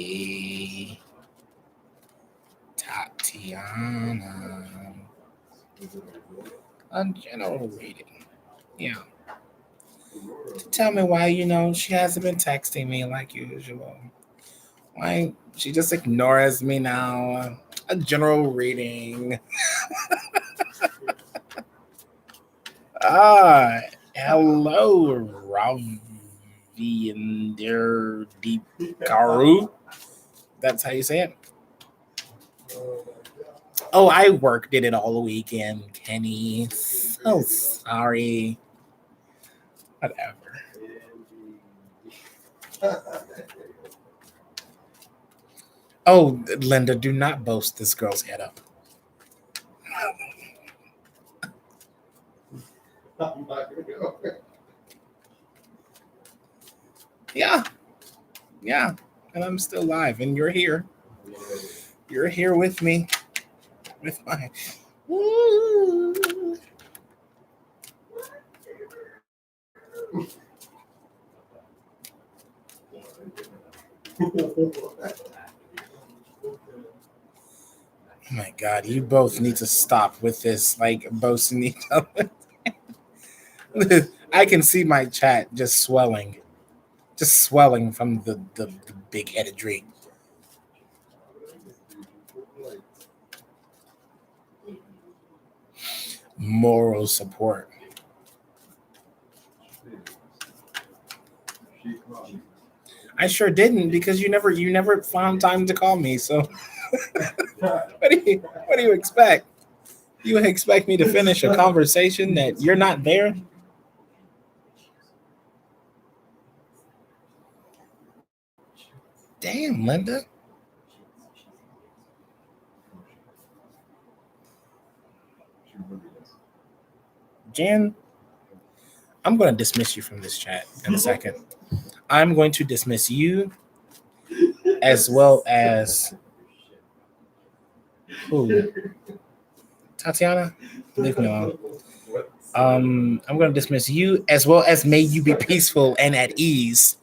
A general reading. Yeah. To tell me why, she hasn't been texting me like usual. Why she just ignores me now. A general reading. Ah, hello, Ravinder Deep Karu. That's how you say it. Oh, I did it all weekend, Kenny. So sorry. Whatever. Oh, Linda, do not boast this girl's head up. Yeah. Yeah. And I'm still live, and you're here. You're here with me. With my. Woo. Oh my God, you both need to stop with this, like, boasting each other. I can see my chat just swelling from the big headedry. Moral support. I sure didn't because you never found time to call me. So what do you expect? You expect me to finish a conversation that you're not there? Damn, Linda. Jen, I'm going to dismiss you from this chat in a second. I'm going to dismiss you as well as who? Tatiana? Leave me alone. I'm going to dismiss you as well as may you be peaceful and at ease.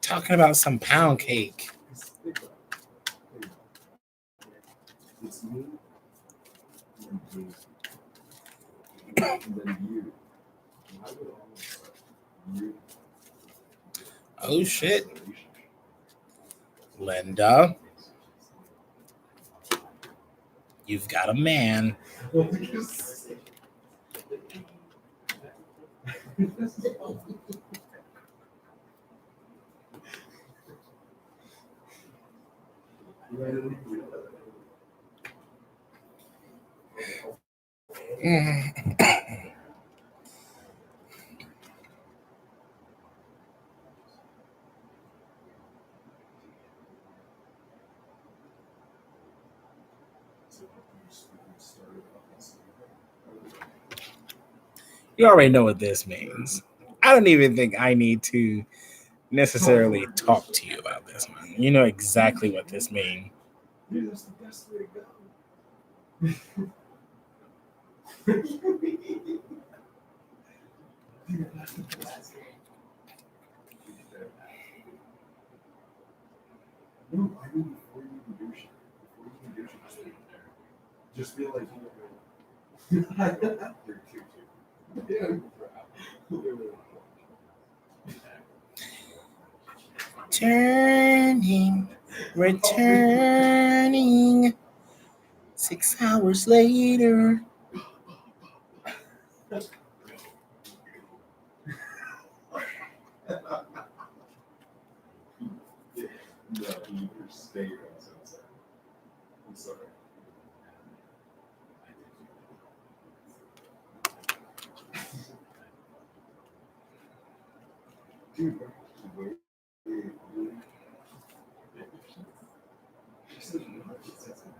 Talking about some pound cake. It's me and you. And then you. I would almost like you. Oh shit. Linda, you've got a man. You already know what this means. I don't even think I need to necessarily talk to you about this one. You know exactly what this means. Dude, that's the best way to go. Dude, that's the best. No, I mean before you can do shit. Before you can do shit, just feel like you know. You're too. Yeah. Turning, returning. 6 hours later. No, you stay on sunset. I'm sorry. Dude, wait. She said no, she said something.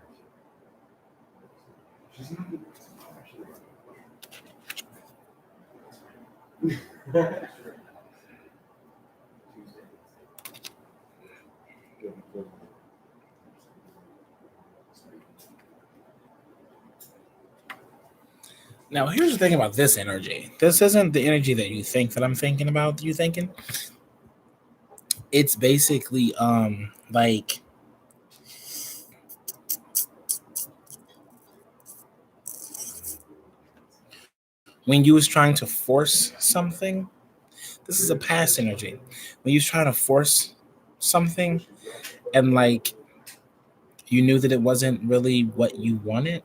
She's not even actually. Now, here's the thing about this energy. This isn't the energy that you think that I'm thinking about. You thinking? It's basically like when you was trying to force something. This is a past energy. When you was trying to force something and like you knew that it wasn't really what you wanted.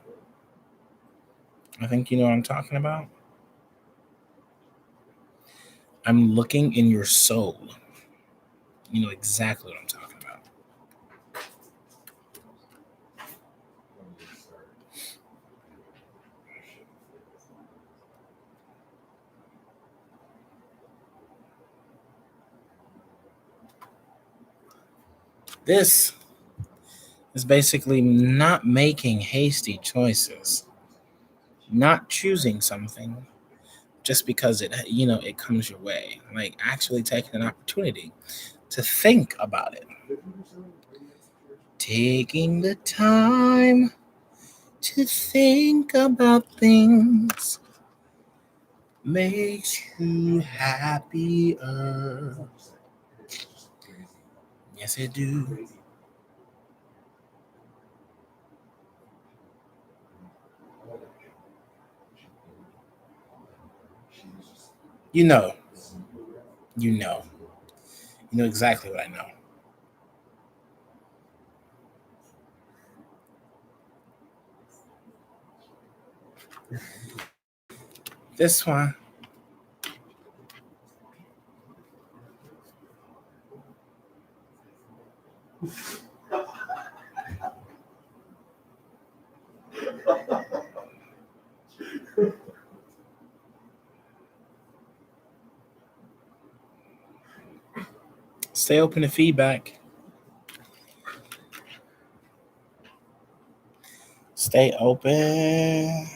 I think you know what I'm talking about. I'm looking in your soul. You know exactly what I'm talking about. This is basically not making hasty choices, not choosing something just because it comes your way. Like actually taking an opportunity to think about it. Taking the time to think about things makes you happier. Yes, it do. You know, you know, you know exactly what I know. This one, stay open to feedback. Stay open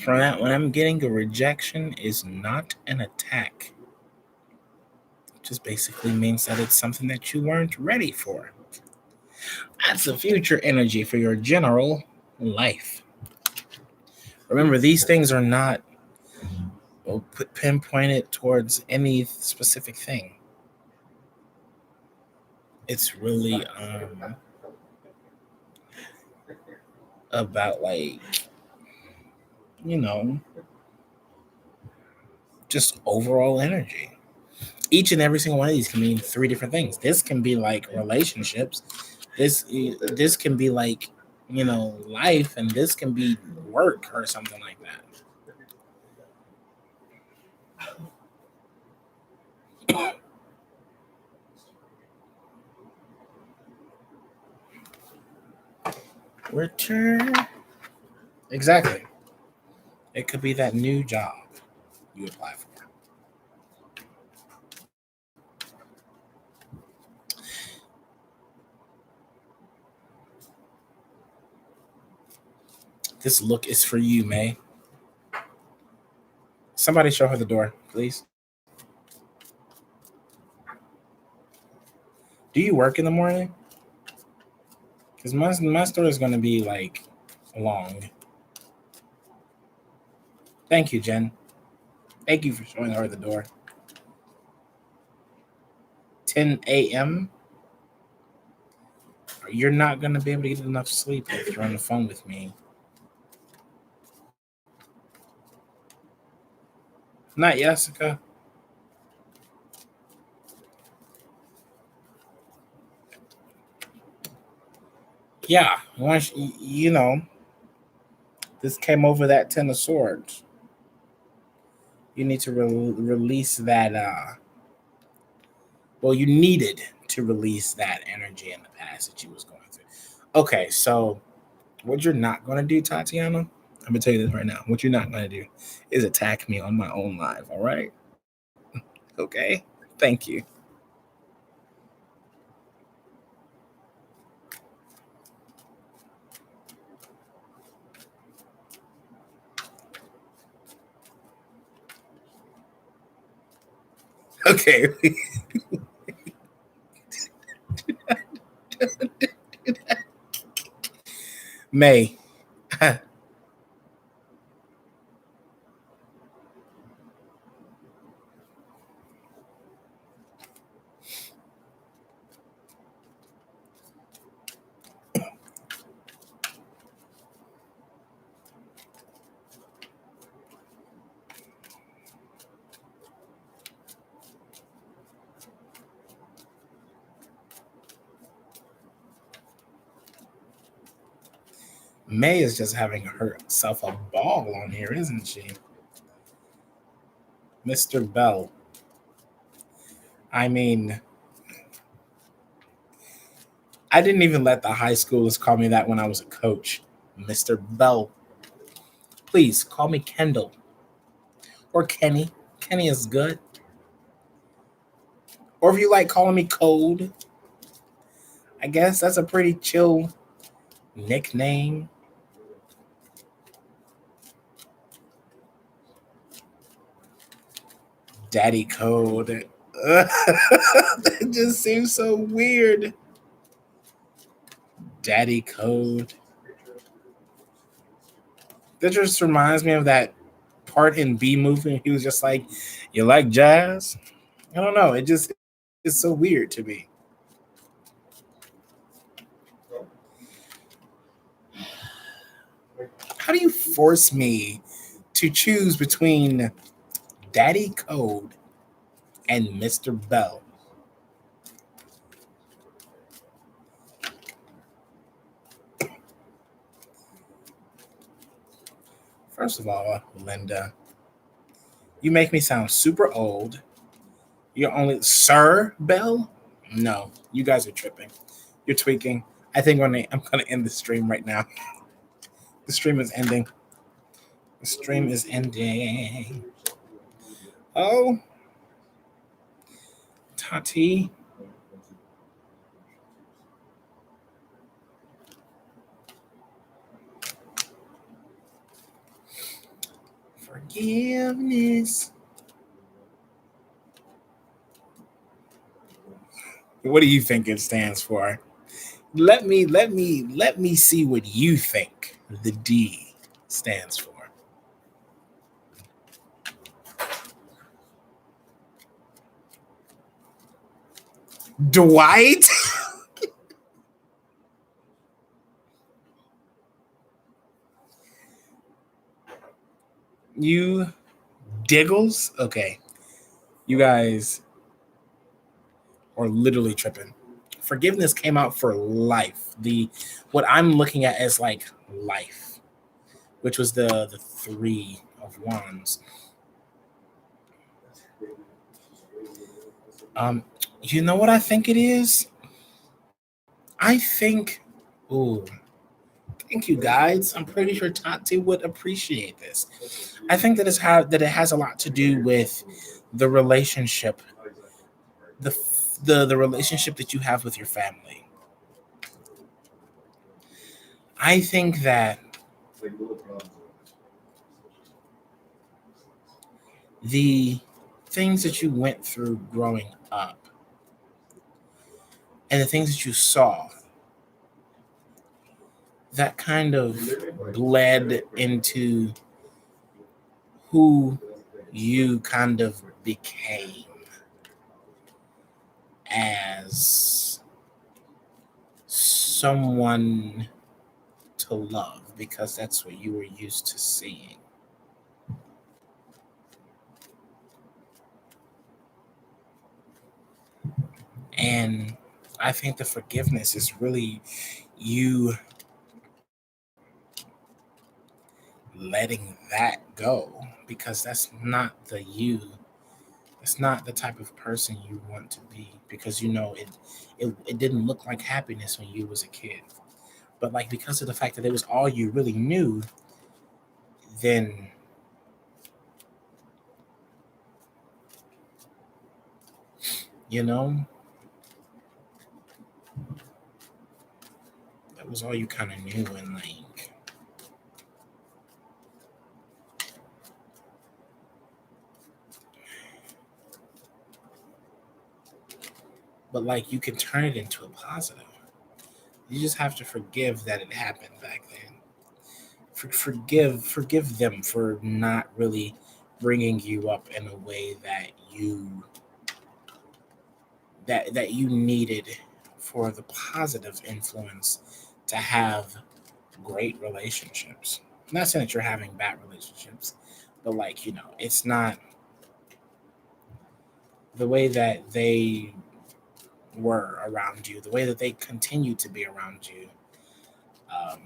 From that, when I'm getting a rejection is not an attack. It just basically means that it's something that you weren't ready for. That's the future energy for your general life. Remember, these things are not pinpointed towards any specific thing. It's really about like, you know, just overall energy. Each and every single one of these can mean three different things. This can be like relationships. This can be like, life, and this can be work or something like that. Return. Exactly. It could be that new job you apply for. This look is for you, May. Somebody show her the door, please. Do you work in the morning? Because my story is going to be like long. Thank you, Jen. Thank you for showing her the door. 10 a.m. You're not going to be able to get enough sleep if you're on the phone with me. Not Jessica. Yeah, once this came over that 10 of swords. You need to release that. Well, you needed to release that energy in the past that you was going through. Okay, so what you're not going to do, Tatiana, I'm going to tell you this right now. What you're not going to do is attack me on my own live, all right? Okay? Thank you. Okay. May. May is just having herself a ball on here, isn't she? Mr. Bell. I mean, I didn't even let the high schoolers call me that when I was a coach. Mr. Bell. Please call me Kendall or Kenny. Kenny is good. Or if you like calling me Code, I guess that's a pretty chill nickname. Daddy Code. That just seems so weird. Daddy Code. That just reminds me of that part in B movie. He was just like, "You like jazz?" I don't know. It just is so weird to me. How do you force me to choose between Daddy Code and Mr. Bell? First of all, Linda, you make me sound super old. You're only Sir Bell? No, you guys are tripping. You're tweaking. I think I'm gonna end the stream right now. The stream is ending. The stream is ending. Oh, Tati. Forgiveness. What do you think it stands for? Let me see what you think the D stands for. Dwight? You diggles? Okay. You guys are literally tripping. Forgiveness came out for life. The what I'm looking at is like life, which was the three of wands. Um, you know what I think it is? I think, ooh, thank you guys. I'm pretty sure Tati would appreciate this. I think that it has a lot to do with the relationship, the the relationship that you have with your family. I think that the things that you went through growing up and the things that you saw that kind of bled into who you kind of became as someone to love because that's what you were used to seeing. And I think the forgiveness is really you letting that go because that's not the you. It's not the type of person you want to be because you know it didn't look like happiness when you was a kid. But like because of the fact that it was all you really knew, then you know that was all you kind of knew and like but like you can turn it into a positive. You just have to forgive that it happened back then. Forgive them for not really bringing you up in a way that you needed for the positive influence to have great relationships. I'm not saying that you're having bad relationships, but like, it's not the way that they were around you, the way that they continue to be around you. Um,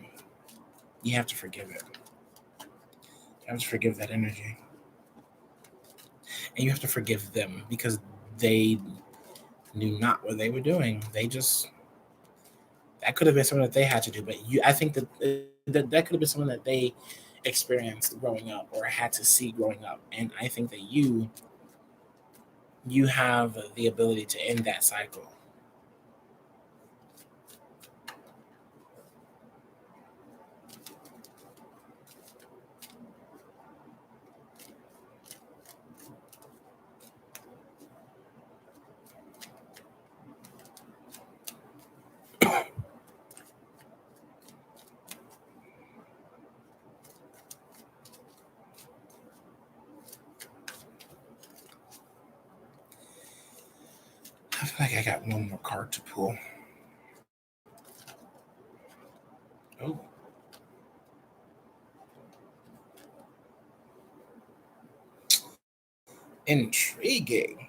you have to forgive it. You have to forgive that energy. And you have to forgive them because they knew not what they were doing. They just that could have been something that they had to do, but I think that could have been something that they experienced growing up or had to see growing up, and I think that you have the ability to end that cycle. I feel like I got one more card to pull. Oh, intriguing.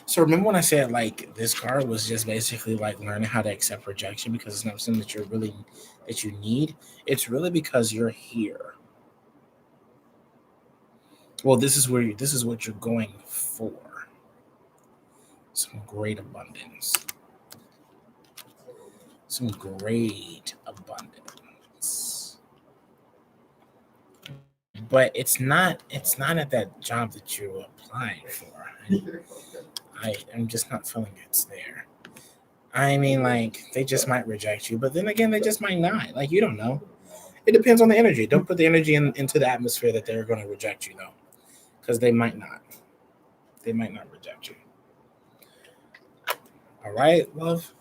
So remember when I said like this card was just basically like learning how to accept rejection because it's not something that that you need. It's really because you're here. Well, this is what you're going for. Some great abundance. Some great abundance. But it's not at that job that you applied for. I'm just not feeling it's there. I mean, like, they just might reject you, but then again, they just might not. Like, you don't know. It depends on the energy. Don't put the energy into the atmosphere that they're going to reject you, though, because they might not. They might not reject you. All right, love.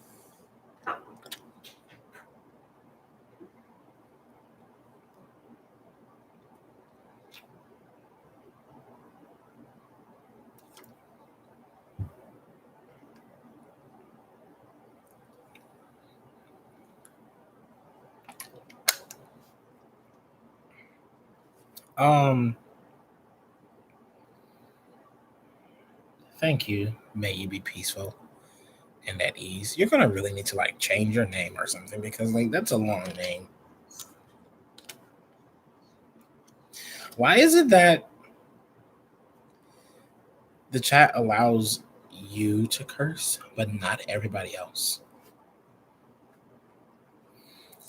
Um, Thank you. May you be peaceful and at ease. You're gonna really need to like change your name or something because like that's a long name. Why is it that the chat allows you to curse, but not everybody else?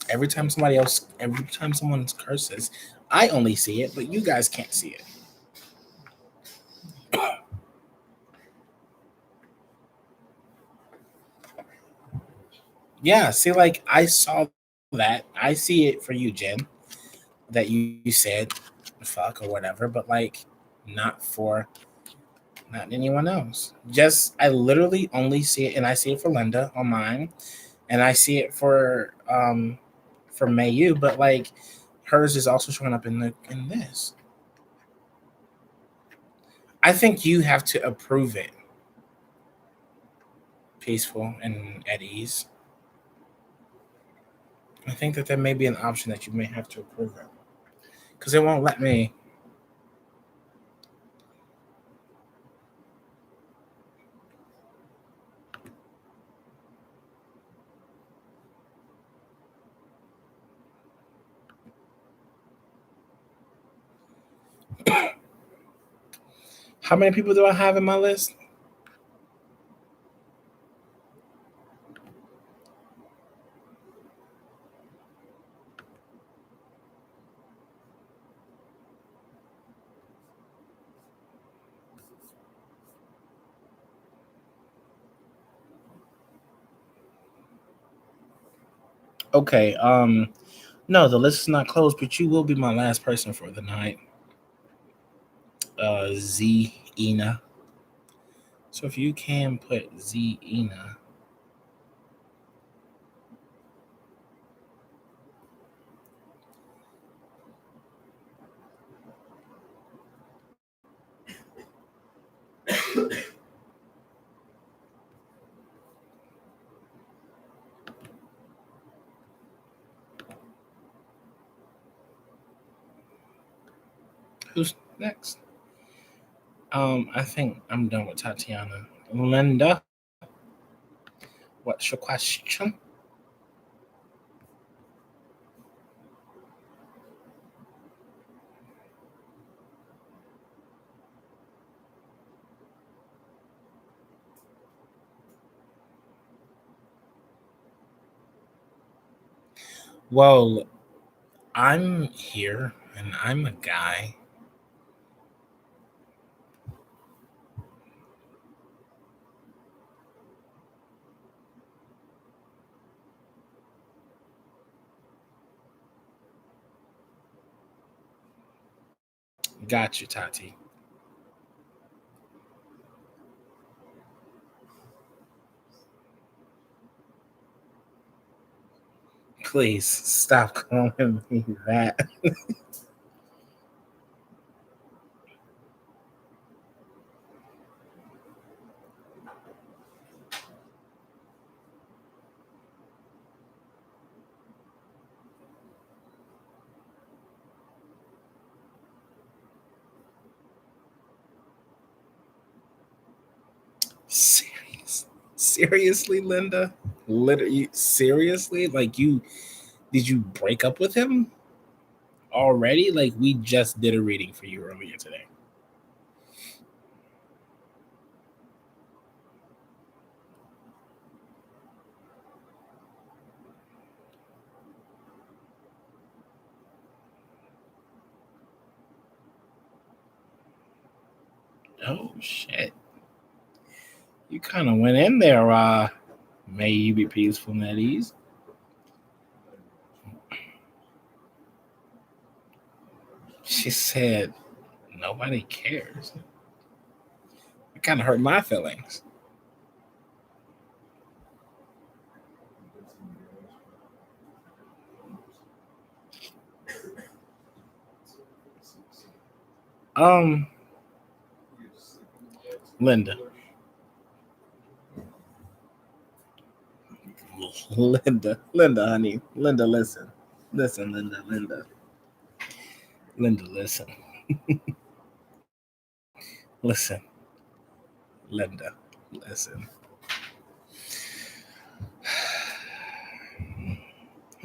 Every time someone curses, I only see it, but you guys can't see it. Yeah, see, like I saw that. I see it for you, Jen, that you said fuck or whatever, but like not for not anyone else. Just I literally only see it, and I see it for Linda on mine, and I see it for Mayu, but like hers is also showing up in this. I think you have to approve it, peaceful and at ease. I think that there may be an option that you may have to approve it because it won't let me. How many people do I have in my list? Okay. No, the list is not closed, but you will be my last person for the night. Z Ina. So if you can put Z Ina. Who's next? I think I'm done with Tatiana. Linda, what's your question? Well, I'm here and I'm a guy. Got you, Tati. Please stop calling me that. Seriously, Linda? Literally, seriously? Like you did you break up with him already? Like we just did a reading for you earlier today. Oh shit. You kind of went in there, May you be peaceful and at ease. She said, nobody cares. It kind of hurt my feelings. Um, Linda. Linda, honey. Linda, listen. Listen, Linda. Linda, listen. Listen. Linda, listen.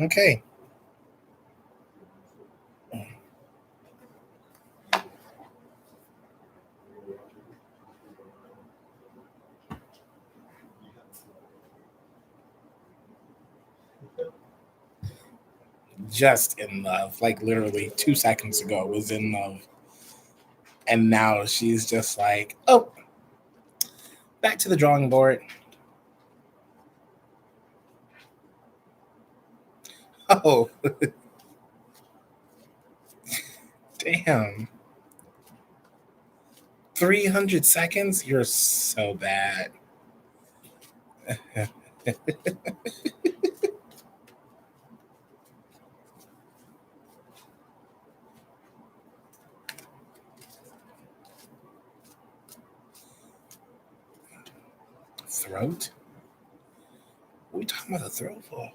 Okay. Just in love. Like literally 2 seconds ago was in love. And now she's just like, oh, back to the drawing board. Oh, damn. 300 seconds? You're so bad. Throat? What are we talking about the throat for?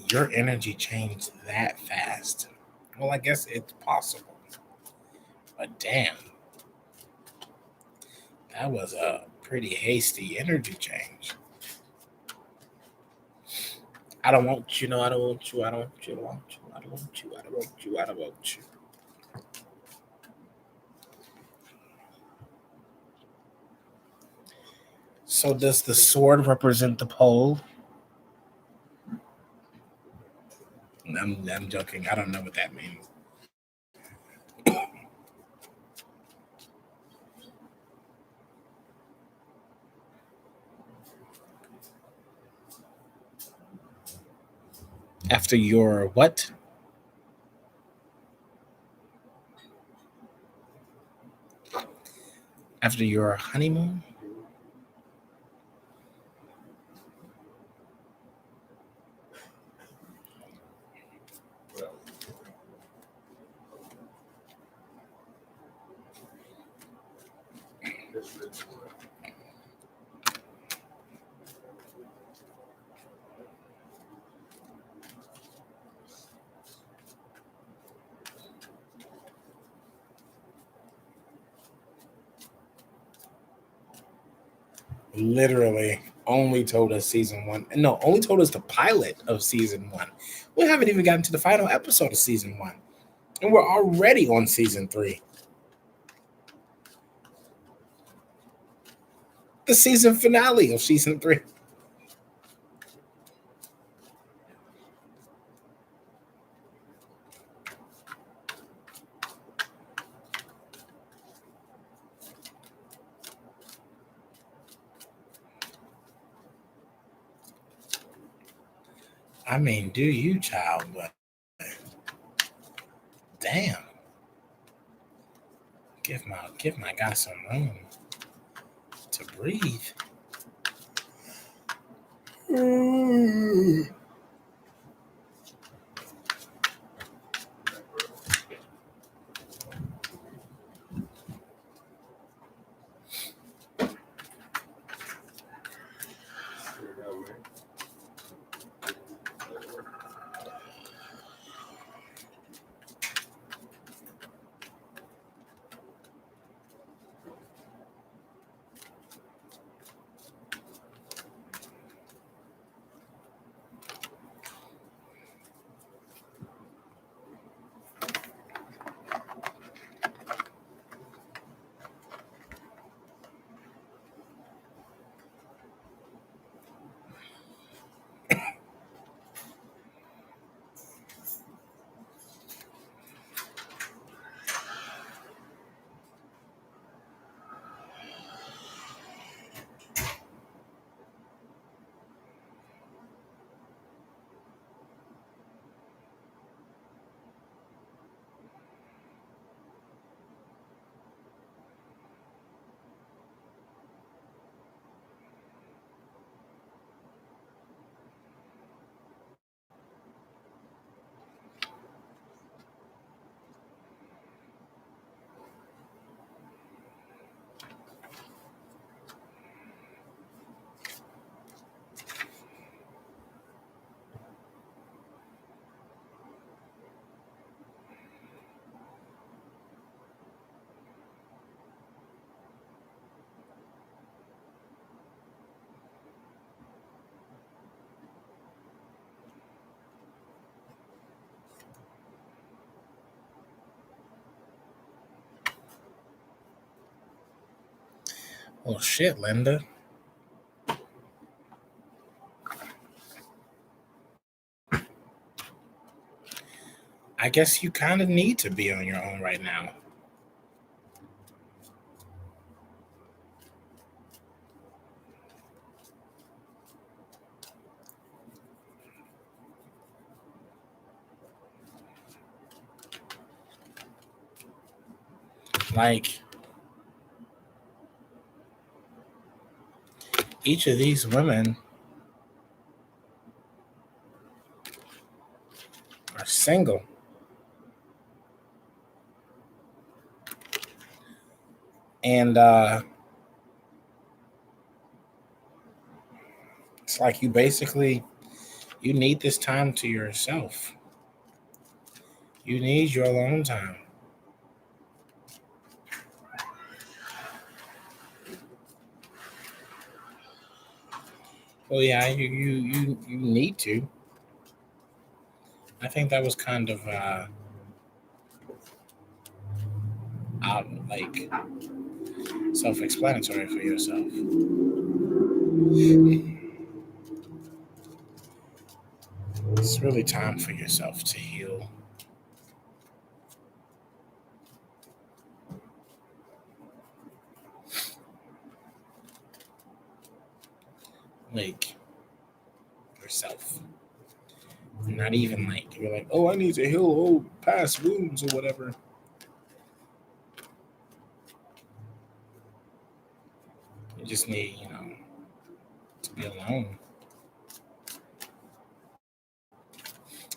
Your energy changed that fast. Well, I guess it's possible. But damn, that was a pretty hasty energy change. I don't want you, no, I don't want you, I don't want you, I don't want you, I don't want you, I don't want you, I don't want you. So does the sword represent the pole? I'm joking. I don't know what that means. After your what? After your honeymoon? Literally only told us season one. No, only told us the pilot of season one. We haven't even gotten to the final episode of season one. And we're already on season three. The season finale of season three. I mean, do you, child? But damn, give my guy some room to breathe. Well, shit, Linda. I guess you kind of need to be on your own right now. Like, each of these women are single. And it's like you need this time to yourself. You need your alone time. Well, yeah, you need to. I think that was kind of like self-explanatory for yourself. It's really time for yourself to heal. Like yourself. Not even like you're like, oh, I need to heal old past wounds or whatever. You just need, to be alone.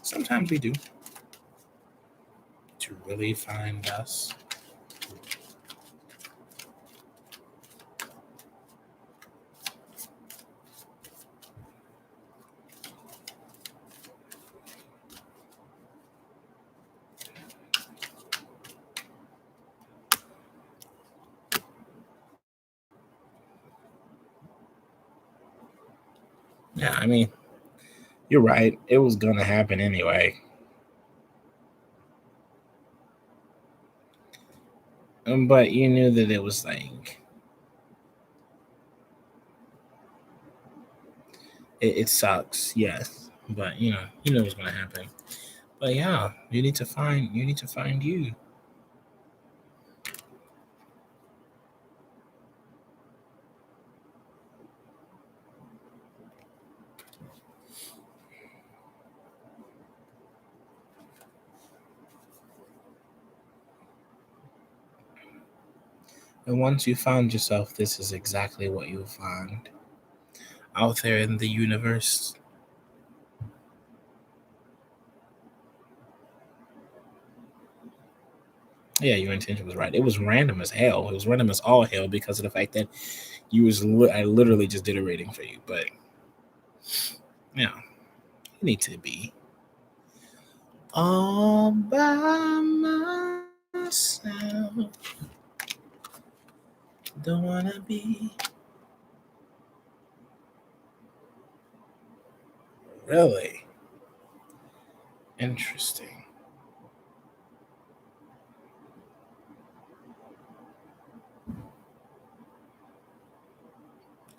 Sometimes we do to really find us. Yeah, I mean, you're right. It was gonna happen anyway. But you knew that it was like it sucks, yes. But you know what's gonna happen. But yeah, you need to find you. And once you found yourself, this is exactly what you'll find out there in the universe. Yeah, your intention was right. It was random as hell. It was random as all hell because of the fact that I literally just did a rating for you. But yeah, you need to be all by myself. Don't wanna be really interesting.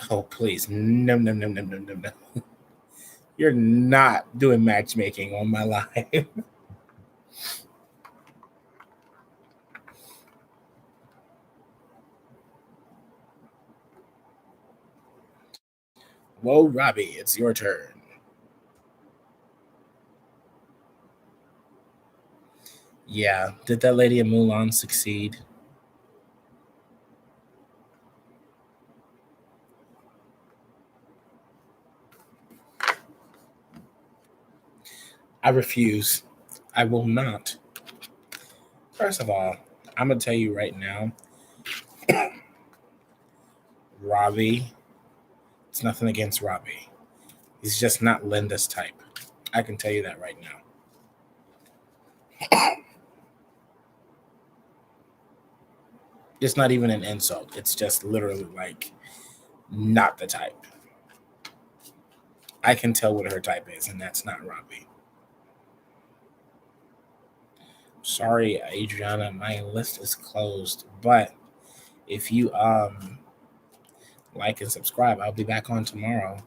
Oh please, no, no, no, no, no, no, no. You're not doing matchmaking on my life. Whoa, Robbie, it's your turn. Yeah, did that lady in Mulan succeed? I refuse. I will not. First of all, I'm gonna tell you right now, Robbie. It's nothing against Robbie. He's just not Linda's type. I can tell you that right now. It's not even an insult. It's just literally like not the type. I can tell what her type is, and that's not Robbie. Sorry, Adriana, my list is closed. But if you like and subscribe. I'll be back on tomorrow.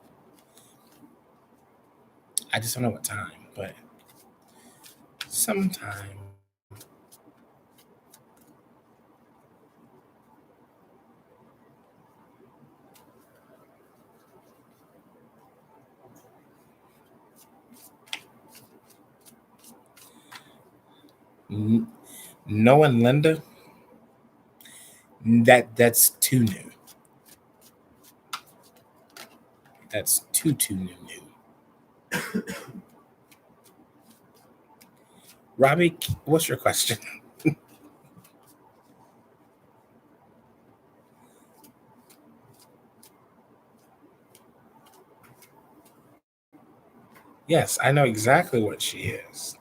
I just don't know what time, but sometime. Noah and Linda, that's too new. That's too new. Robbie, what's your question? Yes, I know exactly what she is.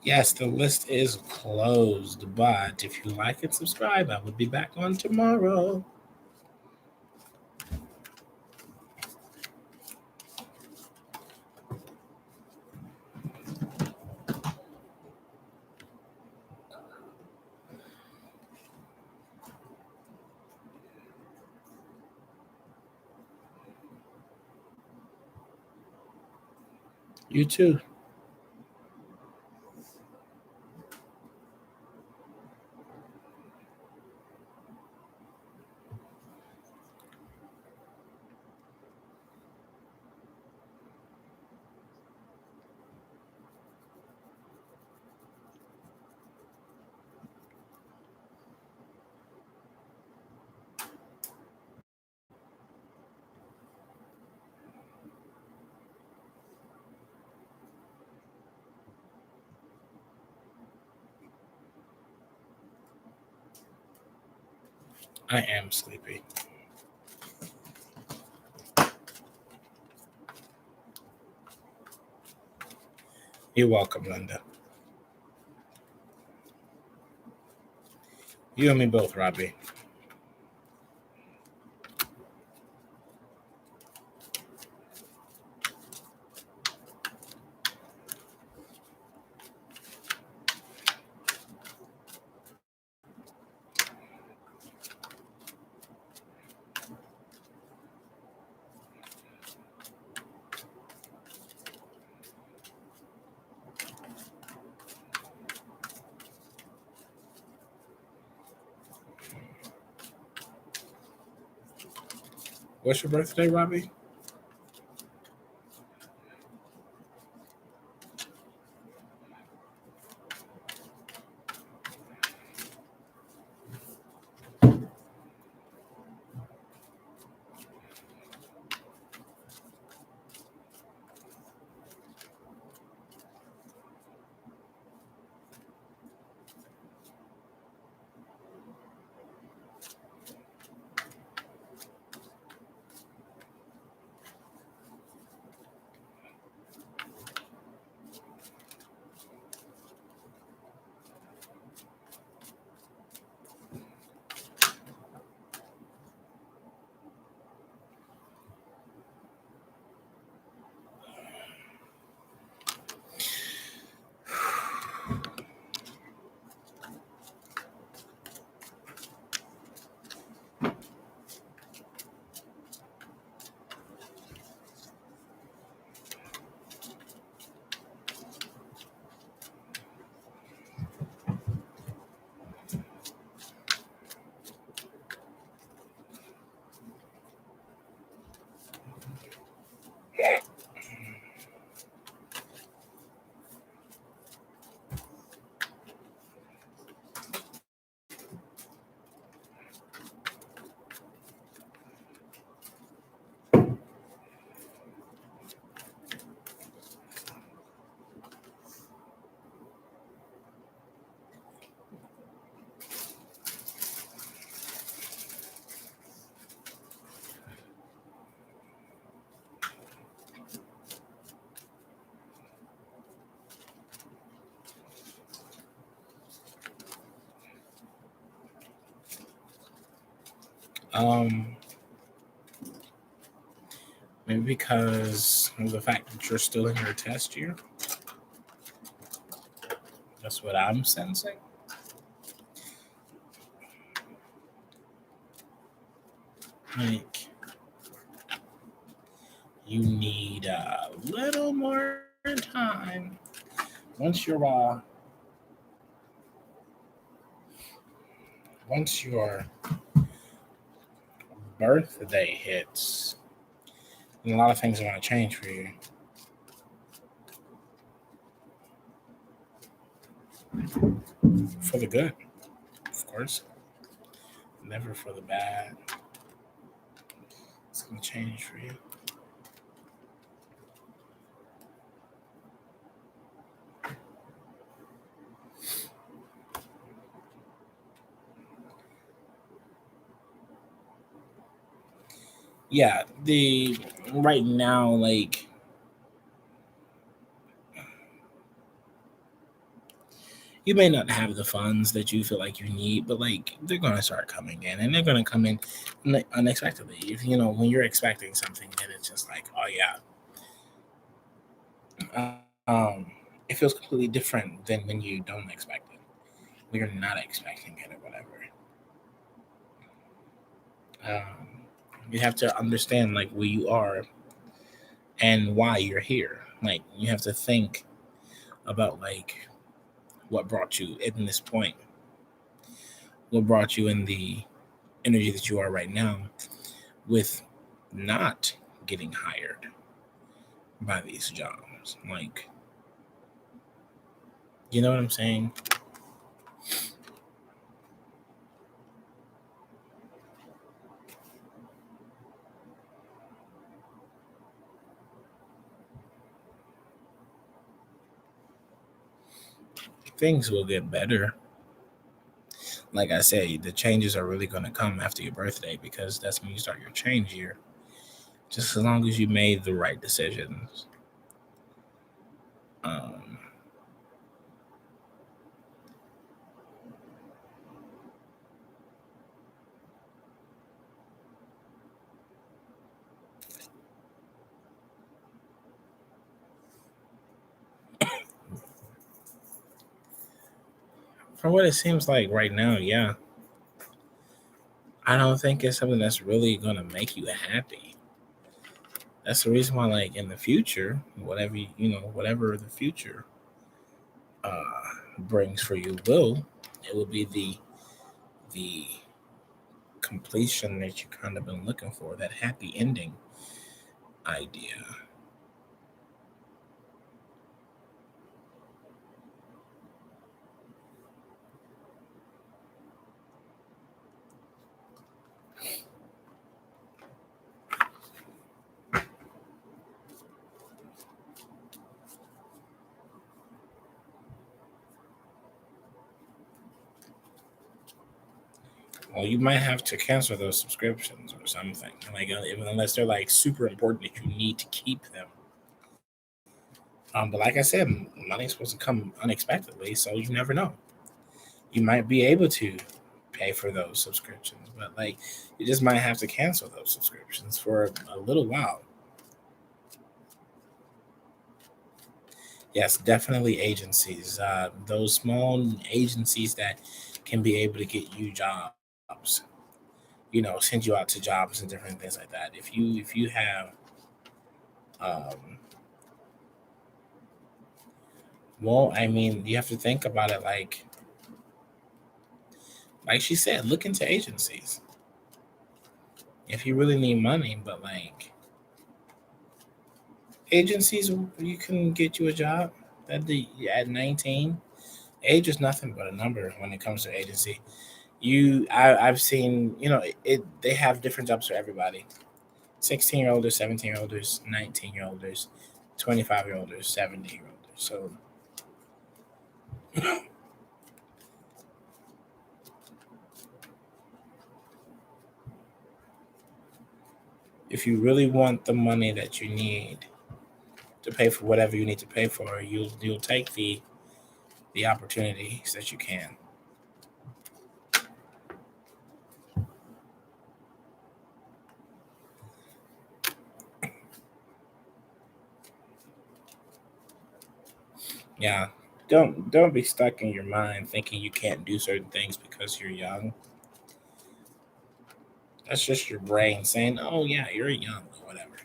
Yes, the list is closed, but if you like and subscribe, I will be back on tomorrow. You too. I am sleepy. You're welcome, Linda. You and me both, Robbie. What's your birthday, Robbie? Um, Maybe because of the fact that you're still in your test year. That's what I'm sensing. Like, you need a little more time. Once your birthday hits, and a lot of things are going to change for you. For the good, of course. Never for the bad. It's going to change for you. Yeah, the right now, like, you may not have the funds that you feel like you need, but like they're gonna start coming in, and they're gonna come in unexpectedly. If when you're expecting something, then it's just like, oh yeah, it feels completely different than when you don't expect it. When you're not expecting it or whatever. You have to understand like where you are and why you're here. Like you have to think about like what brought you in this point, what brought you in the energy that you are right now with not getting hired by these jobs. Like, you know what I'm saying? Things will get better. Like I said, the changes are really going to come after your birthday because that's when you start your change year. Just as long as you made the right decisions. Um, from what it seems like right now, yeah, I don't think it's something that's really going to make you happy. That's the reason why, like, in the future, whatever the future brings for you it will be the completion that you kind of been looking for, that happy ending idea. Well, you might have to cancel those subscriptions or something, like unless they're like super important that you need to keep them. But like I said, money's supposed to come unexpectedly, so you never know. You might be able to pay for those subscriptions, but like you just might have to cancel those subscriptions for a little while. Yes, definitely agencies. Those small agencies that can be able to get you jobs, send you out to jobs and different things like that. If you have, um, well, I mean, you have to think about it like she said, look into agencies if you really need money. But like agencies, you can get you a job at 19. Age is nothing but a number when it comes to agency. I've seen, they have different jobs for everybody. 16-year olders, 17-year olders, 19-year olders, 25-year olders, 70-year olders. So if you really want the money that you need to pay for whatever you need to pay for, you'll take the opportunities that you can. Yeah. Don't be stuck in your mind thinking you can't do certain things because you're young. That's just your brain saying, "Oh yeah, you're young or whatever."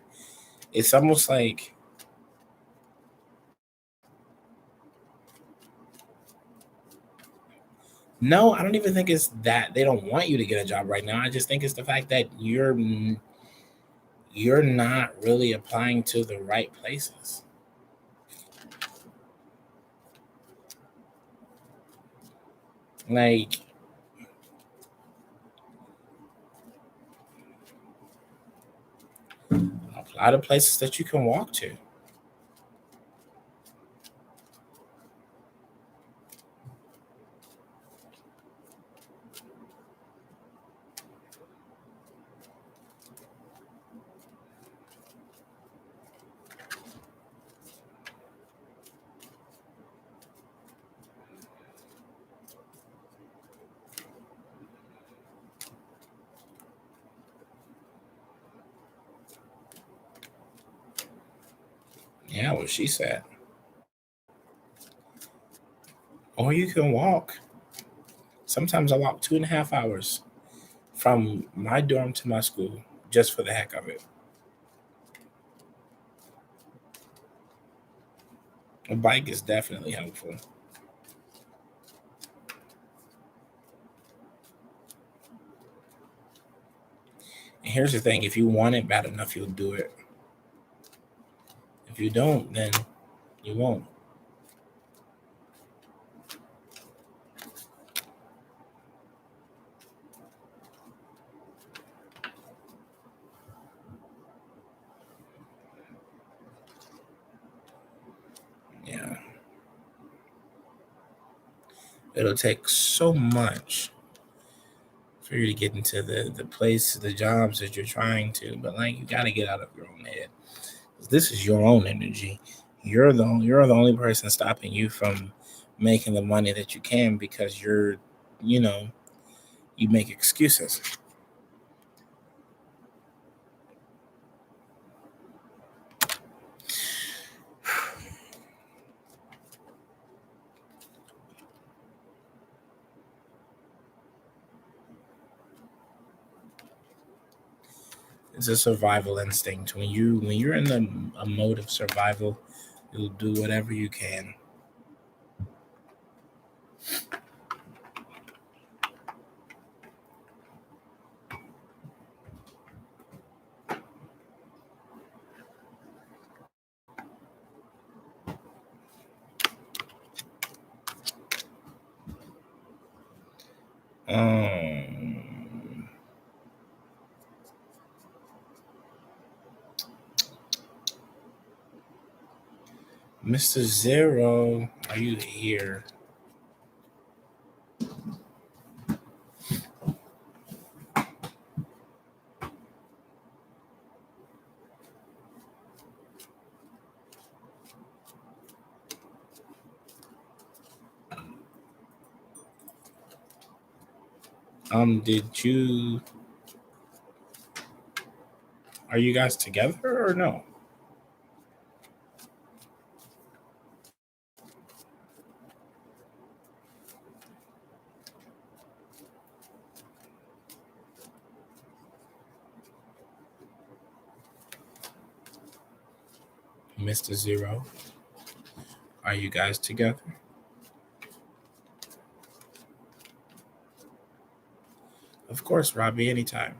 It's almost like no, I don't even think it's that they don't want you to get a job right now. I just think it's the fact that you're not really applying to the right places. Like apply to places that you can walk to. Yeah, what she said. Or you can walk. Sometimes I walk 2.5 hours from my dorm to my school just for the heck of it. A bike is definitely helpful. And here's the thing, if you want it bad enough, you'll do it. If you don't, then you won't. Yeah. It'll take so much for you to get into the place, the jobs that you're trying to, but like you gotta get out of your own head. This is your own energy. You're the only person stopping you from making the money that you can because you know, you make excuses. It's a survival instinct. When you're in a mode of survival, you'll do whatever you can. Um, Mr. Zero, are you here? Did you are you guys together or no? Mr. Zero, are you guys together? Of course, Robbie, anytime.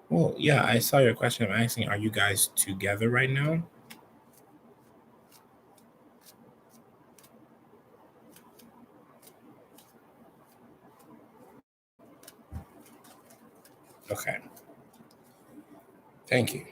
Well, yeah, I saw your question. I'm asking, are you guys together right now? Okay, thank you.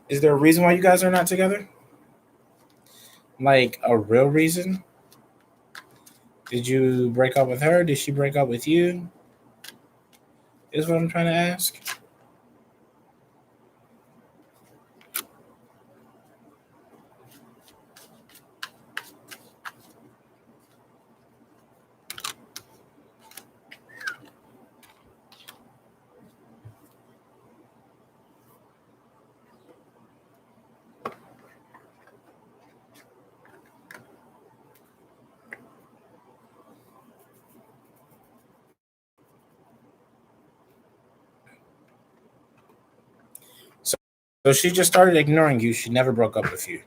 Is there a reason why you guys are not together? Like a real reason? Did you break up with her? Did she break up with you? Is what I'm trying to ask. So she just started ignoring you. She never broke up with you.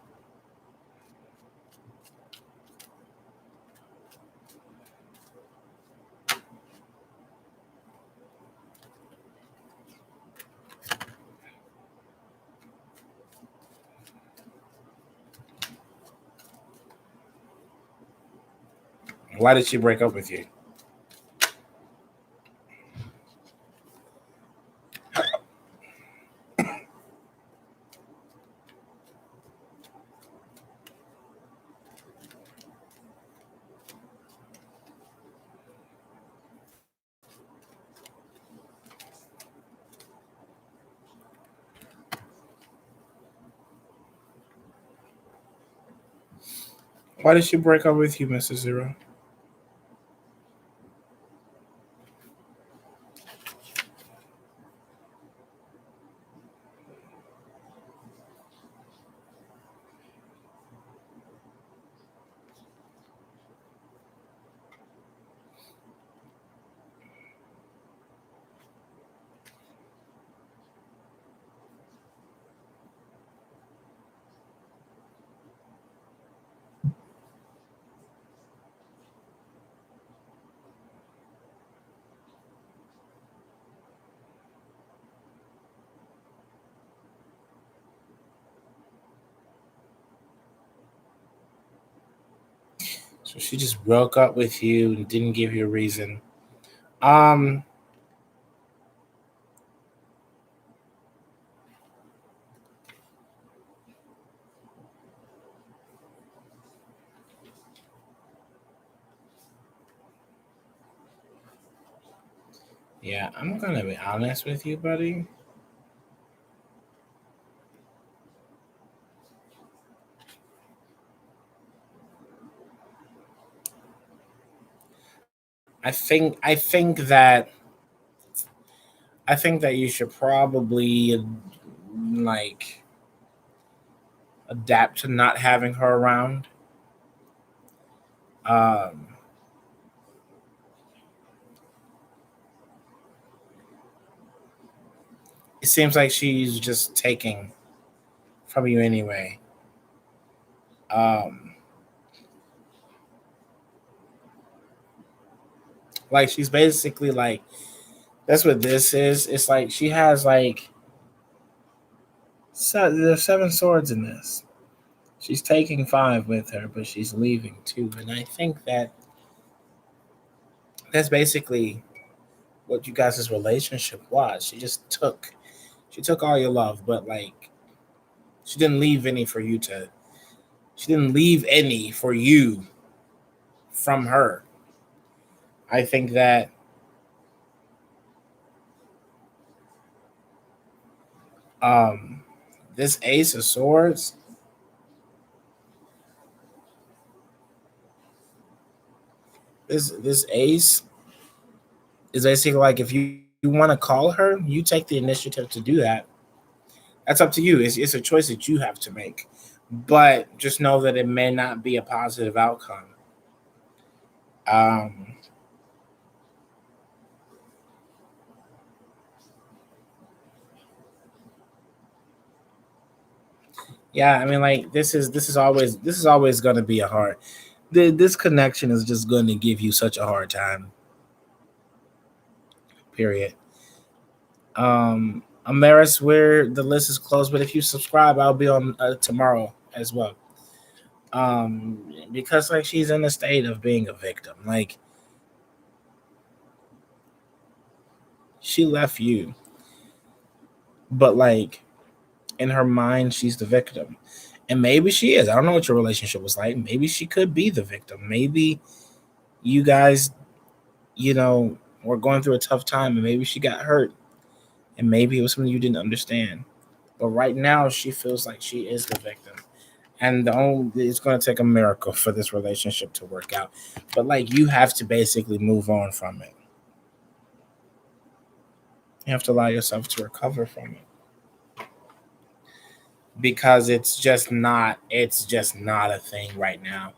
Why did she break up with you? Why did she break up with you, Mr. Zero? So she just broke up with you and didn't give you a reason. Um, yeah, I'm gonna be honest with you, buddy. I think that I think that you should probably like adapt to not having her around. Um, it seems like she's just taking from you anyway. Um, like she's basically like that's what this is. It's like she has like there's seven swords in this. She's taking five with her, but she's leaving two, and I think that that's basically what you guys' relationship was. She took all your love, but like she didn't leave any for you to. She didn't leave any for you from her. I think that um this Ace of Swords, this Ace is basically like if you want to call her, you take the initiative to do that. That's up to you. It's a choice that you have to make. But just know that it may not be a positive outcome. Um, yeah, I mean, like this is always going to be a hard. This connection is just going to give you such a hard time. Period. Amaris, where the list is closed, but if you subscribe, I'll be on tomorrow as well. Um, because like she's in a state of being a victim. Like she left you, but like In her mind, she's the victim. And maybe she is. I don't know what your relationship was like. Maybe she could be the victim. Maybe you guys, you know, were going through a tough time and maybe she got hurt and maybe it was something you didn't understand. But right now, she feels like she is the victim. And it's going to take a miracle for this relationship to work out. But like, you have to basically move on from it. You have to allow yourself to recover from it because it's just not a thing right now.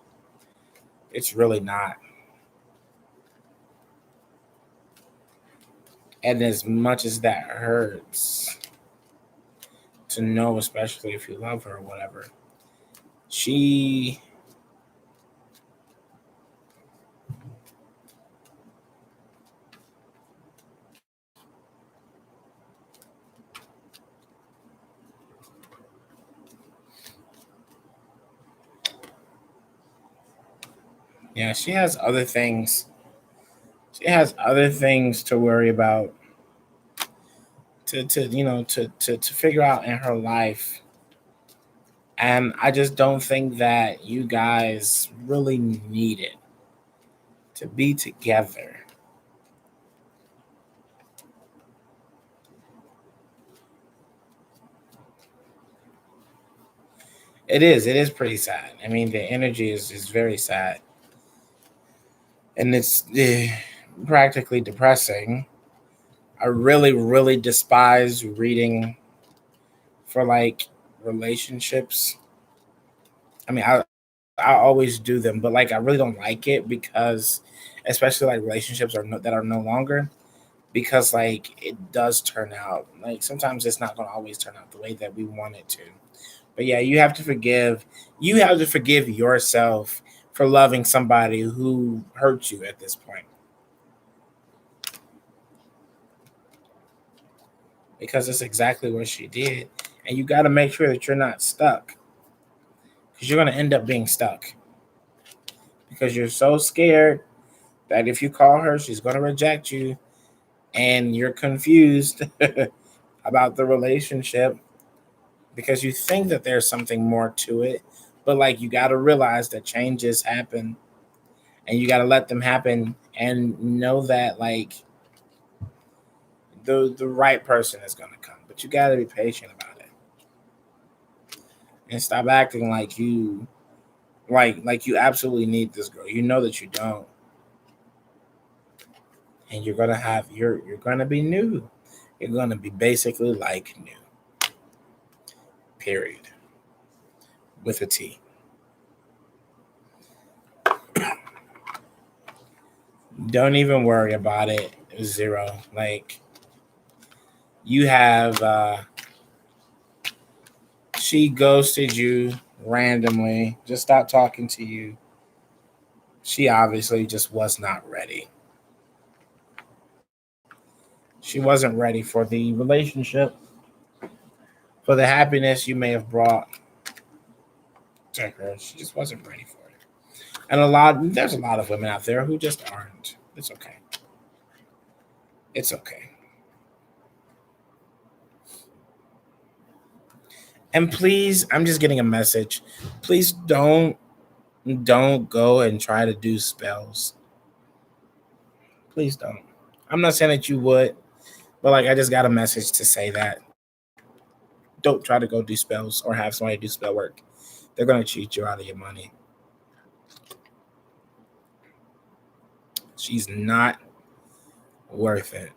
It's really not. And as much as that hurts to know, especially if you love her or whatever, she yeah, she has other things. She has other things to worry about to figure out in her life. And I just don't think that you guys really need it to be together. It is pretty sad. I mean, the energy is very sad. And it's practically depressing. I really despise reading for like relationships. I mean, I always do them, but like I really don't like it because, especially like relationships that are no longer, because like it does turn out like sometimes it's not going to always turn out the way that we want it to. But yeah, you have to forgive. You have to forgive yourself for loving somebody who hurt you at this point, because it's exactly what she did, and you got to make sure that you're not stuck because you're going to end up being stuck because you're so scared that if you call her, she's going to reject you, and you're confused about the relationship because you think that there's something more to it. But like, you got to realize that changes happen and you got to let them happen and know that like the right person is going to come. But you got to be patient about it and stop acting like you absolutely need this girl. You know that you don't. And you're going to be new. You're going to be basically like new. Period. With a T. Don't even worry about it. Zero. Like, you have she ghosted you randomly, just stopped talking to you. She obviously just was not ready. She wasn't ready for the relationship, for the happiness you may have brought to her. She just wasn't ready for it. And there's a lot of women out there who just aren't. It's okay. It's okay. And please, I'm just getting a message. Please don't go and try to do spells. Please don't. I'm not saying that you would, but like I just got a message to say that don't try to go do spells or have somebody do spell work. They're gonna cheat you out of your money. She's not worth it.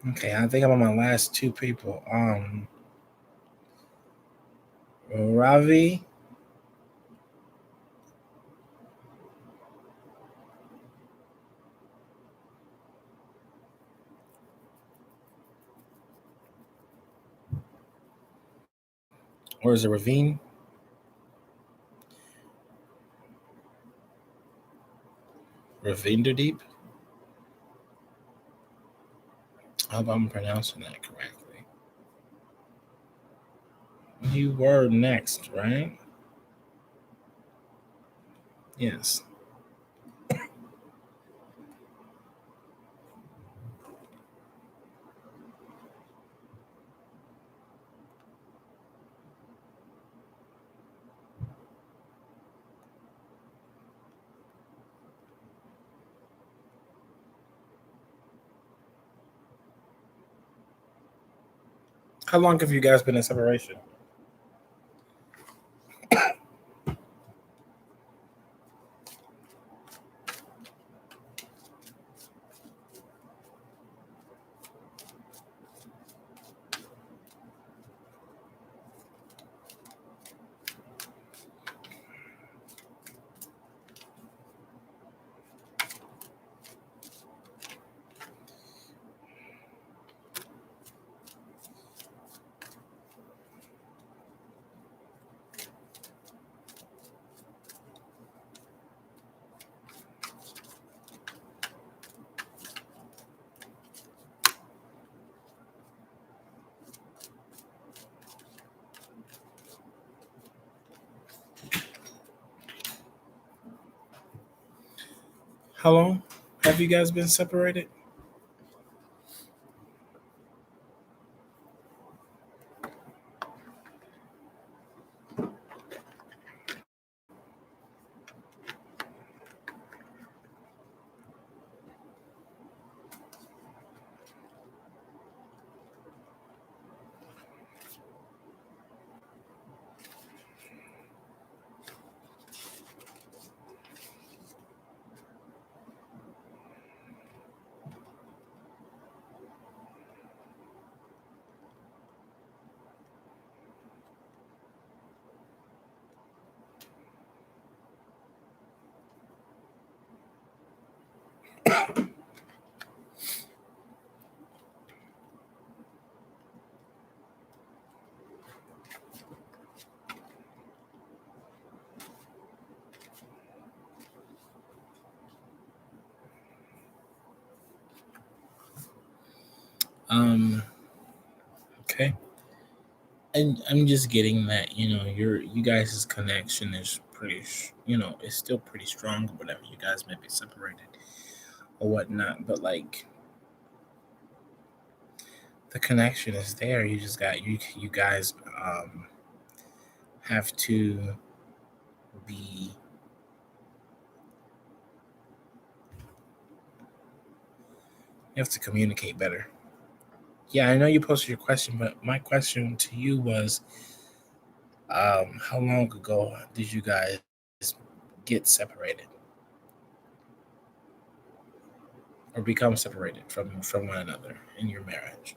Okay, I think I'm on my last two people. Ravi or is it Ravine? Ravinder Deep? I hope I'm pronouncing that correctly. You were next, right? Yes. How long have you guys been in separation? How long have you guys been separated? Um. Okay. And I'm just getting that you guys' connection is it's still pretty strong or whatever. You guys may be separated or whatnot, but like the connection is there. You just got you guys have to be you have to communicate better. Yeah, I know you posted your question, but my question to you was, how long ago did you guys get separated or become separated from one another in your marriage?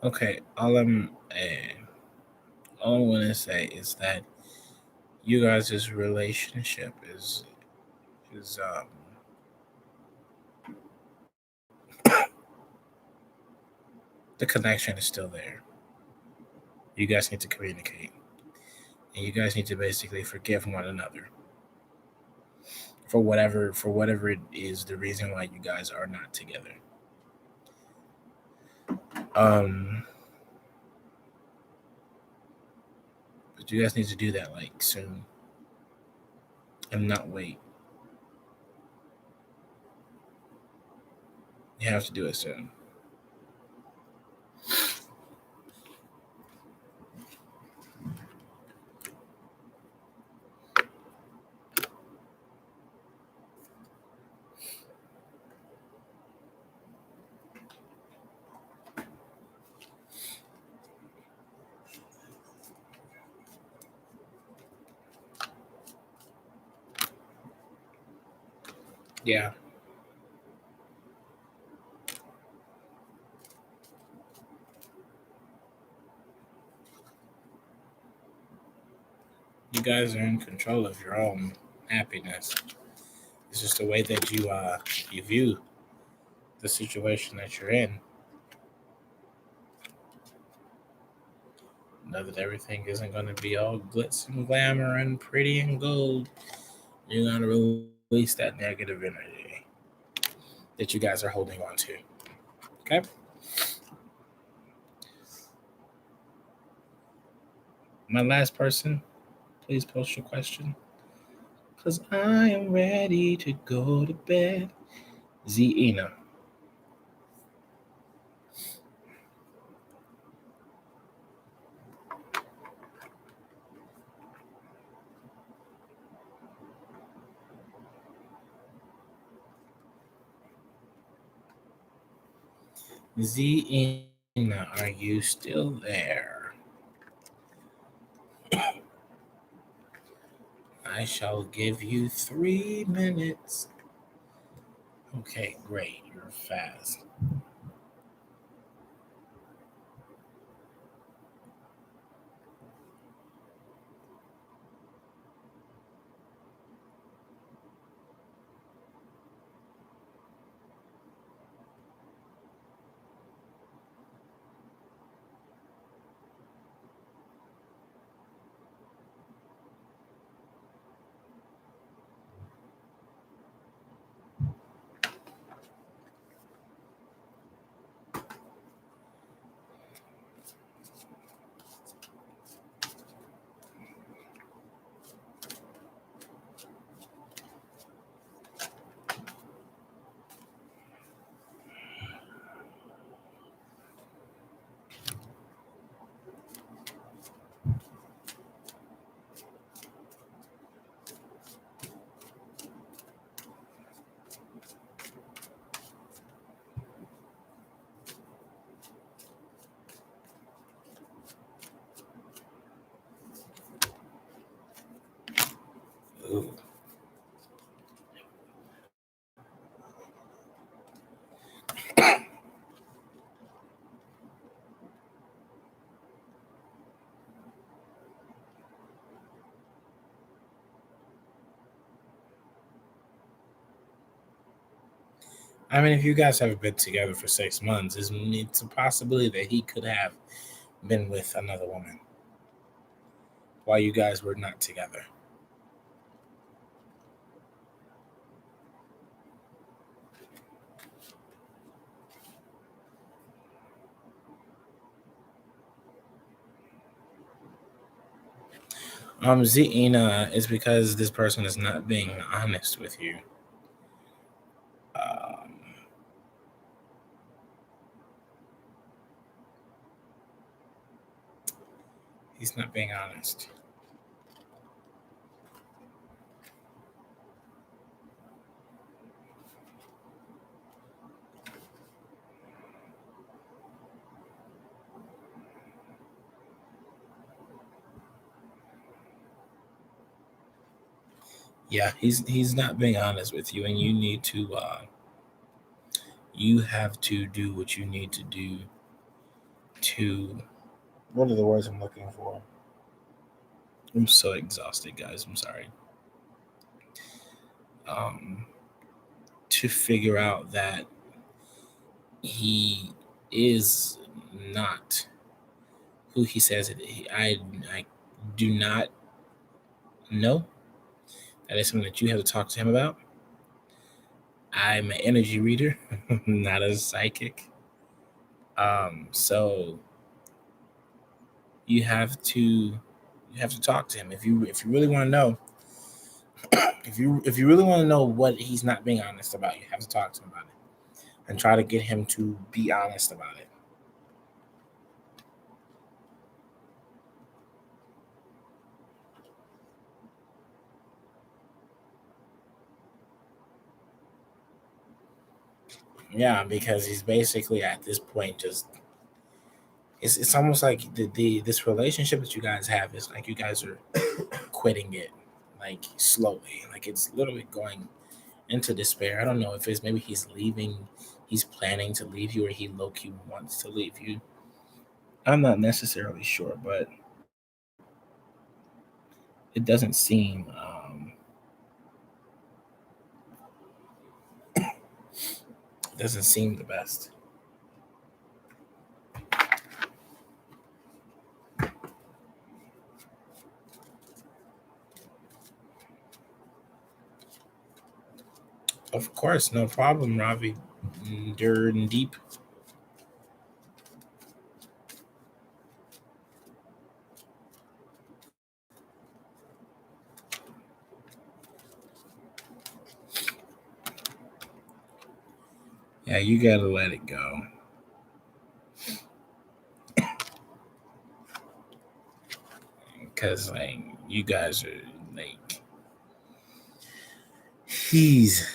Okay, all I'm gonna say is that you guys' relationship is the connection is still there. You guys need to communicate, and you guys need to basically forgive one another for whatever it is the reason why you guys are not together. Um, but you guys need to do that like soon and not wait. You have to do it soon. Yeah, you guys are in control of your own happiness. It's just the way that you view the situation that you're in. Know that everything isn't going to be all glitz and glamour and pretty and gold. You're going to release that negative energy that you guys are holding on to. Okay? My last person, please post your question. Because I am ready to go to bed. Zena. Zena, are you still there? I shall give you 3 minutes. Okay, great. You're fast. Ooh. I mean, if you guys have been together for 6 months, it's a possibility that he could have been with another woman while you guys were not together. Zena is because this person is not being honest with you. Um, he's not being honest. Yeah, he's not being honest with you, and you need to you have to do what you need to do to. What are the words I'm looking for? I'm so exhausted, guys. I'm sorry. Um, to figure out that he is not who he says it. I do not know. That is something that you have to talk to him about. I'm an energy reader, not a psychic. So you have to talk to him if you really want to know. If you really want to know what he's not being honest about, you have to talk to him about it and try to get him to be honest about it. Yeah, because he's basically at this point just it's almost like this relationship that you guys have is like you guys are quitting it like slowly, like it's literally going into despair. I don't know if it's maybe he's leaving, he's planning to leave you, or he low key wants to leave you. I'm not necessarily sure, but it doesn't seem doesn't seem the best. Of course, no problem, Ravi. Dirt and deep. Yeah, you gotta let it go. Cause like you guys are like he's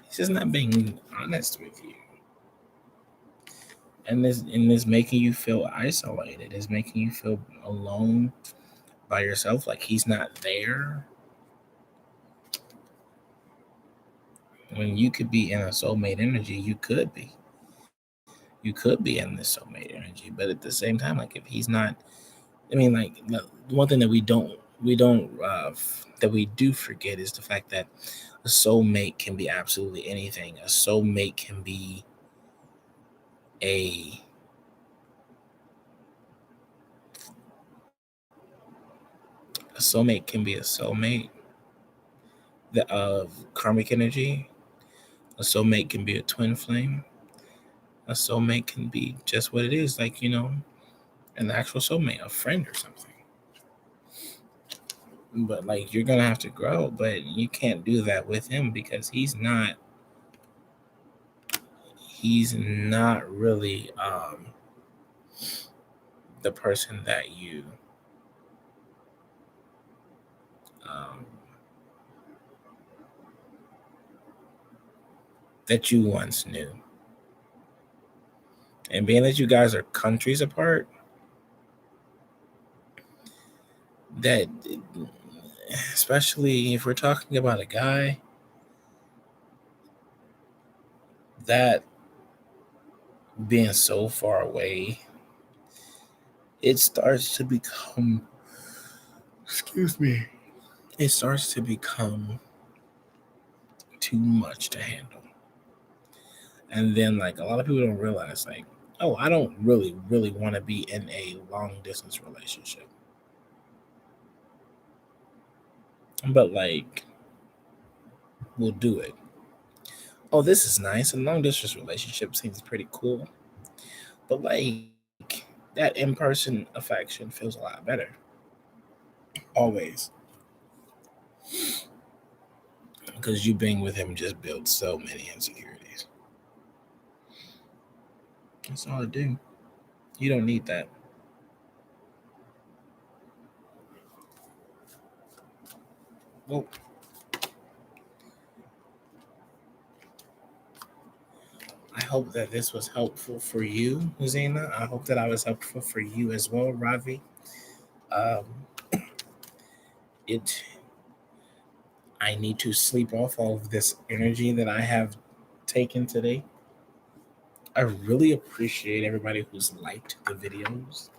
he's just not being honest with you. And this making you feel isolated. It's making you feel alone by yourself, like he's not there. When you could be in a soulmate energy, you could be. You could be in this soulmate energy, but at the same time, like if he's not, I mean, like the one thing that that we do forget is the fact that a soulmate can be absolutely anything. A soulmate can be a soulmate of karmic energy. A soulmate can be a twin flame. A soulmate can be just what it is, like an actual soulmate, a friend or something. But like you're gonna have to grow, but you can't do that with him because he's not really the person um, that you once knew. And being that you guys are countries apart, that especially if we're talking about a guy that being so far away, it starts to become excuse me, it starts to become too much to handle. And then like a lot of people don't realize like, oh, I don't really, really want to be in a long distance relationship. But like we'll do it. Oh, this is nice. A long distance relationship seems pretty cool. But like that in person affection feels a lot better. Always. Because you being with him just builds so many insecurities. That's all it do. You don't need that. Well, I hope that this was helpful for you, Zena. I hope that I was helpful for you as well, Ravi. It I need to sleep off all of this energy that I have taken today. I really appreciate everybody who's liked the videos,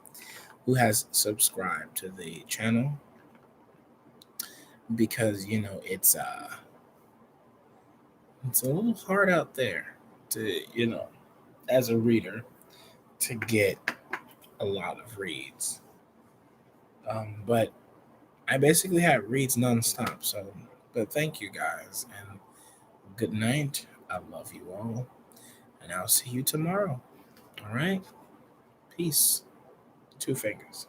who has subscribed to the channel, because it's a little hard out there to as a reader to get a lot of reads. But I basically have reads nonstop. So, but thank you guys and good night. I love you all, and I'll see you tomorrow. All right, peace. Two fingers.